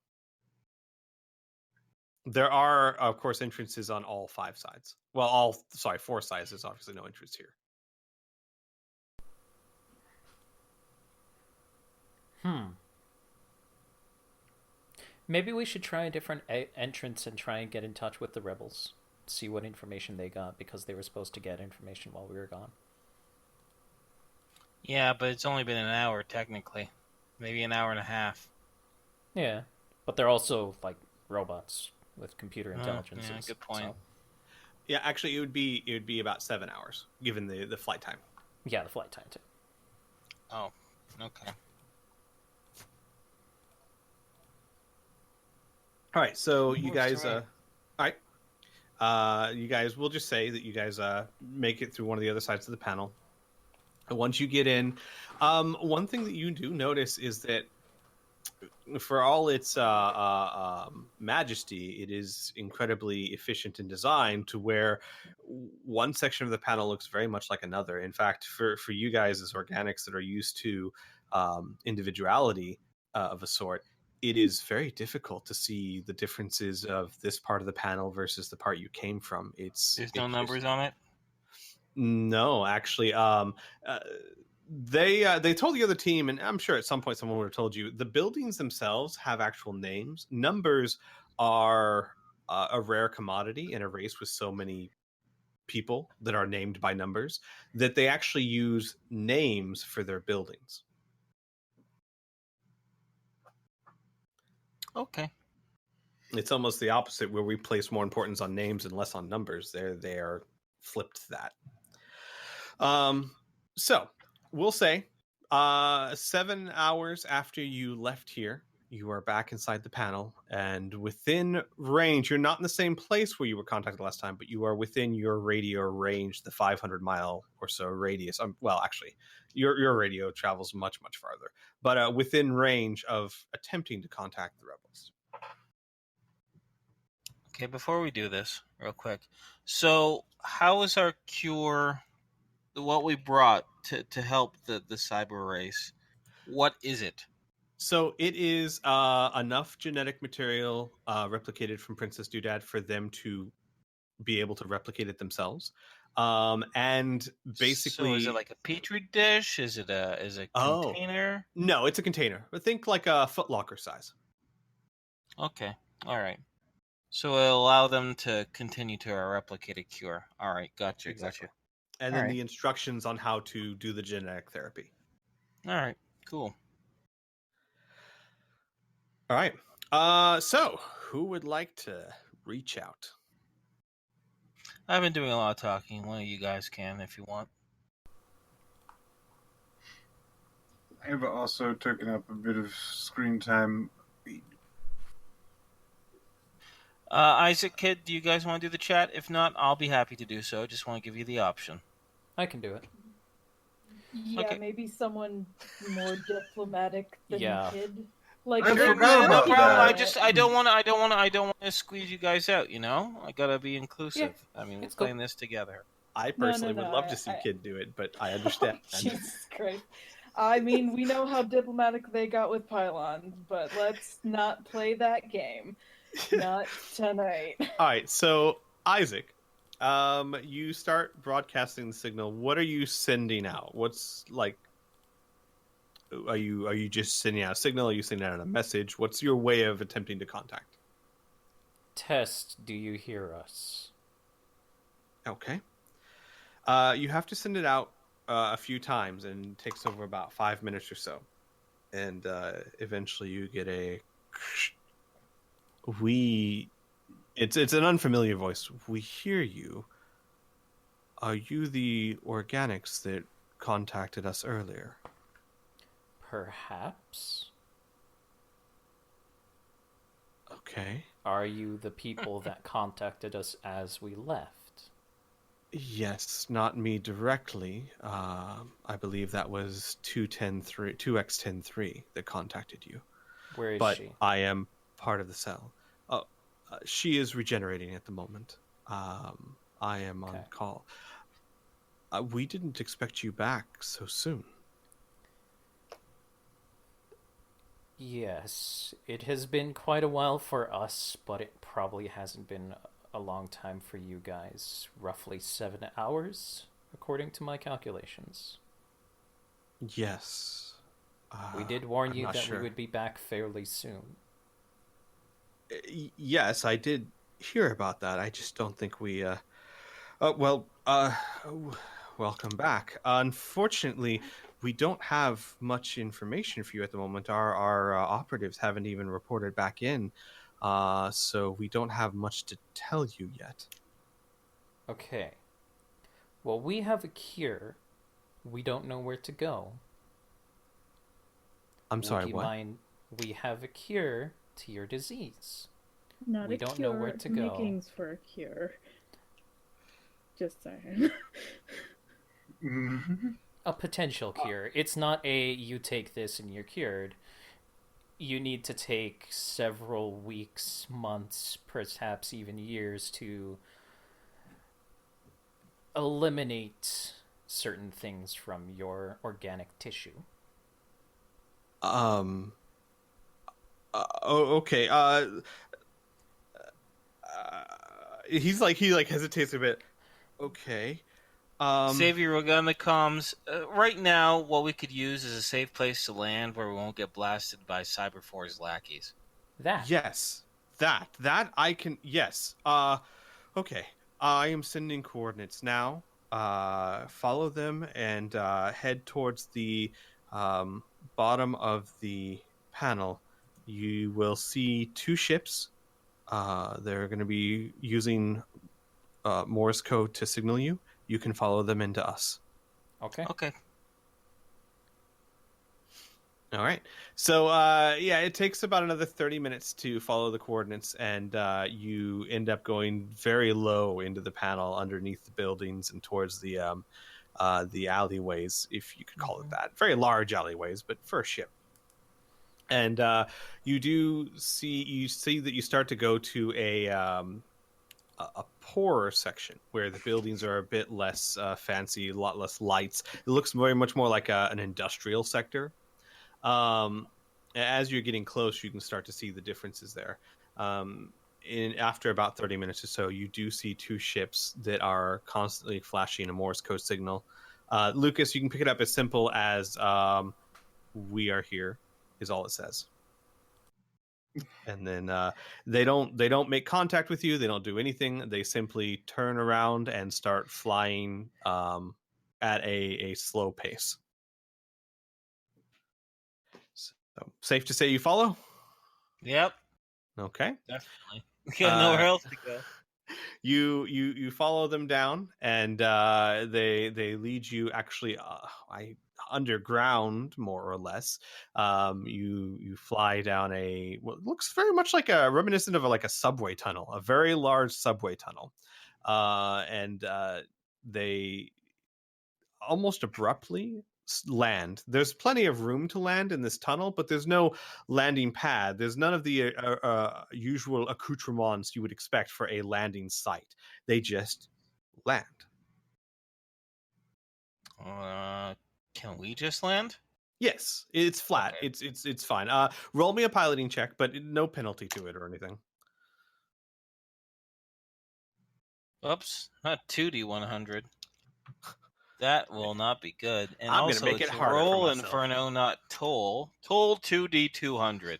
There are, of course, entrances on all 5 sides. Well, 4 sides. There's obviously no entrance here. Maybe we should try a different entrance and try and get in touch with the rebels. See what information they got, because they were supposed to get information while we were gone. Yeah, but it's only been an hour, technically. Maybe an hour and a half. Yeah, but they're also, like, robots with computer intelligences. Yeah, good point. So. Yeah, actually, it would be about 7 hours, given the flight time. Yeah, the flight time, too. Oh, okay. All right, so you guys... all right. You guys, we'll just say that you guys make it through one of the other sides of the panel. And once you get in, one thing that you do notice is that for all its majesty, it is incredibly efficient in design to where one section of the panel looks very much like another. In fact, for you guys as organics that are used to individuality of a sort, it is very difficult to see the differences of this part of the panel versus the part you came from. There's no numbers on it? No, actually. They told the other team, and I'm sure at some point someone would have told you, the buildings themselves have actual names. Numbers are a rare commodity in a race with so many people that are named by numbers that they actually use names for their buildings. Okay. It's almost the opposite, where we place more importance on names and less on numbers. They are flipped that. So we'll say 7 hours after you left here, you are back inside the panel and within range. You're not in the same place where you were contacted last time, but you are within your radio range, the 500-mile or so radius. Well, actually, your radio travels much, much farther, but within range of attempting to contact the rebels. Okay, before we do this, real quick. So, how is our cure, what we brought to help the cyber race, what is it? So it is enough genetic material replicated from Princess Doodad for them to be able to replicate it themselves. And basically... So is it like a petri dish? Is it a container? No, it's a container. But think like a Foot Locker size. Okay, all right. So it'll allow them to continue to replicate a cure. All right, gotcha, Exactly. gotcha. And then the instructions on how to do the genetic therapy. All right, cool. All right. So who would like to reach out? I've been doing a lot of talking. One of you guys can if you want. I've also taken up a bit of screen time. Isaac, Kid, do you guys want to do the chat? If not, I'll be happy to do so. Just want to give you the option. I can do it. Yeah, Okay. maybe someone more diplomatic than Yeah. Kid Like, I if Sure, we're forgot man, no about problem. that. I don't want to squeeze you guys out. You know, I gotta be inclusive. I mean, we're it's cool. playing this together. I No, personally would love to see I- Kid do it, but I Oh, understand. Jesus Christ. I mean, we know how diplomatic they got with pylons, but let's not play that game. Not tonight. All right, so Isaac, you start broadcasting the signal. What are you sending out? What's like? Are you just sending out a signal? Are you sending out a message? What's your way of attempting to contact? Test, do you hear us? Okay. You have to send it out a few times, and it takes over about 5 minutes or so, and eventually you get a. It's an unfamiliar voice. We hear you. Are you the organics that contacted us earlier? Perhaps? Okay. Are you the people that contacted us as we left? Yes, not me directly. I believe that was 2X103 that contacted you. Where is But she? I am part of the cell. She is regenerating at the moment. I am on Okay. call. We didn't expect you back so soon. Yes, it has been quite a while for us, but it probably hasn't been a long time for you guys. Roughly 7 hours, according to my calculations. Yes. We did warn I'm you not that sure. we would be back fairly soon. Yes, I did hear about that. I just don't think we. Welcome back. Unfortunately, we don't have much information for you at the moment. Our operatives haven't even reported back in, so we don't have much to tell you yet. Okay. Well, we have a cure. We don't know where to go. I'm sorry, Would you what? mind? We have a cure to your disease. Not We a don't cure, know where to go. makings for a cure. Just saying. A potential cure. It's not a you take this and you're cured. You need to take several weeks, months, perhaps even years to eliminate certain things from your organic tissue. Okay. He hesitates a bit. Okay. Xavier, we're on the comms. Right now, what we could use is a safe place to land where we won't get blasted by Cyber 4's lackeys. That. Yes. That I can. Yes. Okay. I am sending coordinates now. Follow them and head towards the bottom of the panel. You will see 2 ships. They're going to be using Morse code to signal you. You can follow them into us. Okay. Okay. All right. So, it takes about another 30 minutes to follow the coordinates, and you end up going very low into the panel underneath the buildings and towards the alleyways, if you could call it that. Very large alleyways, but for a ship. And you see that you start to go to a poorer section where the buildings are a bit less fancy, a lot less lights. It looks very much more like an industrial sector. As you're getting close, you can start to see the differences there. After about 30 minutes or so, you do see 2 ships that are constantly flashing a Morse code signal. Lucas, you can pick it up as simple as "We are here" is all it says. And then they don't make contact with you. They don't do anything. They simply turn around and start flying at a slow pace. So, safe to say you follow? Yep. Okay. Definitely. We got nowhere else to go. You follow them down, and they lead you actually underground, more or less. You fly down what looks very much like a reminiscent of like a subway tunnel, a very large subway tunnel, and they almost abruptly land. There's plenty of room to land in this tunnel, but there's no landing pad. There's none of the usual accoutrements you would expect for a landing site. They just land. Can we just land? Yes, it's flat. Okay. It's fine. Roll me a piloting check, but no penalty to it or anything. Oops, not 2D100. That will not be good. And I'm gonna also, make it it's harder for roll myself. Inferno, not Toll. Toll 2D200.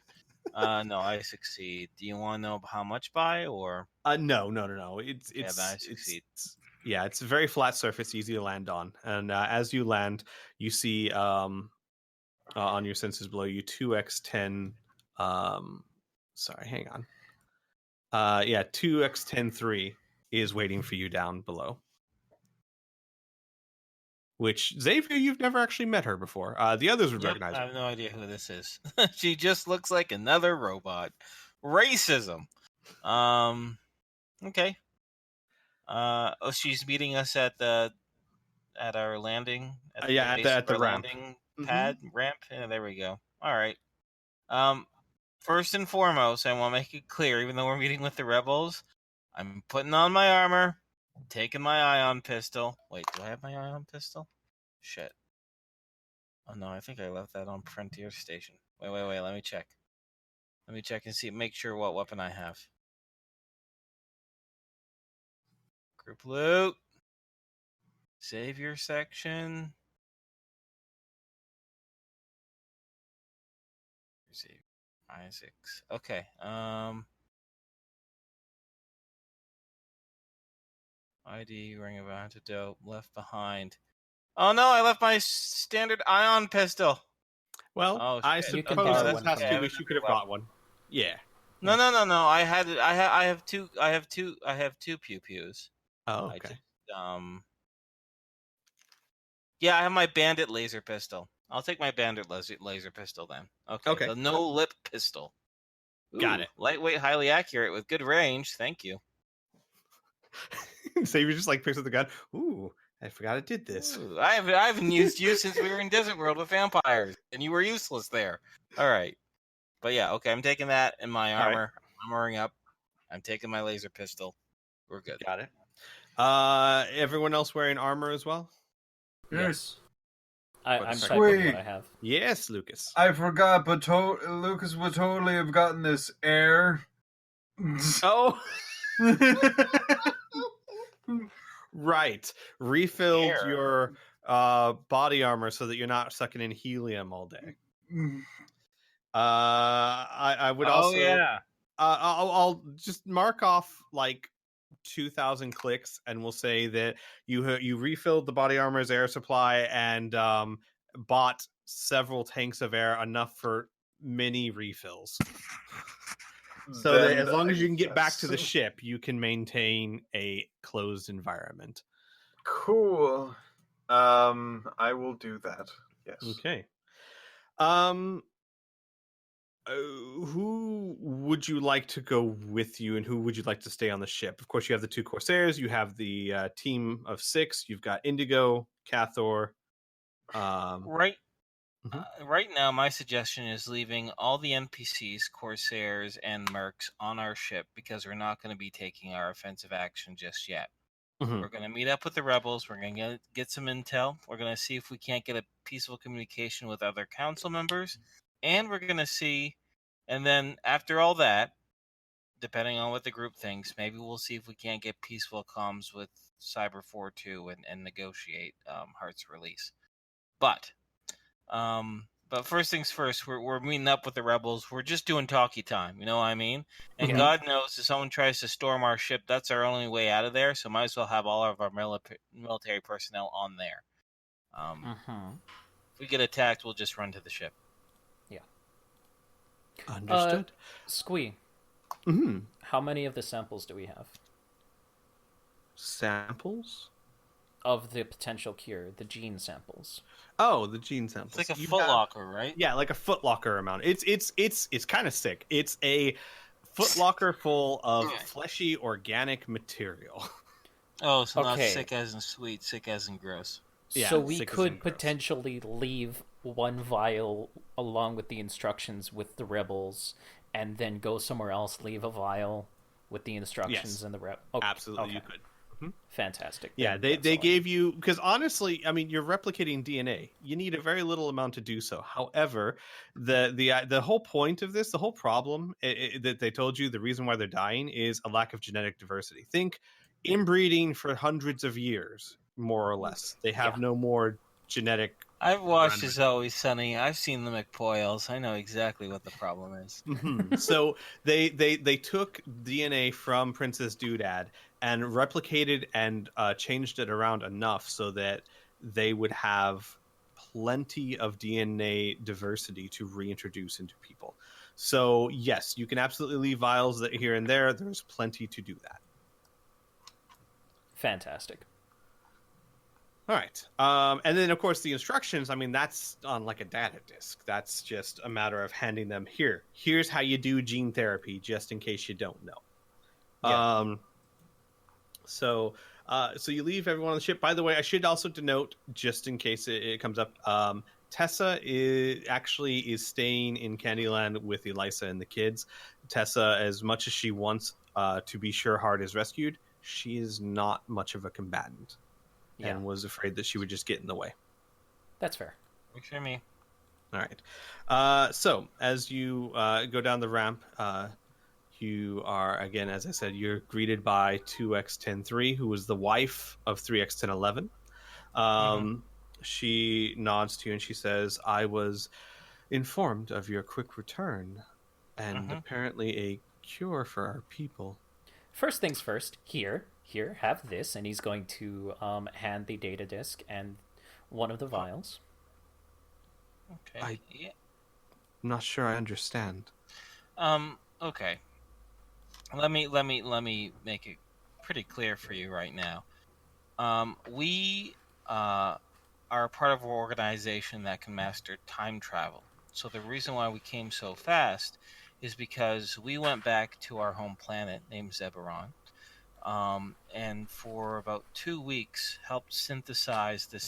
No, I succeed. Do you want to know how much by or? No. It's Yeah, then I succeed. It's a very flat surface, easy to land on. And as you land, you see on your sensors below you 2x10. Sorry, hang on. 2x103 is waiting for you down below. Which, Xavier, you've never actually met her before. The others would recognize I her. have no idea who this is. She just looks like another robot. Racism. Okay. She's meeting us at our landing. At base at of the our ramp. landing pad ramp. Yeah, there we go. All right. First and foremost, I want to make it clear, even though we're meeting with the rebels, I'm putting on my armor, taking my ion pistol. Wait, do I have my ion pistol? Shit. Oh no, I think I left that on Frontier Station. Wait, let me check. Let me check and make sure what weapon I have. Group loot. Savior section. Savior. Isaacs. Okay. ID, ring of antidote, left behind. Oh no, I left my standard ion pistol. Well, Oh, I shit. You can suppose borrow this one past from 2 me. weeks you could have got one. Yeah. No. I have two pew pews. Oh, I okay. just, yeah, I have my bandit laser pistol. I'll take my bandit laser pistol then. Okay. The no lip pistol. Got Ooh, it. Lightweight, highly accurate with good range. Thank you. So you just like picks up the gun. Ooh, I forgot it did this. Ooh, I haven't used you since we were in Desert World with vampires, and you were useless there. All right, but yeah, okay. I'm taking that in my All right. armor. I'm armoring up. I'm taking my laser pistol. We're good. Got it. Everyone else wearing armor as well? Yes. I'm Sweet. typing what I have. Yes, Lucas. I forgot, but Lucas would totally have gotten this air. Oh, right. Refilled Air. your body armor so that you're not sucking in helium all day. I would also. Oh yeah. I'll just mark off like 2,000 clicks, and we'll say that you refilled the body armor's air supply and bought several tanks of air, enough for many refills. So that as long as you can get back to the ship, you can maintain a closed environment. Cool. I will do that. Yes. Okay. Who would you like to go with you, and who would you like to stay on the ship? Of course, you have the two Corsairs. You have the team of 6. You've got Indigo, Cathor. Right now, my suggestion is leaving all the NPCs, Corsairs, and Mercs on our ship because we're not going to be taking our offensive action just yet. Mhm. We're going to meet up with the rebels. We're going to get some intel. We're going to see if we can't get a peaceful communication with other council members. And we're going to see, and then after all that, depending on what the group thinks, maybe we'll see if we can't get peaceful comms with Cyber 4-2 and negotiate Heart's release. But first things first, we're meeting up with the rebels. We're just doing talkie time, you know what I mean? And God knows if someone tries to storm our ship, that's our only way out of there. So might as well have all of our military personnel on there. If we get attacked, we'll just run to the ship. Yeah. Understood. Squee. How many of the samples do we have? Samples? Of the potential cure, the gene samples. Oh, the gene samples. It's like a footlocker, right? Yeah, like a footlocker amount. It's kind of sick. It's a footlocker full of fleshy organic material. Oh, so not sick as in sweet, sick as in gross. Yeah, So we sick as could and gross. potentially leave one vial along with the instructions with the rebels, and then go somewhere else, leave a vial with the instructions Yes. and the rep. Okay. Absolutely, you Okay. could. Fantastic. Yeah, Then they that's all I gave need. you, because honestly, I mean, you're replicating DNA. You need a very little amount to do so. However, the whole point of this, the whole problem that they told you, the reason why they're dying is a lack of genetic diversity. Think inbreeding for hundreds of years, more or less. They have Yeah. no more genetic. I've watched Random. It's Always Sunny. I've seen the McPoyles. I know exactly what the problem is. So they took DNA from Princess Doodad and replicated and changed it around enough so that they would have plenty of DNA diversity to reintroduce into people. So yes, you can absolutely leave vials that here and there. There's plenty to do that. Fantastic. All right. And then, of course, the instructions, I mean, that's on like a data disk. That's just a matter of handing them here. Here's how you do gene therapy, just in case you don't know. Yeah. So you leave everyone on the ship. By the way, I should also denote, just in case it comes up, Tessa is staying in Candyland with Elisa and the kids. Tessa, as much as she wants to be sure Hart is rescued, she is not much of a combatant. Yeah. And was afraid that she would just get in the way. That's fair. Works for me. All right. So as you go down the ramp, you are, again, as I said, you're greeted by 2X103, who was the wife of 3X1011. She nods to you and she says, I was informed of your quick return and apparently a cure for our people. First things first. Here, have this, and he's going to hand the data disk and one of the vials. Okay. Yeah. I'm not sure I understand. Okay. Let me make it pretty clear for you right now. We are a part of an organization that can master time travel. So the reason why we came so fast is because we went back to our home planet named Zeberon, and for about 2 weeks helped synthesize the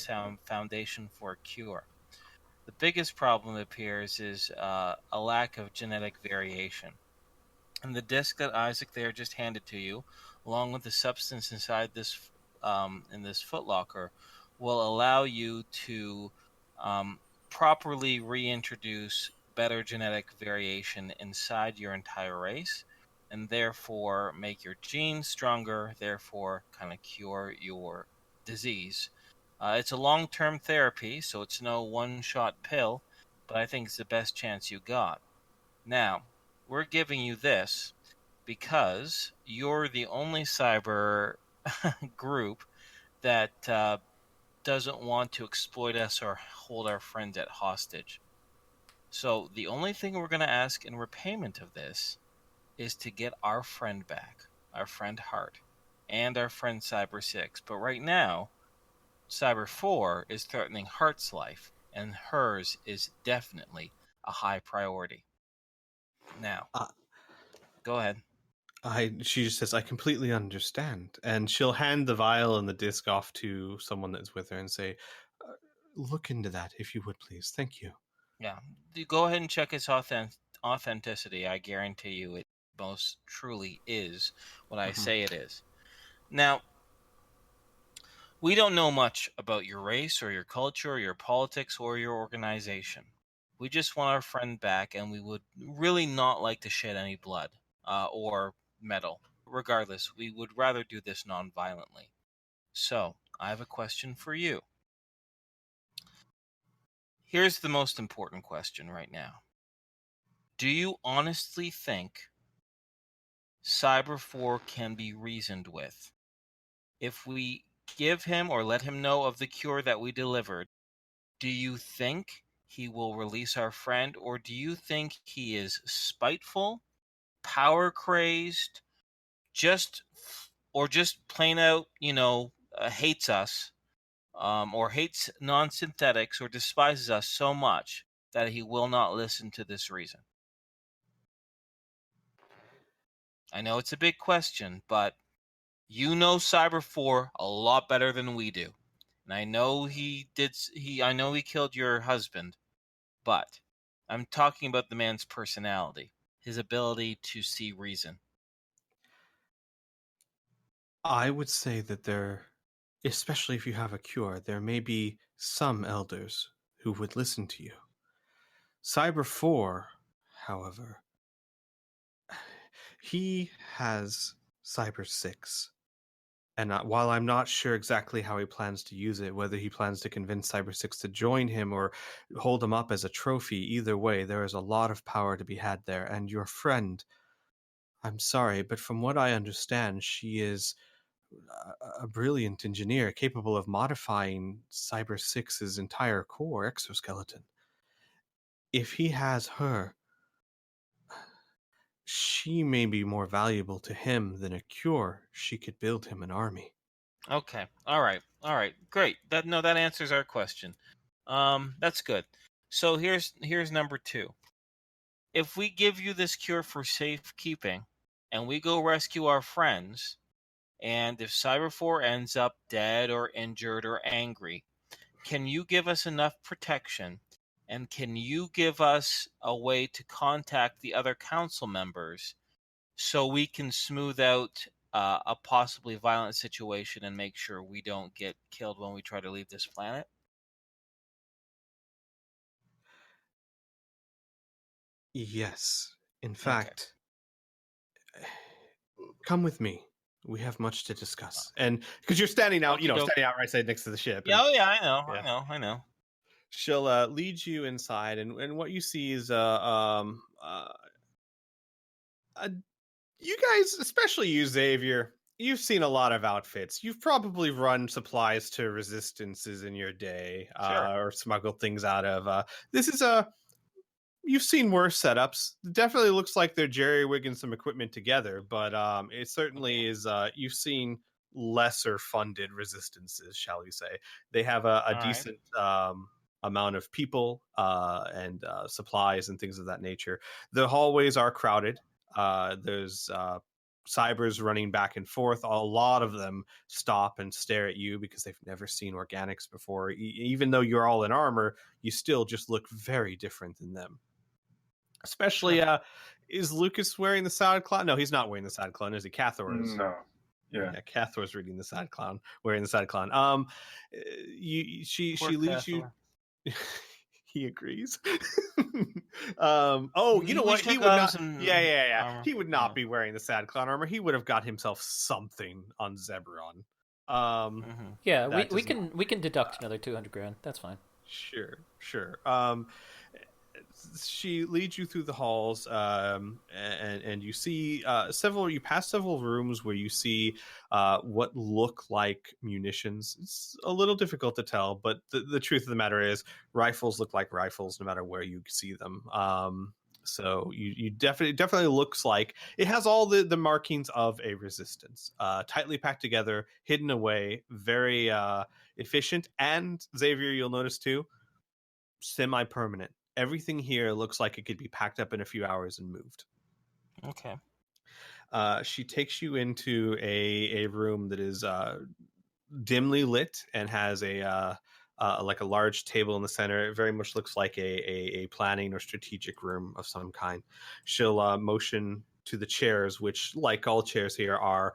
foundation for a cure. The biggest problem it appears is a lack of genetic variation. And the disc that Isaac there just handed to you, along with the substance inside this in this footlocker, will allow you to properly reintroduce better genetic variation inside your entire race, and therefore make your genes stronger, therefore kind of cure your disease. It's a long-term therapy, so it's no one-shot pill, but I think it's the best chance you got. Now, we're giving you this because you're the only cyber group that doesn't want to exploit us or hold our friends at hostage. So the only thing we're going to ask in repayment of this is to get our friend back, our friend Hart, and our friend Cyber 6. But right now, Cyber 4 is threatening Hart's life, and hers is definitely a high priority. Now, go ahead. She just says, I completely understand. And she'll hand the vial and the disc off to someone that's with her and say, look into that, if you would, please. Thank you. Yeah, go ahead and check its authenticity. I guarantee you it most truly is what I say it is. Now, we don't know much about your race or your culture or your politics or your organization. We just want our friend back, and we would really not like to shed any blood or metal. Regardless, we would rather do this non-violently. So, I have a question for you. Here's the most important question right now. Do you honestly think Cyber 4 can be reasoned with? If we give him or let him know of the cure that we delivered, do you think he will release our friend, or do you think he is spiteful, power crazed, just plain out, hates us, or hates non-synthetics, or despises us so much that he will not listen to this reason? I know it's a big question, but you know Cyber 4 a lot better than we do. and I know I know he killed your husband, but I'm talking about the man's personality, his ability to see reason. I would say that there, especially if you have a cure, there may be some elders who would listen to you. Cyber 4, however, he has Cyber 6. And while I'm not sure exactly how he plans to use it, whether he plans to convince Cyber 6 to join him or hold him up as a trophy, either way, there is a lot of power to be had there. And your friend, I'm sorry, but from what I understand, she is a brilliant engineer capable of modifying Cyber 6's entire core exoskeleton. If he has her, she may be more valuable to him than a cure. She could build him an army. Okay. All right. Great. That answers our question. That's good. So here's number 2. If we give you this cure for safekeeping, and we go rescue our friends, and if Cyber 4 ends up dead or injured or angry, can you give us enough protection? And can you give us a way to contact the other council members so we can smooth out a possibly violent situation and make sure we don't get killed when we try to leave this planet? Yes. In Okay. fact, come with me. We have much to discuss. And because you're standing out, Okey-doke. standing out right side next to the ship. Yeah, And I know, Yeah. I know. she'll lead you inside, and what you see is you guys, especially you, Xavier, you've seen a lot of outfits. You've probably run supplies to resistances in your day, Sure. or smuggled things out of. This is you've seen worse setups. It definitely looks like they're jerry-wigging some equipment together, but it certainly is. You've seen lesser funded resistances, shall we say? They have a All right. decent amount of people and supplies and things of that nature. The hallways are crowded. There's cybers running back and forth. A lot of them stop and stare at you because they've never seen organics before. Even though you're all in armor, you still just look very different than them. Especially, is Lucas wearing the Sad Clown? No, he's not wearing the Sad Clown, is he? Cathor is. No. Yeah. Cathor's reading the Sad Clown, wearing the Sad Clown. She Poor leads you. Cathor. He agrees. Oh, you know We what? should He would go not. some Yeah. armor. He would not Yeah. be wearing the Sad Clown armor. He would have got himself something on Zebron. Mhm. Yeah, That we does can deduct another 200 grand. That's fine. Sure. She leads you through the halls, and you see you pass several rooms where you see what look like munitions. It's a little difficult to tell, but the truth of the matter is rifles look like rifles no matter where you see them. So you definitely looks like it has all the markings of a resistance, tightly packed together, hidden away, very efficient. And Xavier, you'll notice too, semi-permanent. Everything here looks like it could be packed up in a few hours and moved. Okay. She takes you into a room that is dimly lit and has a like a large table in the center. It very much looks like a planning or strategic room of some kind. She'll motion to the chairs, which, like all chairs here, are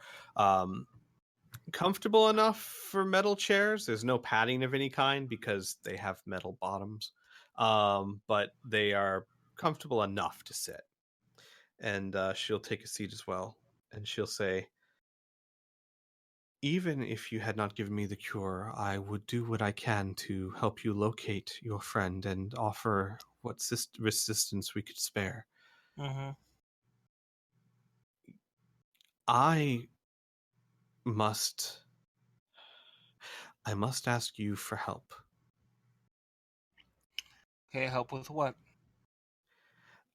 comfortable enough for metal chairs. There's no padding of any kind because they have metal bottoms, but they are comfortable enough to sit. And she'll take a seat as well, and she'll say, even if you had not given me the cure, I would do what I can to help you locate your friend and offer what resistance we could spare. Mm-hmm. I must ask you for help. Okay, help with what?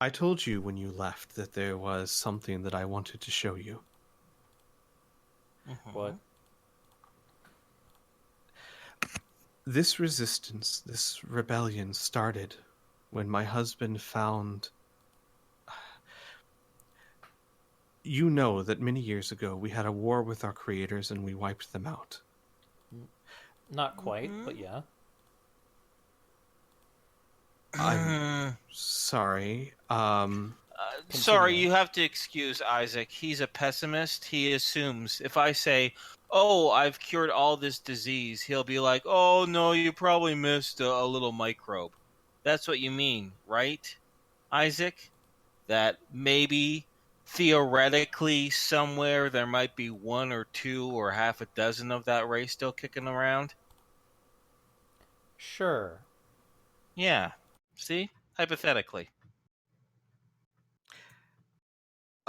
I told you when you left that there was something that I wanted to show you. Mm-hmm. What? This resistance, this rebellion started when my husband found... You know that many years ago we had a war with our creators and we wiped them out. Not quite, but yeah. I'm sorry. Sorry, Continue. you have to excuse Isaac. He's a pessimist. He assumes if I say, "Oh, I've cured all this disease," he'll be like, "Oh no, you probably missed a little microbe." That's what you mean, right, Isaac? That maybe theoretically somewhere there might be one or two or half a dozen of that race still kicking around. Sure. Yeah. See? Hypothetically.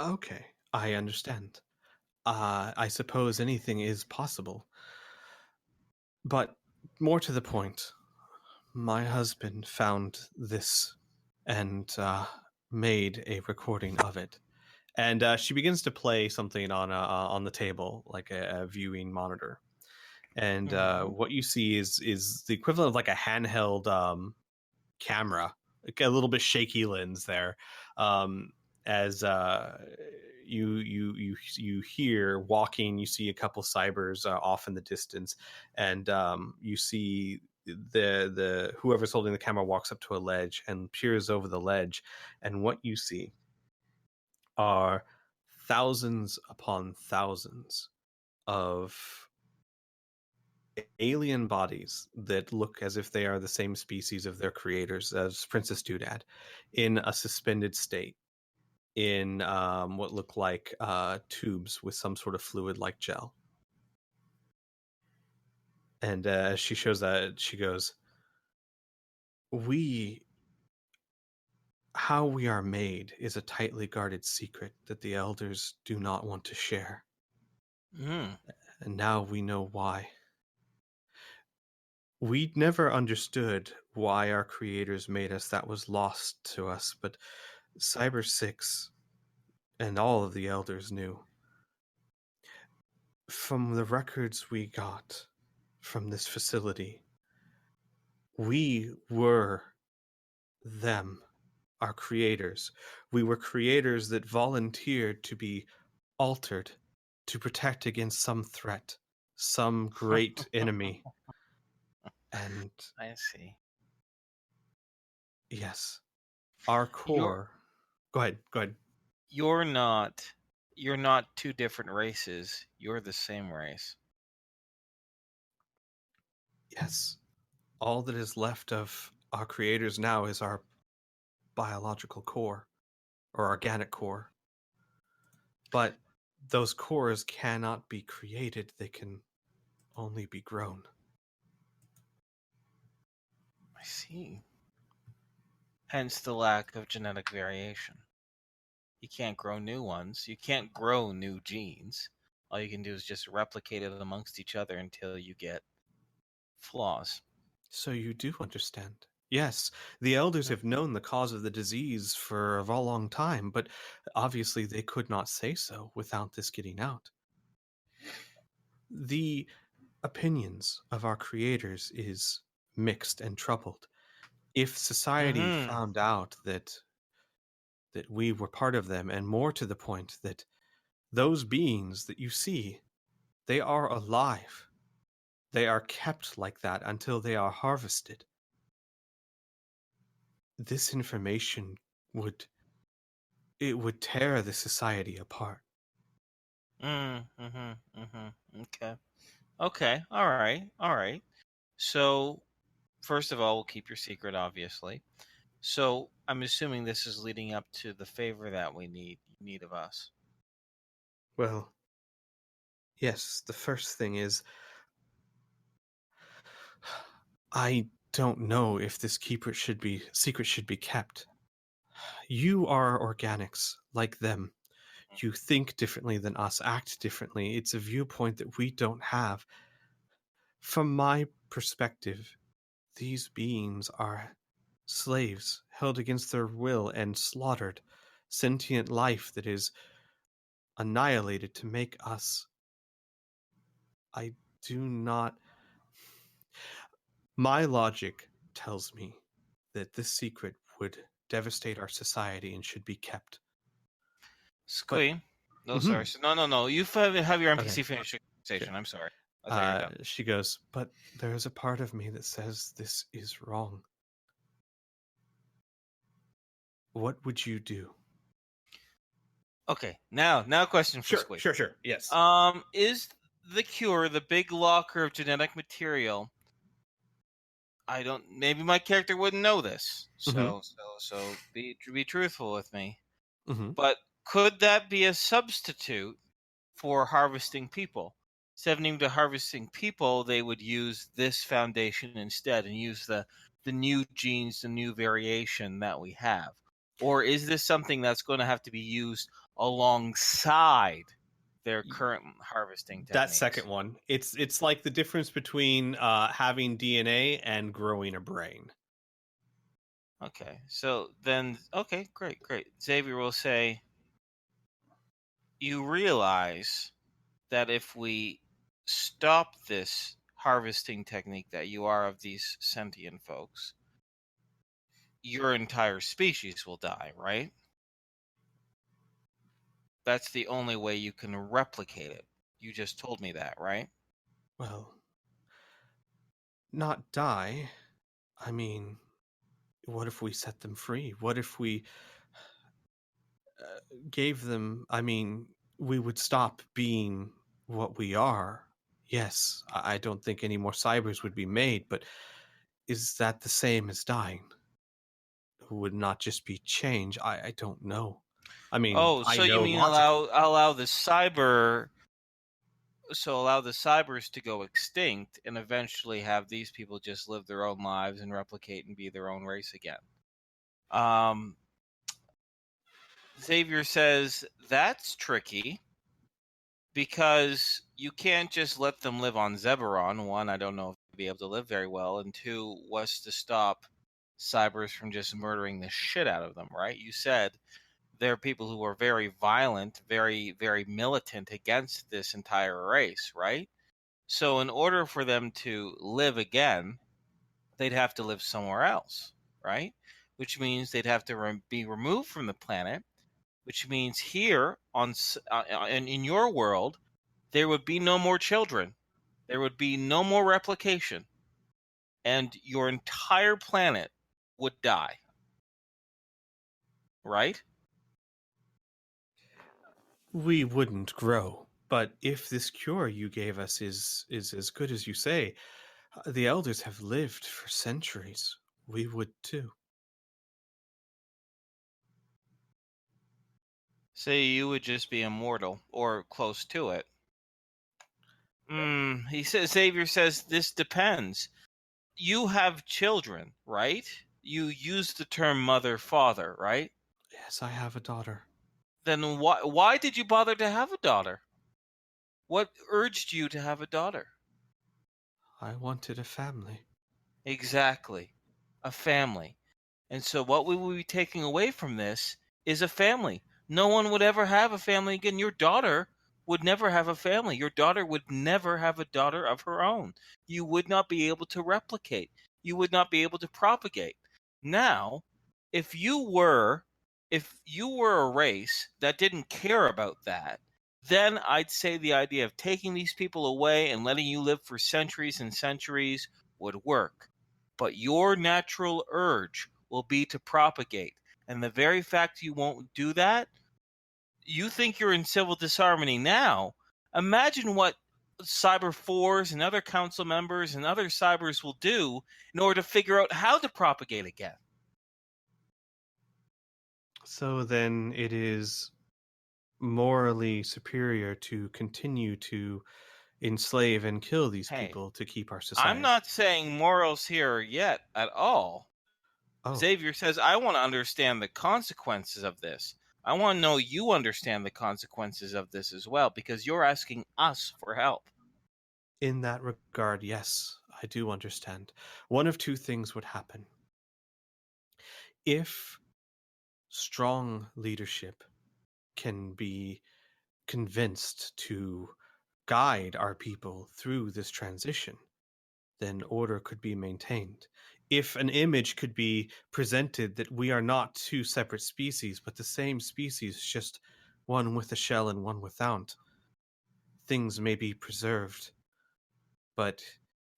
Okay, I understand. I suppose anything is possible. But more to the point, my husband found this and made a recording of it. And she begins to play something on the table, like a viewing monitor. And what you see is the equivalent of like a handheld camera, like a little bit shaky lens there, as you hear walking. You see a couple cybers off in the distance, and you see the whoever's holding the camera walks up to a ledge and peers over the ledge, and what you see are thousands upon thousands of alien bodies that look as if they are the same species of their creators as Princess Doodad, in a suspended state in what look like tubes with some sort of fluid like gel. And as she shows that, she goes, how we are made is a tightly guarded secret that the elders do not want to share. Mm. And now we know why. We never understood why our creators made us. That was lost to us, but Cyber 6 and all of the elders knew. From the records we got from this facility, we were them, our creators. We were creators that volunteered to be altered to protect against some threat, some great enemy. And I see. yes, our core. Go ahead. You're not two different races. You're the same race. Yes, all that is left of our creators now is our biological core or organic core. But those cores cannot be created, they can only be grown. I see. Hence the lack of genetic variation. You can't grow new ones. You can't grow new genes. All you can do is just replicate it amongst each other until you get flaws. So you do understand. Yes, the elders have known the cause of the disease for a long time, but obviously they could not say so without this getting out. The opinions of our creators is mixed and troubled. If society found out that we were part of them, and more to the point, that those beings that you see, they are alive. They are kept like that until they are harvested. This information would tear the society apart. Okay. Okay. All right. So, first of all, we'll keep your secret, obviously. So, I'm assuming this is leading up to the favor that we need of us. Well, yes, the first thing is, I don't know if this secret should be kept. You are organics like them. You think differently than us, act differently. It's a viewpoint that we don't have. From my perspective, these beings are slaves held against their will and slaughtered, sentient life that is annihilated to make us. I do not. My logic tells me that this secret would devastate our society and should be kept. Squee. No, Mhm. sorry. No. You have your NPC Okay. finish your conversation. Sure. I'm sorry. I thought you were done. She goes, but there's a part of me that says this is wrong. What would you do? Okay, now question for Squeak. Sure. Yes. Is the cure the big locker of genetic material? I don't. Maybe my character wouldn't know this, so be truthful with me. Mm-hmm. But could that be a substitute for harvesting people? Instead of needing to harvesting people, they would use this foundation instead and use the new genes, the new variation that we have. Or is this something that's going to have to be used alongside their current harvesting techniques? That second one. It's like the difference between having DNA and growing a brain. Okay, so then, okay, great. Xavier will say, you realize that if we stop this harvesting technique that you are of these sentient folks, your entire species will die, right? That's the only way you can replicate it. You just told me that, right? Well, not die. I mean, what if we set them free? What if we gave them, I mean, we would stop being what we are. Yes, I don't think any more cybers would be made, but is that the same as dying? Would not just be change? I don't know. I mean, Oh, I so you know mean logically. allow the cybers to go extinct and eventually have these people just live their own lives and replicate and be their own race again. Xavier says that's tricky because you can't just let them live on Zeberon. One, I don't know if they'll be able to live very well, and two, what's to stop cybers from just murdering the shit out of them, right? You said there are people who are very violent, very, very militant against this entire race, right? So in order for them to live again, they'd have to live somewhere else, right? Which means they'd have to be removed from the planet, which means here in your world, there would be no more children. There would be no more replication. And your entire planet would die. Right? We wouldn't grow. But if this cure you gave us is as good as you say, the elders have lived for centuries. We would too. Say you would just be immortal or close to it. He says, Xavier says, this depends. You have children, right? You use the term mother, father, right? Yes, I have a daughter. Then why did you bother to have a daughter? What urged you to have a daughter? I wanted a family. Exactly. A family. And so what we will be taking away from this is a family. No one would ever have a family again. Your daughter would never have a family. Your daughter would never have a daughter of her own. You would not be able to replicate. You would not be able to propagate. Now, if you were a race that didn't care about that, then I'd say the idea of taking these people away and letting you live for centuries and centuries would work. But your natural urge will be to propagate. And the very fact you won't do that, you think you're in civil disharmony now. Imagine what Cyber 4s and other council members and other cybers will do in order to figure out how to propagate again. So then it is morally superior to continue to enslave and kill these people to keep our society. I'm not saying morals here yet at all. Oh. Xavier says, I want to understand the consequences of this. I want to know you understand the consequences of this as well, because you're asking us for help. In that regard, yes, I do understand. One of two things would happen. If strong leadership can be convinced to guide our people through this transition, then order could be maintained. If an image could be presented that we are not two separate species, but the same species, just one with a shell and one without, things may be preserved. But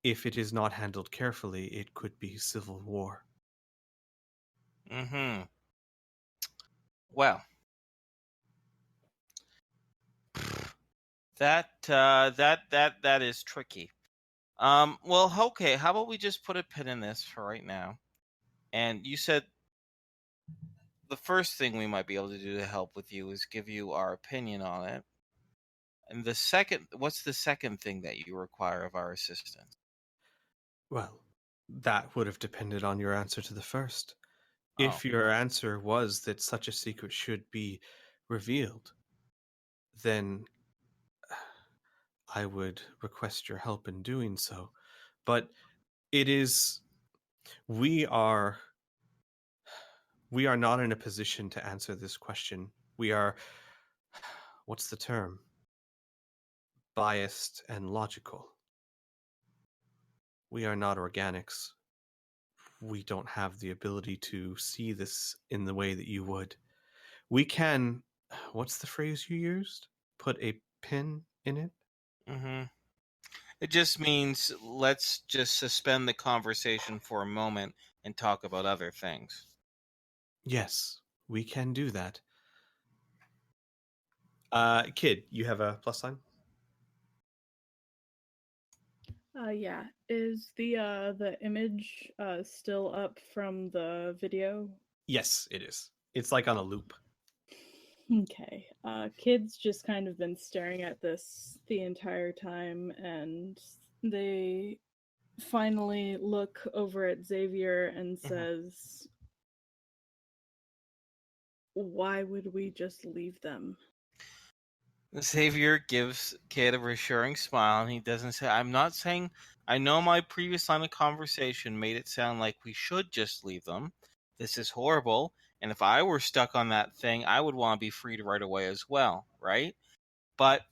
if it is not handled carefully, it could be civil war. Mm-hmm. Well, that is tricky. Well, okay. How about we just put a pin in this for right now? And you said the first thing we might be able to do to help with you is give you our opinion on it. And what's the second thing that you require of our assistance? Well, that would have depended on your answer to the first. Oh. If your answer was that such a secret should be revealed, then I would request your help in doing so. But it is we are not in a position to answer this question. We are, what's the term? Biased and logical. We are not organics. We don't have the ability to see this in the way that you would. We can, what's the phrase you used? Put a pin in it? Mm-hmm. It just means let's just suspend the conversation for a moment and talk about other things. Yes, we can do that. Kid, you have a plus sign? Yeah. Is the image still up from the video? Yes, it is. It's like on a loop. Okay. Kid's just kind of been staring at this the entire time, and they finally look over at Xavier and says, "Why would we just leave them?" Xavier gives Kid a reassuring smile, and he doesn't say, I'm not saying, I know my previous line of conversation made it sound like we should just leave them. This is horrible, and if I were stuck on that thing, I would want to be freed right away as well, right? But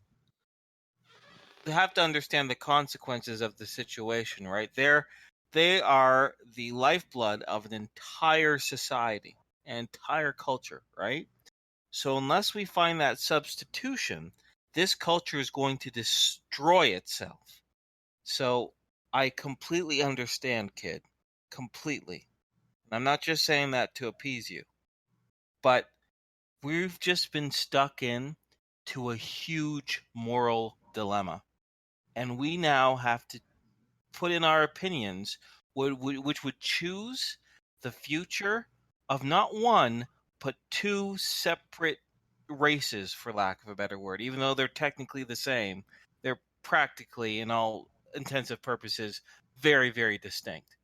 you have to understand the consequences of the situation, right? They are the lifeblood of an entire society, an entire culture, right? So unless we find that substitution, this culture is going to destroy itself. So I completely understand, kid. Completely. And I'm not just saying that to appease you. But we've just been stuck in to a huge moral dilemma. And we now have to put in our opinions, which would choose the future of not one, but two separate races, for lack of a better word. Even though they're technically the same, they're practically, in all intensive purposes, very, very distinct.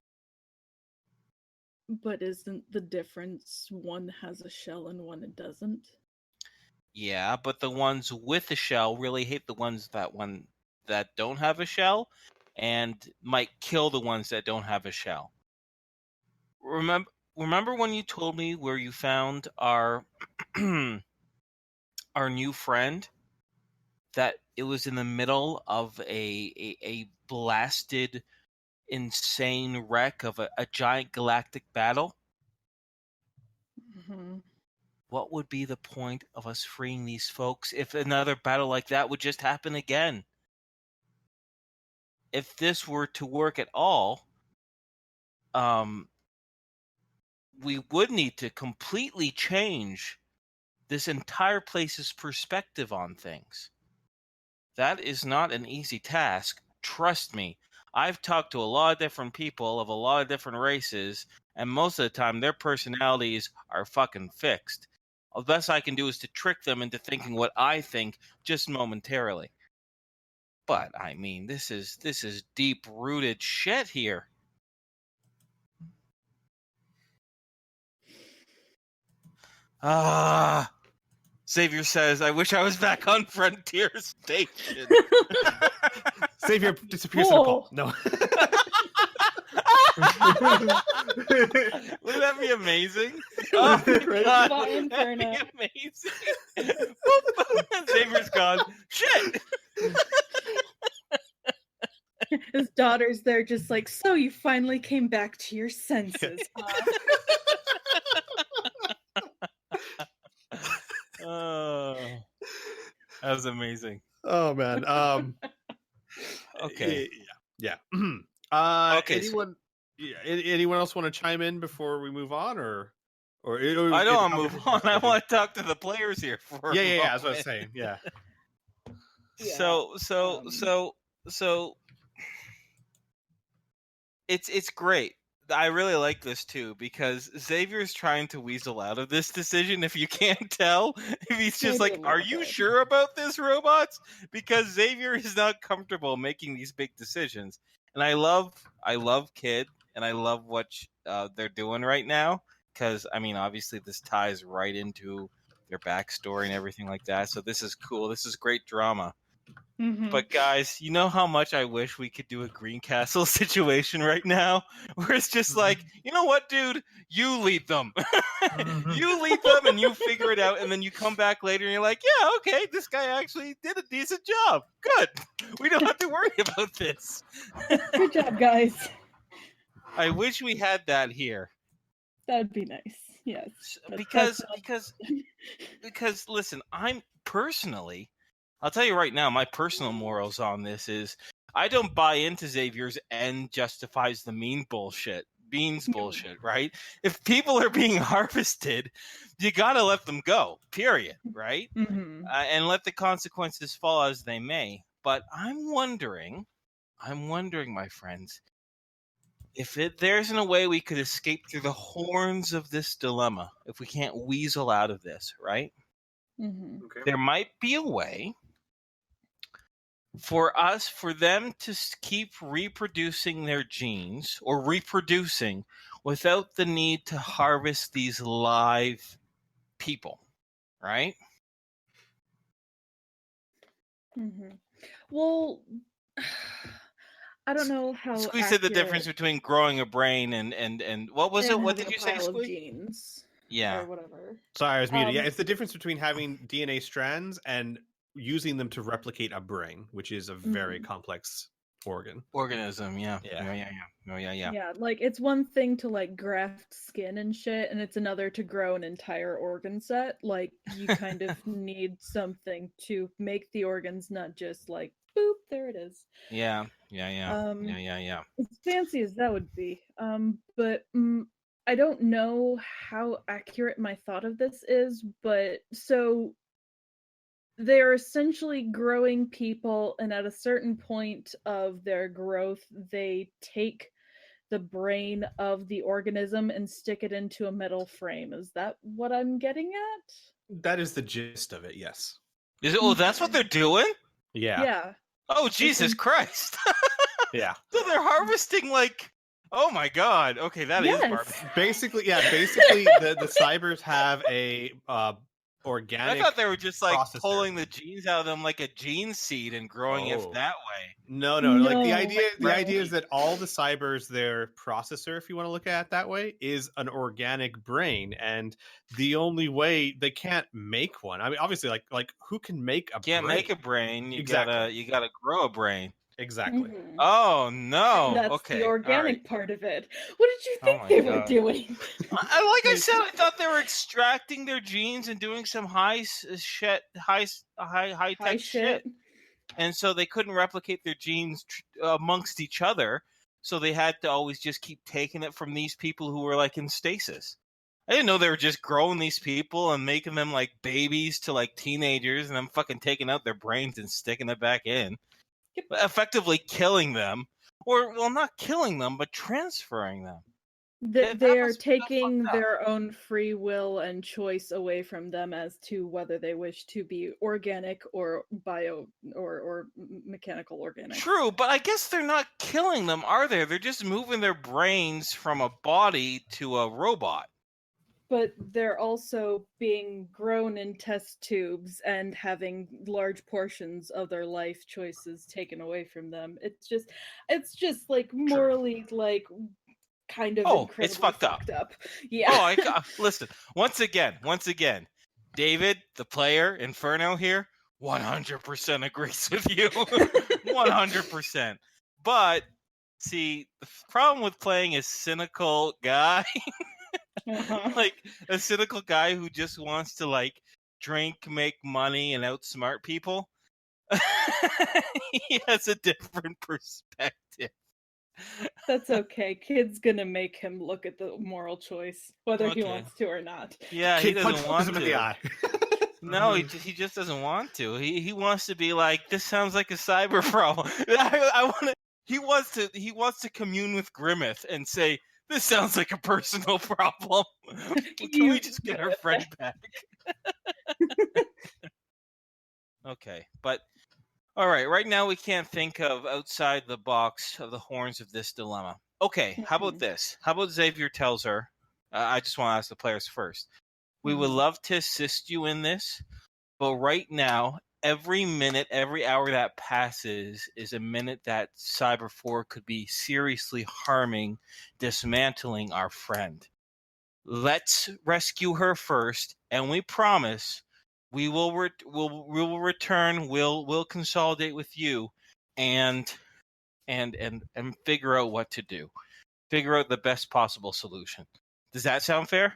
But isn't the difference one has a shell and one it doesn't? Yeah, but the ones with a shell really hate the ones that don't have a shell, and might kill the ones that don't have a shell. Remember when you told me where you found our our new friend? That it was in the middle of a blasted, insane wreck of a giant galactic battle? Mm-hmm. What would be the point of us freeing these folks if another battle like that would just happen again? If this were to work at all, we would need to completely change this entire place's perspective on things. That is not an easy task. Trust me. I've talked to a lot of different people of a lot of different races, and most of the time their personalities are fucking fixed. The best I can do is to trick them into thinking what I think just momentarily. But I mean, this is deep rooted shit here. Ah, Xavier says, "I wish I was back on Frontier Station." Xavier disappears in a Whoa. pulp. No. Wouldn't that be amazing? Oh my Right? God, Bye, wouldn't that be Inferno. amazing? Boop, boop. Xavier's gone. Shit. His daughter's there just like, so you finally came back to your senses, huh? Oh, that was amazing. Oh man. Okay. Yeah. Okay, so- anyone else want to chime in before we move on, or I don't want to move on. I want to talk to the players here for Yeah, a yeah, that's what I moment. was saying. Yeah. So it's great. I really like this too because Xavier's trying to weasel out of this decision. If you can't tell, if he's just Maybe like, a "Are little you bit. sure about this, robots?" Because Xavier is not comfortable making these big decisions. And I love Kid, and I love what they're doing right now. Because I mean, obviously, this ties right into their backstory and everything like that. So this is cool. This is great drama. Mhm. But guys, you know how much I wish we could do a Green Castle situation right now, where it's just like, you know what, dude, you lead them, you lead them, and you figure it out, and then you come back later and you're like, yeah, okay, this guy actually did a decent job. Good, we don't have to worry about this. Good job, guys. I wish we had that here. That'd be nice. Yes. But Because that's because listen, I'm personally, I'll tell you right now, my personal morals on this is I don't buy into Xavier's end justifies the mean bullshit. Beans bullshit, right? If people are being harvested, you gotta let them go, period, right? Mhm. And let the consequences fall as they may. But I'm wondering, my friends, if there isn't a way we could escape through the horns of this dilemma, if we can't weasel out of this, right? Mhm. Okay. There might be a way for them to keep reproducing their genes or reproducing without the need to harvest these live people, right? Mhm. Well, I don't know how Squeeze said the accurate difference between growing a brain and what was it? and What having did you a say, pile of Squeeze? genes Yeah. or whatever. Sorry, I was muted. Yeah, Um, it's the difference between having DNA strands and using them to replicate a brain, which is a very complex organ. Organism, yeah. Yeah. Yeah. Yeah, like it's one thing to like graft skin and shit, and it's another to grow an entire organ set. Like you kind of need something to make the organs, not just like boop, there it is. Yeah. As fancy as that would be. But I don't know how accurate my thought of this is, but so they are essentially growing people, and at a certain point of their growth, they take the brain of the organism and stick it into a metal frame. Is that what I'm getting at? That is the gist of it, yes. Is it? Oh, that's what they're doing? Yeah. Yeah. Oh, Jesus Christ. Yeah. So they're harvesting like, oh my God. Okay, that is Yes. barbaric. Basically, the cybers have a organic. I thought they were just like processor. pulling the genes out of them like a gene seed and growing it Oh. that way. No. Like the No. idea is that all the cybers, their processor, if you want to look at it that way, is an organic brain, and the only way they can't make one. I mean, obviously, like who can make a Can't brain? make a brain. You Exactly. gotta grow a brain. Exactly. Mhm. Oh no. That's Okay. the all organic right. part of it. What did you Oh think my they were God. doing? Like I said, I thought they were extracting their genes and doing some high tech shit. And so they couldn't replicate their genes amongst each other. So they had to always just keep taking it from these people who were like in stasis. I didn't know they were just growing these people and making them like babies to like teenagers and then fucking taking out their brains and sticking it back in. Effectively killing them. Or, well, not killing them, but transferring them. They are taking their own free will and choice away from them as to whether they wish to be organic or bio or mechanical organic. True, but I guess they're not killing them, are they? They're just moving their brains from a body to a robot. But they're also being grown in test tubes and having large portions of their life choices taken away from them. It's just like morally like kind of incredibly it's fucked up. Yeah. Oh, listen. Once again, David, the player, Inferno here, 100% agrees with you. 100%. But see, the problem with playing a cynical guy, like a cynical guy who just wants to like drink, make money, and outsmart people, he has a different perspective. That's okay. Kid's gonna make him look at the moral choice, whether he Okay. wants to or not. Yeah, he Kid doesn't punches want him to. in the eye. No, he just doesn't want to. He wants to be like, this sounds like a cyber problem. I want to. He wants to commune with Grimmeth and say, this sounds like a personal problem. Can we just get our friend back? Okay, but all right. Right now, we can't think of outside the box of the horns of this dilemma. Okay, how about this? How about Xavier tells her? I just want to ask the players first. We would love to assist you in this, but right now, every minute, every hour that passes is a minute that Cyber 4 could be seriously harming, dismantling our friend. Let's rescue her first, and we promise we will return. We'll consolidate with you, and figure out what to do. Figure out the best possible solution. Does that sound fair?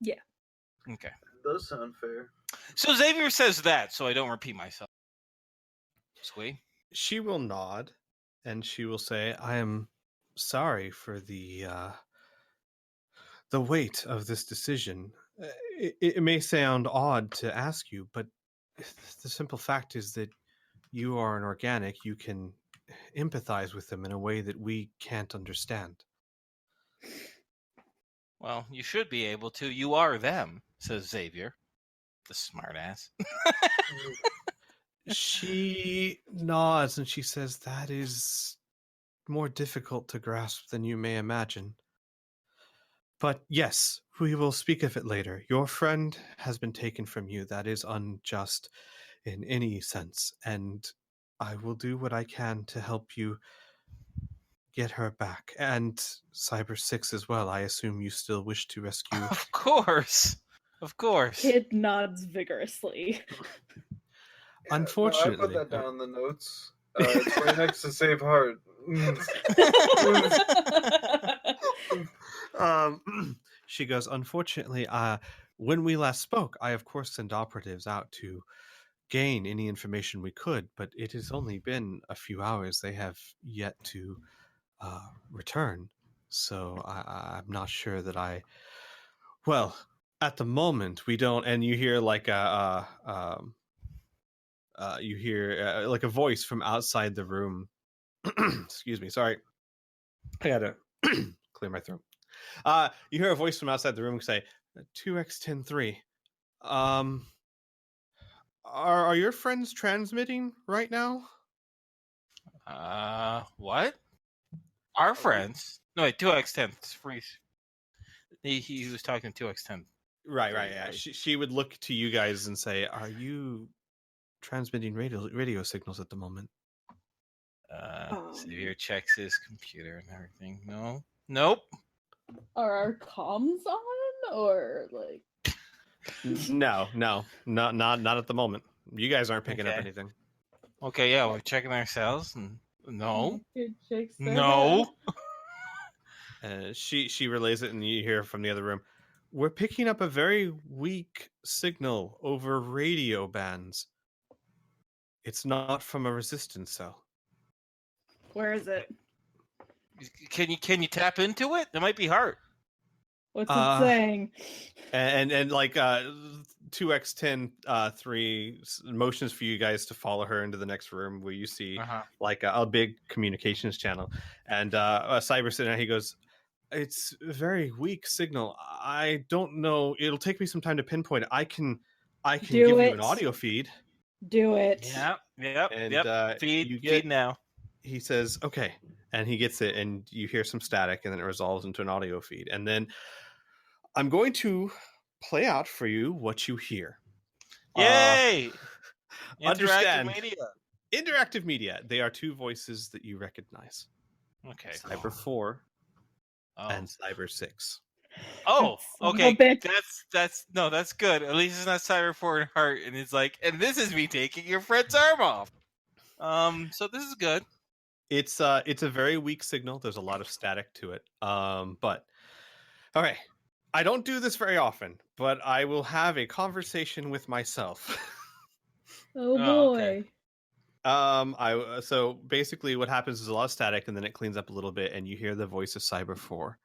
Yeah. Okay. Does sound fair. So Xavier says that, so I don't repeat myself. Sweet. She will nod, and she will say, "I am sorry for the weight of this decision. It may sound odd to ask you, but the simple fact is that you are an organic. You can empathize with them in a way that we can't understand." Well, you should be able to. You are them, says Xavier, the smartass. She nods and she says, "That is more difficult to grasp than you may imagine. But yes, we will speak of it later. Your friend has been taken from you. That is unjust in any sense, and I will do what I can to help you get her back. And Cyber 6 as well. I assume you still wish to rescue." Of course. Of course. Kid nods vigorously. Unfortunately. I put that down in the notes. It's right next to Save Heart. She goes, "Unfortunately, when we last spoke, I of course sent operatives out to gain any information we could, but it has only been a few hours. They have yet to return, so I'm not sure that well, at the moment we don't." And you hear like like a voice from outside the room. Excuse me, sorry, I had to clear my throat. You hear a voice from outside the room say, 2x103. Are your friends transmitting right now? What? Our friends? No, wait, 2x10. It's free. He was talking 2x10. Right, yeah. She would look to you guys and say, "Are you transmitting radio signals at the moment?" Xavier checks his computer and everything. No. Nope. Are our comms on, or like? No, not at the moment. You guys aren't picking up Okay. anything. Okay, yeah, we're checking ourselves, and no. Kid shakes their No. head. She relays it, and you hear from the other room, "We're picking up a very weak signal over radio bands. It's not from a resistance cell." Where is it? Can you tap into it? It might be hard. What's it saying? And like 2x103 motions for you guys to follow her into the next room where you see like a big communications channel, and Cyber sitting there, he goes, "It's a very weak signal. I don't know. It'll take me some time to pinpoint it. I can give you an audio feed." Do it. Yep. And feed now. He says, "Okay," and he gets it, and you hear some static, and then it resolves into an audio feed, and then I'm going to play out for you what you hear. Yay! Understand. Interactive media. Interactive media. They are two voices that you recognize. Okay. Cyber 4 and Cyber 6. Oh, Son of a okay. bitch. That's good. At least it's not Cyber 4 and Heart, and it's like, and this is me taking your friend's arm off. So this is good. It's a very weak signal. There's a lot of static to it. But okay. I don't do this very often, but I will have a conversation with myself. Oh boy. Okay. So basically what happens is a lot of static, and then it cleans up a little bit, and you hear the voice of Cyber 4.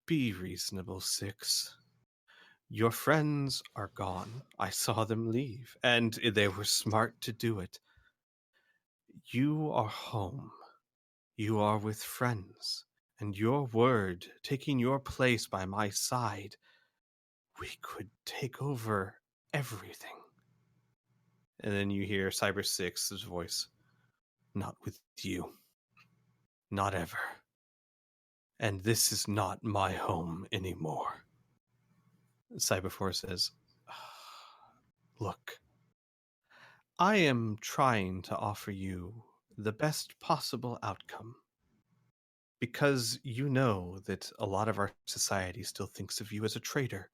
Be reasonable, 6. Your friends are gone. I saw them leave, and they were smart to do it. You are home. You are with friends, and your word, taking your place by my side, we could take over everything. And then you hear Cyber 6's voice. Not with you. Not ever. And this is not my home anymore. Cyber 4 says, look, I am trying to offer you the best possible outcome. Because you know that a lot of our society still thinks of you as a traitor,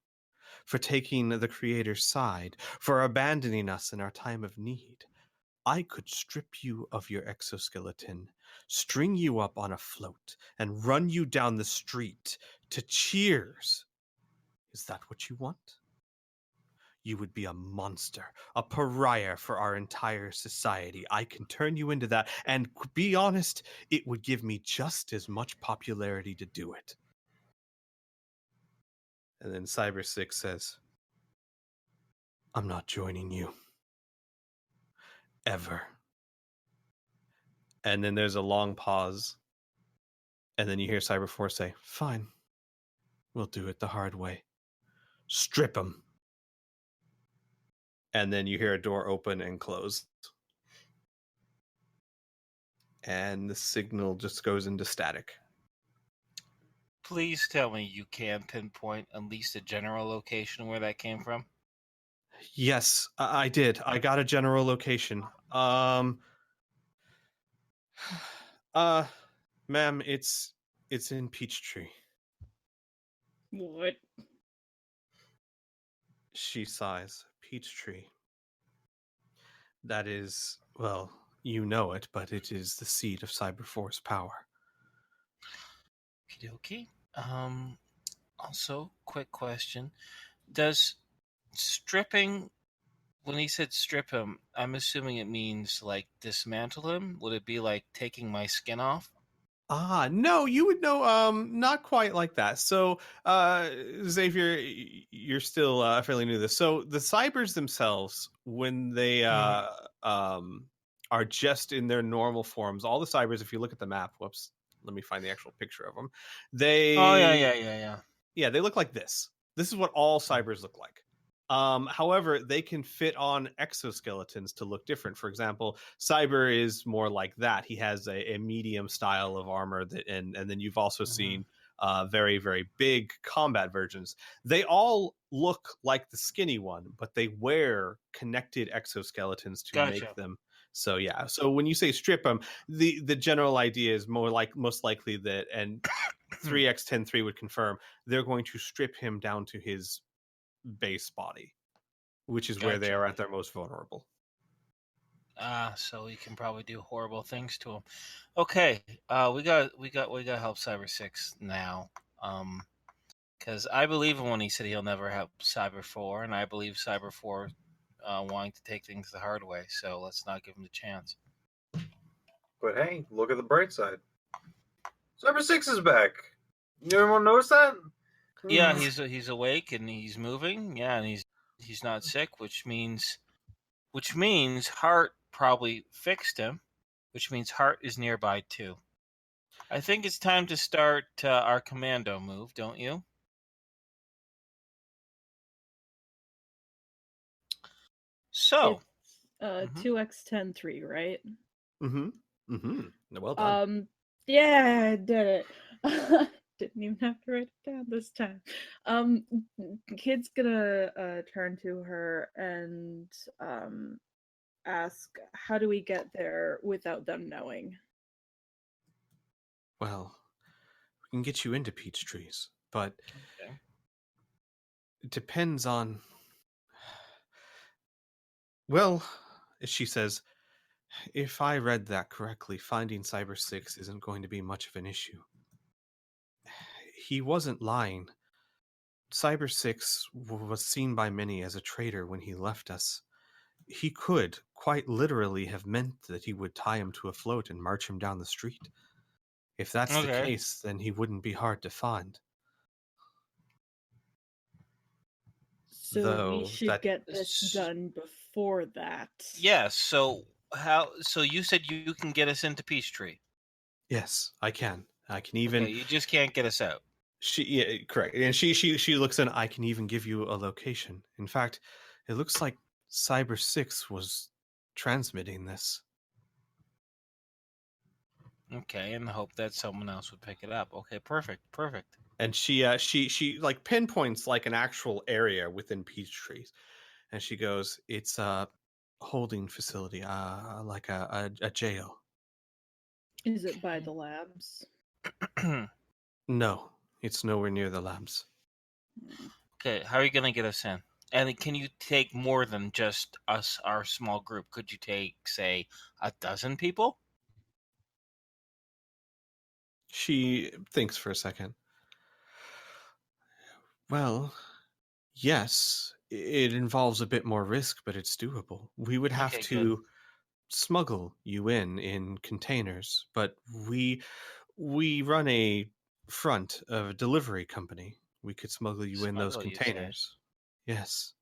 for taking the Creator's side, for abandoning us in our time of need. I could strip you of your exoskeleton, string you up on a float, and run you down the street to cheers. Is that what you want? You would be a monster, a pariah for our entire society. I can turn you into that, and be honest, it would give me just as much popularity to do it. And then Cyber 6 says, I'm not joining you. Ever. And then there's a long pause. And then you hear Cyber 4 say, fine. We'll do it the hard way. Strip him. And then you hear a door open and close. And the signal just goes into static. Please tell me you can pinpoint at least a general location where that came from. Yes, I did. I got a general location. Ma'am, it's in Peachtree. What? She sighs. Peachtree. That is, well, you know it, but it is the seat of Cyberforce power. Okie dokie. Also, quick question. Does stripping, when he said strip him, I'm assuming it means like dismantle him? Would it be like taking my skin off? No, you would know, not quite like that. So, Xavier, you're still fairly new to this. So the cybers themselves, when they are just in their normal forms, all the cybers, if you look at the map, whoops, let me find the actual picture of them. They, Oh, yeah. yeah, they look like this. This is what all cybers look like. However, they can fit on exoskeletons to look different. For example, Cyber is more like that. He has a medium style of armor, and then you've also seen very, very big combat versions. They all look like the skinny one, but they wear connected exoskeletons to Gotcha. make them. So yeah. So when you say strip them, the general idea is most likely that, and 3x103 would confirm, they're going to strip him down to his base body, which is where they Gotcha. are at their most vulnerable. So we can probably do horrible things to him. Okay, we got to help Cyber 6 now. Because I believe him when he said he'll never help Cyber 4, and I believe Cyber 4 wanting to take things the hard way. So let's not give him the chance. But hey, look at the bright side. Cyber 6 is back. You everyone notice that? Yeah, he's awake and he's moving. Yeah, and he's not sick, which means Hart probably fixed him, which means Hart is nearby too. I think it's time to start our commando move, don't you? So, It's 2x103, right? Well done. Yeah, I did it. Didn't even have to write it down this time. Kid's gonna turn to her and ask, how do we get there without them knowing? Well, we can get you into Peachtrees, but it depends on, well, she says, if I read that correctly, finding Cyber 6 isn't going to be much of an issue. He wasn't lying. Cyber 6 was seen by many as a traitor when he left us. he could quite literally have meant that he would tie him to a float and march him down the street. If that's the Okay. case, then he wouldn't be hard to find. So Though we should that- get this done before that. Yes. So how? So you said you can get us into Peachtree. Yes, I can. I can even. Okay, you just can't get us out. Correct. And she looks in. I can even give you a location. In fact, it looks like Cyber 6 was transmitting this. Okay, in the hope that someone else would pick it up. Okay, perfect. And she like pinpoints like an actual area within Peachtree, and she goes, "It's a holding facility, like a jail." Is it by the labs? No, it's nowhere near the labs. Okay, how are you gonna get us in? And can you take more than just us, our small group? Could you take, say, 12 people? She thinks for a second. Well, yes, it involves a bit more risk, but it's doable. We would have Okay, to smuggle you in containers, but we run a front of a delivery company. We could smuggle you in those Smuggle, you say? containers. Yes.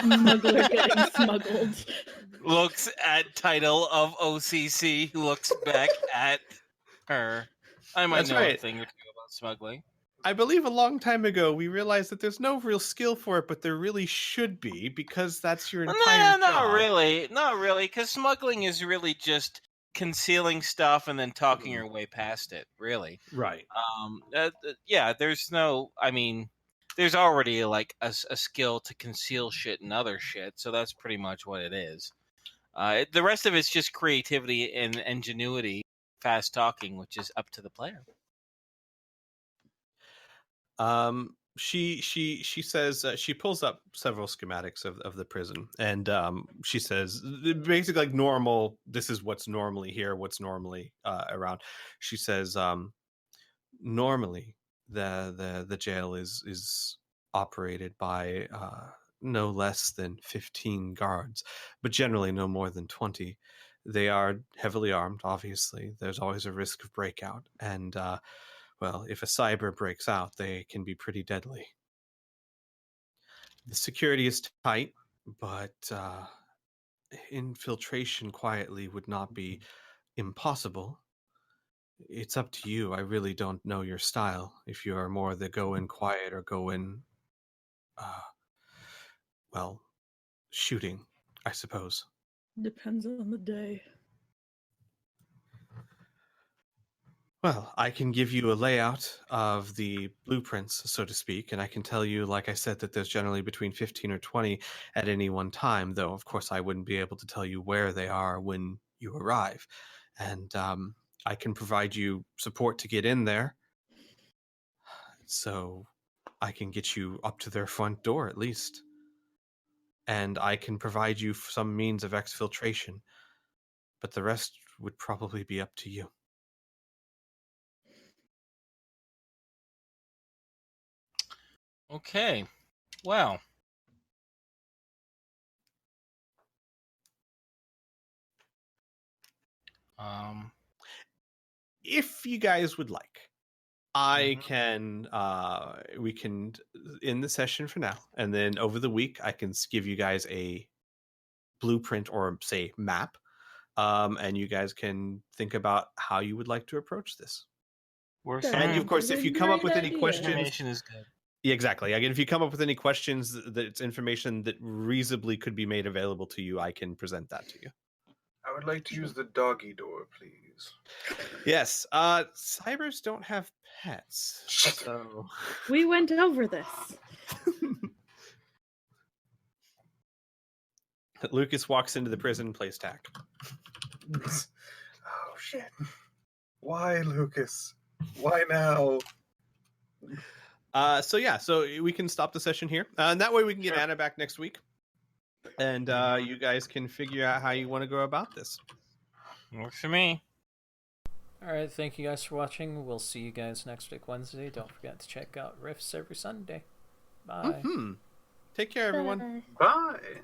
Smuggler getting smuggled. Looks at title of OCC, looks back at her. I might That's know a right. thing or two about smuggling. I believe a long time ago we realized that there's no real skill for it, but there really should be, because that's your entire No, job. not really, because smuggling is really just concealing stuff and then talking your way past it. Really, Right. yeah. There's no, I mean, there's already like a skill to conceal shit and other shit, so that's pretty much what it is. The rest of it's just creativity and ingenuity, fast talking, which is up to the player. She says she pulls up several schematics of the prison, and she says basically like normal. This is what's normally here. What's normally around. She says normally the jail is operated by no less than 15 guards, but generally no more than 20. They are heavily armed. Obviously, there's always a risk of breakout, and well, if a cyber breaks out, they can be pretty deadly. The security is tight, but infiltration quietly would not be impossible. It's up to you. I really don't know your style. If you are more the go in quiet or go in, well, shooting, I suppose. Depends on the day. Well, I can give you a layout of the blueprints, so to speak, and I can tell you, like I said, that there's generally between 15 or 20 at any one time, though, of course, I wouldn't be able to tell you where they are when you arrive. And I can provide you support to get in there, so I can get you up to their front door, at least. And I can provide you some means of exfiltration, but the rest would probably be up to you. Okay, well. If you guys would like, I can we can end the session for now, and then over the week I can give you guys a blueprint or say map, and you guys can think about how you would like to approach this. And of course, if you come up with any questions, Information is good. yeah, exactly. Again, if you come up with any questions that it's information that reasonably could be made available to you, I can present that to you. I would like to use the doggy door, please. Yes, cybers don't have pets, so We went over this. Lucas walks into the prison and plays tag. Oh shit! Why, Lucas? Why now? So we can stop the session here, and that way we can get Sure. Anna back next week, and you guys can figure out how you want to go about this. Works for me. Alright, thank you guys for watching. We'll see you guys next week, Wednesday. Don't forget to check out Riffs every Sunday. Bye. Take care, everyone. Bye. Bye.